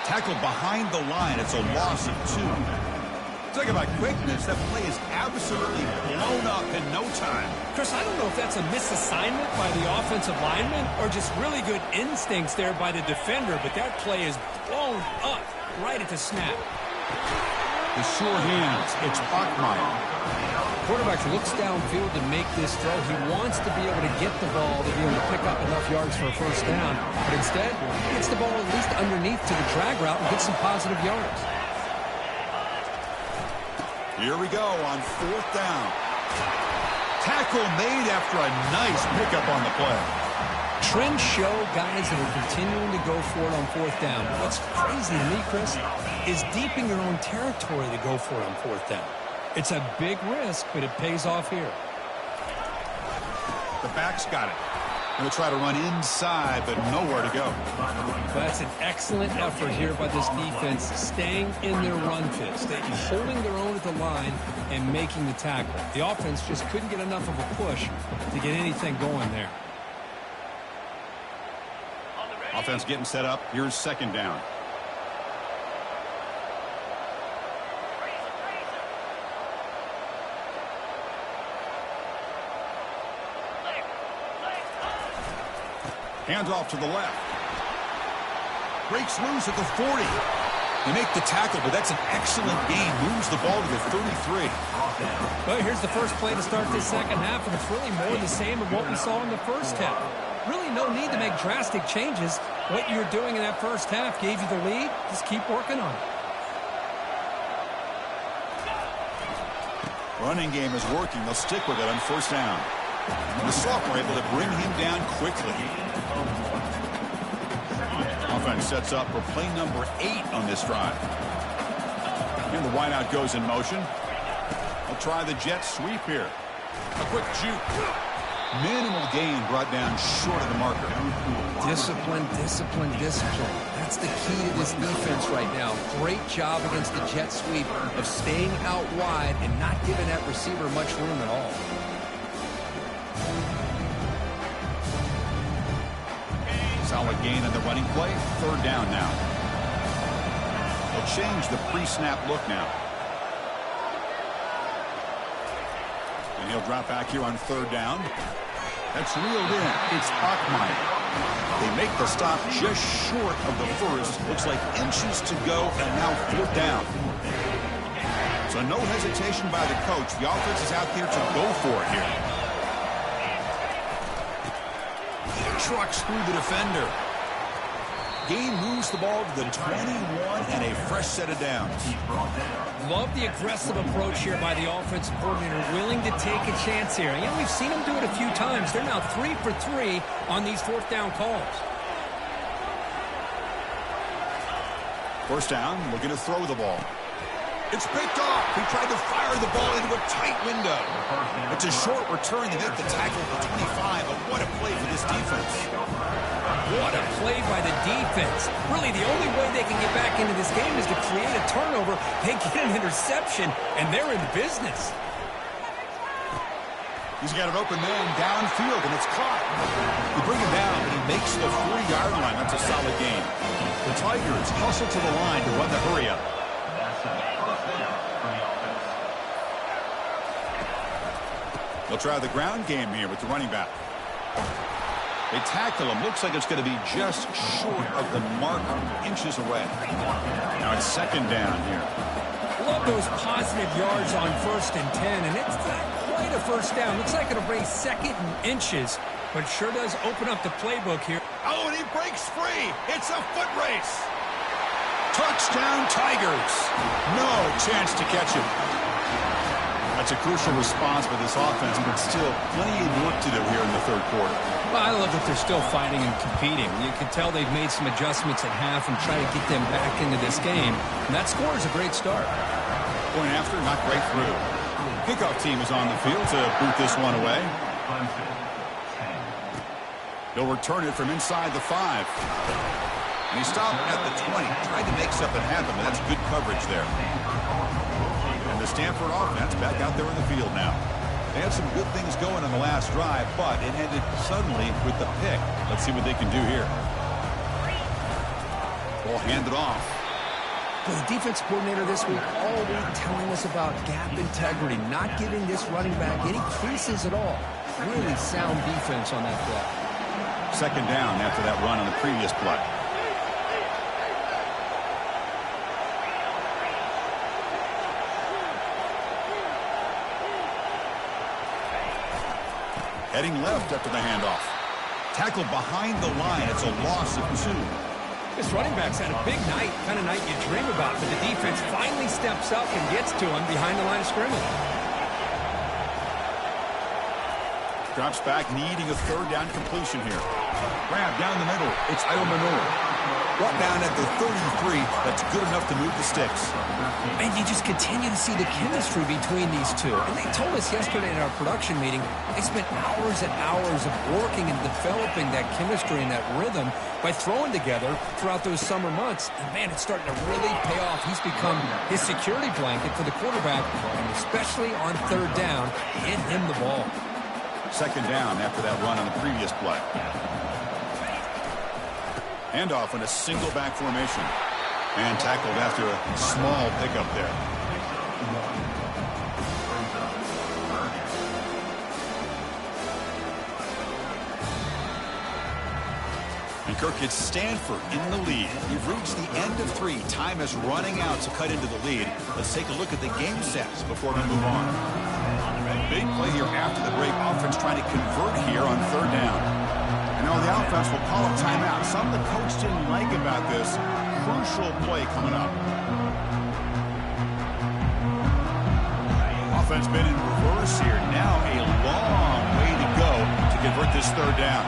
Tackled behind the line. It's a loss of 2. Talk about quickness. That play is absolutely blown up in no time. Chris, I don't know if that's a misassignment by the offensive lineman or just really good instincts there by the defender, but that play is blown up right at the snap. The sure hands. It's Bachmeier. Quarterback looks downfield to make this throw. He wants to be able to get the ball to be able to pick up enough yards for a 1st down, but instead, he gets the ball at least underneath to the drag route and gets some positive yards. Here we go on 4th down. Tackle made after a nice pickup on the play. Trends show guys that are continuing to go for it on 4th down. What's crazy to me, Chris, is deep in your own territory to go for it on 4th down. It's a big risk, but it pays off here. The back's got it. Going to try to run inside, but nowhere to go. That's an excellent effort here by this defense, staying in their run fits, holding their own at the line and making the tackle. The offense just couldn't get enough of a push to get anything going there. Offense getting set up. Here's 2nd down. Hands off to the left. Breaks loose at the 40. They make the tackle, but that's an excellent gain. Moves the ball to the 33. Well, here's the first play to start this 2nd half, and it's really more the same of what we saw in the 1st half. Really no need to make drastic changes. What you were doing in that 1st half gave you the lead. Just keep working on it. Running game is working. They'll stick with it on 1st down. The sophomore able to bring him down quickly. Offense sets up for play number 8 on this drive. And the wideout goes in motion. They'll try the jet sweep here. A quick juke. Minimal gain brought down short of the marker. Discipline, discipline, discipline. That's the key to this defense right now. Great job against the jet sweep of staying out wide and not giving that receiver much room at all. Solid gain on the running play. 3rd down now. They'll change the pre-snap look now. And he'll drop back here on 3rd down. That's reeled in. It's Bachmeier. They make the stop just short of the 1st. Looks like inches to go, and now 4th down. So no hesitation by the coach. The offense is out there to go for it here. Trucks through the defender. Gain moves the ball to the 21 and a fresh set of downs. Love the aggressive approach here by the offensive coordinator, willing to take a chance here. And we've seen him do it a few times. They're now 3 for 3 on these 4th down calls. 1st down, looking to throw the ball. It's picked off. He tried to fire the ball into a tight window. It's a short return to make the tackle for 25, but what a play for this defense. What a play by the defense. Really, the only way they can get back into this game is to create a turnover. They get an interception, and they're in business. He's got an open man downfield, and it's caught. They bring him down, but he makes the 40-yard line. That's a solid gain. The Tigers hustle to the line to run the hurry-up. That's a first down for the offense. They'll try the ground game here with the running back. They tackle him. Looks like it's going to be just short of the mark, inches away. Now it's second down here. Love those positive yards on 1st and 10, and it's not quite a first down. Looks like it'll bring second and inches, but sure does open up the playbook here. Oh, and he breaks free. It's a foot race. Touchdown, Tigers. No chance to catch him. That's a crucial response for this offense, but still plenty of work to do here in the third quarter. Well, I love that they're still fighting and competing. You can tell they've made some adjustments at half and try to get them back into this game. And that score is a great start. Point after, not great through. Kickoff team is on the field to boot this one away. They'll return it from inside the 5. And he stopped at the 20. Tried to make something happen, but that's good coverage there. And the Stanford offense back out there in the field now. They had some good things going on the last drive, but it ended suddenly with the pick. Let's see what they can do here. Ball handed off. Well, the defense coordinator this week all week telling us about gap integrity, not giving this running back any creases at all. Really sound defense on that play. Second down after that run on the previous play. Heading left after the handoff. Tackled behind the line. It's a loss of 2. This running back's had a big night, kind of night you dream about, but the defense finally steps up and gets to him behind the line of scrimmage. Drops back, needing a third down completion here. Grab down the middle. It's Manor. Brought down at the 33. That's good enough to move the sticks. And you just continue to see the chemistry between these two. And they told us yesterday in our production meeting, they spent hours and hours of working and developing that chemistry and that rhythm by throwing together throughout those summer months. And man, it's starting to really pay off. He's become his security blanket for the quarterback, and especially on third down, get him the ball. Second down after that run on the previous play. Handoff in a single back formation. And tackled after a small pickup there. And Kirk, it's Stanford in the lead. We've reached the end of 3. Time is running out to cut into the lead. Let's take a look at the game stats before we move on. Big play here after the break. Offense trying to convert here on third down. And now the offense will call a timeout. Something the coach didn't like about this. Crucial play coming up. Offense been in reverse here. Now a long way to go to convert this third down.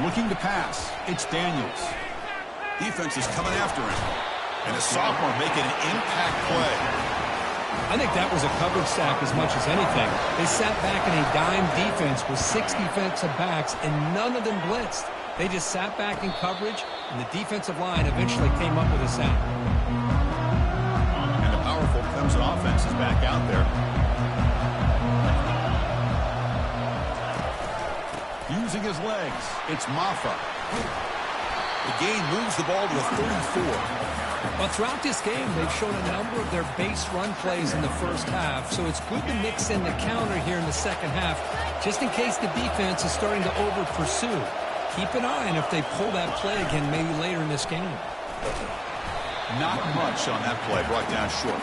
Looking to pass. It's Daniels. Defense is coming after him. And a sophomore making an impact play. I think that was a coverage sack as much as anything. They sat back in a dime defense with 6 defensive backs, and none of them blitzed. They just sat back in coverage, and the defensive line eventually came up with a sack. And the powerful Clemson offense is back out there. Using his legs, it's Maffa. The gain moves the ball to a 34. Well, throughout this game, they've shown a number of their base run plays in the first half, so it's good to mix in the counter here in the second half, just in case the defense is starting to over-pursue. Keep an eye on if they pull that play again maybe later in this game. Not much on that play, brought down short.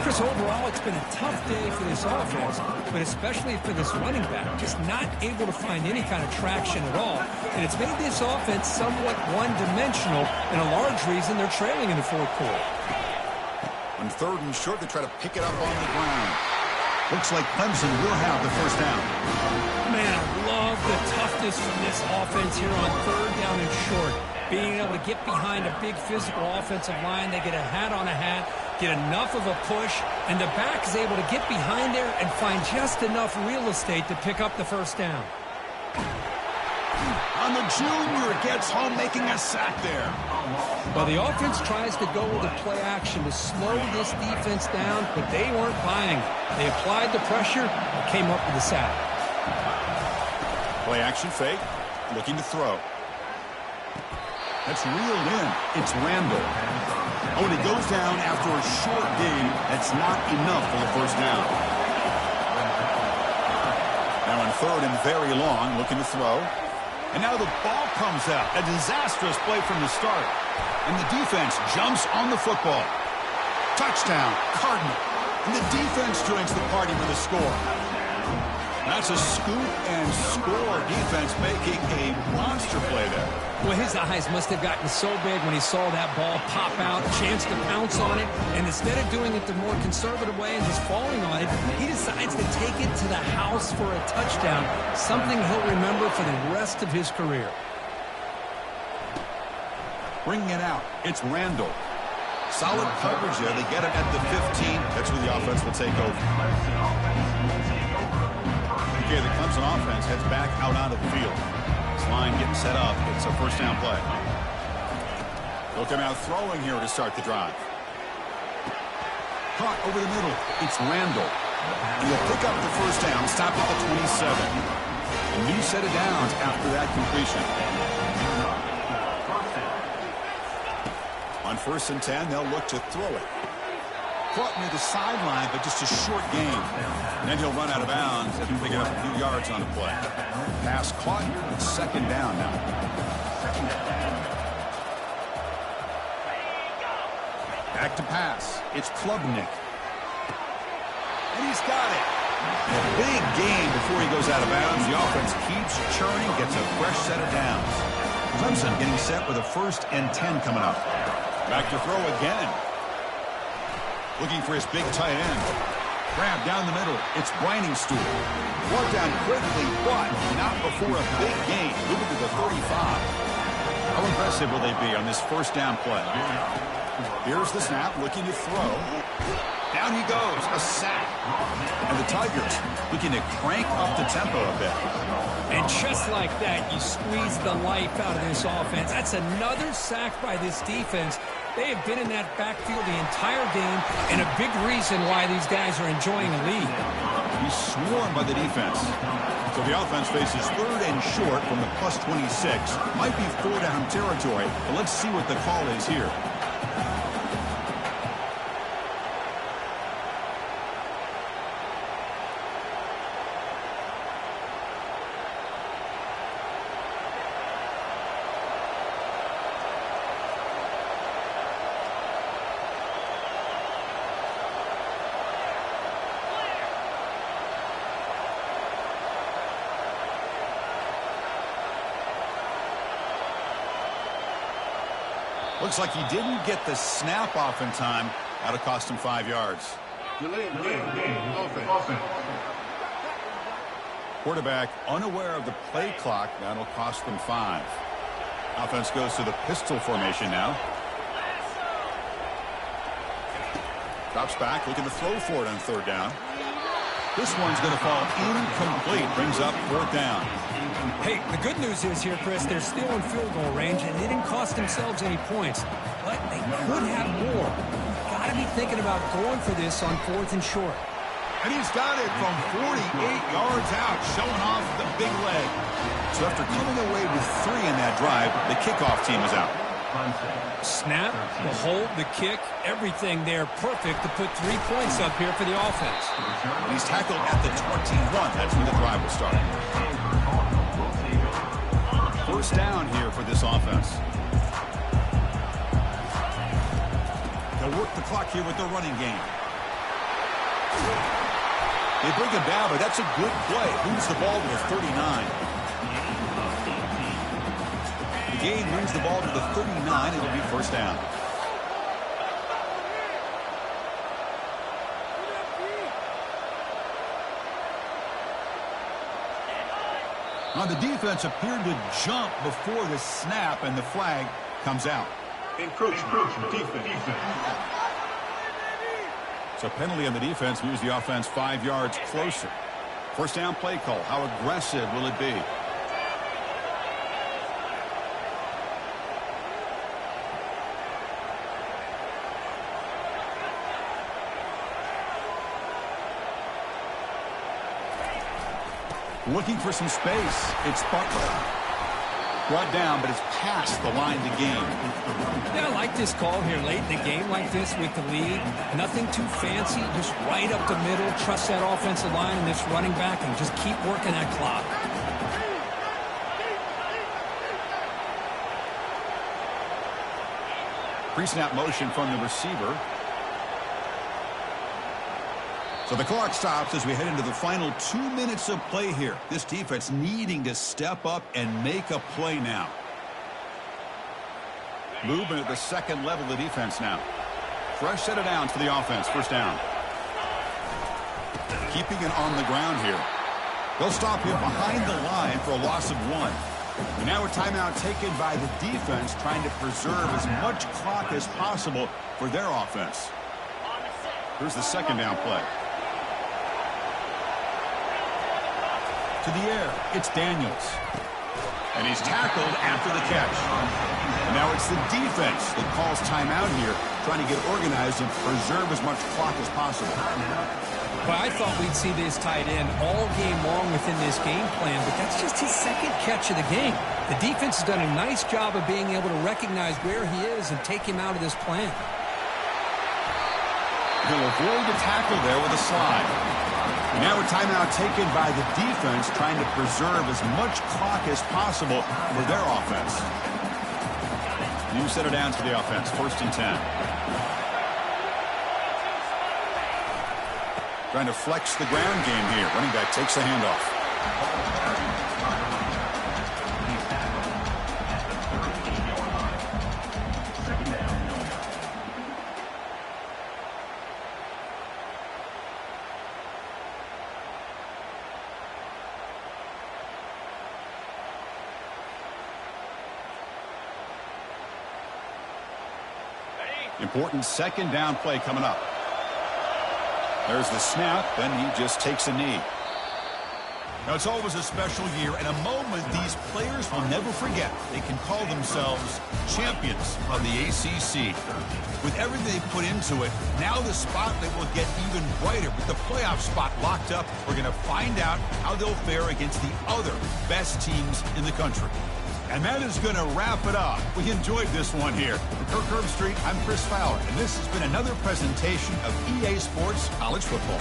Chris, overall, it's been a tough day for this offense, but especially for this running back, just not able to find any kind of traction at all. And it's made this offense somewhat one-dimensional, and a large reason they're trailing in the fourth quarter. On third and short, they try to pick it up on the ground. Looks like Clemson will have the first down. Man, I love the toughness from this offense here on third down and short. Being able to get behind a big physical offensive line, they get a hat on a hat, get enough of a push, and the back is able to get behind there and find just enough real estate to pick up the first down. On And the junior gets home making a sack there. Well, the offense tries to go with a play action to slow this defense down, but they weren't buying it. They applied the pressure and came up with a sack. Play action fake, looking to throw. That's reeled in. It's Randall. Oh, and he goes down after a short gain. That's not enough for the first down. Now on third and very long, looking to throw. And now the ball comes out. A disastrous play from the start. And the defense jumps on the football. Touchdown, Cardinal. And the defense joins the party with a score. That's a scoop and score. Defense making a monster play there. Well, his eyes must have gotten so big when he saw that ball pop out, chance to pounce on it, and instead of doing it the more conservative way and just falling on it, he decides to take it to the house for a touchdown, something he'll remember for the rest of his career. Bringing it out, it's Randall. Solid coverage there. They get him at the 15. That's where the offense will take over. Okay, the Clemson offense heads back out onto the field. This line getting set up. It's a first down play. They'll come out throwing here to start the drive. Caught over the middle. It's Randall. He'll pick up the first down, stop at the 27. A new set of downs after that completion. On 1st and 10, they'll look to throw it. Caught near the sideline, but just a short gain. And then he'll run out of bounds and pick it up a few yards on the play. Pass caught. Second down now. Back to pass. It's Klubnik. And he's got it. A big gain before he goes out of bounds. The offense keeps churning, gets a fresh set of downs. Clemson getting set with a 1st and 10 coming up. Back to throw again. Looking for his big tight end. Grab down the middle. It's Briningstool. Brought down quickly, but not before a big gain. Moving to the 35. How impressive will they be on this first down play? Here's the snap, looking to throw. Down he goes, a sack. And the Tigers looking to crank up the tempo a bit. And just like that, you squeeze the life out of this offense. That's another sack by this defense. They have been in that backfield the entire game, and a big reason why these guys are enjoying a lead. He's swarmed by the defense. So the offense faces 3rd and short from the plus 26. Might be 4-down territory, but let's see what the call is here. Looks like he didn't get the snap off in time. That'll cost him 5 yards. Quarterback unaware of the play clock. That'll cost them 5. Offense goes to the pistol formation now. Drops back, looking to throw for it on 3rd down. This one's going to fall incomplete. Brings up 4th down. Hey, the good news is here, Chris, they're still in field goal range, and they didn't cost themselves any points. But they could have more. Got to be thinking about going for this on 4th and short. And he's got it from 48 yards out, showing off the big leg. So after coming away with 3 in that drive, the kickoff team is out. Snap, the hold, the kick, everything there perfect to put 3 points up here for the offense. And he's tackled at the 21. That's when the drive will start. First down here for this offense. They'll work the clock here with the running game. They bring him down, but that's a good play. Moves the ball to the 39. The gain moves the ball to the 39. It'll be first down. Now the defense appeared to jump before the snap, and the flag comes out. Encroachment. Defense. So penalty on the defense moves the offense 5 yards closer. First down play call. How aggressive will it be? Looking for some space. It's Butler. Brought down, but it's past the line to gain. Yeah, I like this call here late in the game like this with the lead. Nothing too fancy, just right up the middle. Trust that offensive line and this running back and just keep working that clock. Pre-snap motion from the receiver. So the clock stops as we head into the final 2 minutes of play here. This defense needing to step up and make a play now. Movement at the second level of the defense now. Fresh set of downs for the offense. First down. Keeping it on the ground here. They'll stop him behind the line for a loss of 1. And now a timeout taken by the defense, trying to preserve as much clock as possible for their offense. Here's the second down play. To the air, it's Daniels. And he's tackled after the catch. And now it's the defense that calls timeout here, trying to get organized and preserve as much clock as possible. Well, I thought we'd see this tight end all game long within this game plan, but that's just his second catch of the game. The defense has done a nice job of being able to recognize where he is and take him out of this plan. He'll avoid the tackle there with a slide. And now a timeout taken by the defense, trying to preserve as much clock as possible for their offense. New set of downs for the offense. First and 10. Trying to flex the ground game here. Running back takes the handoff. Important second down play coming up. There's the snap, and he just takes a knee. Now, it's always a special year and a moment these players will never forget. They can call themselves champions of the ACC. With everything they put into it, now the spotlight will get even brighter. With the playoff spot locked up, we're going to find out how they'll fare against the other best teams in the country. And that is going to wrap it up. We enjoyed this one here. For Kirk Street, I'm Chris Fowler, and this has been another presentation of EA Sports College Football.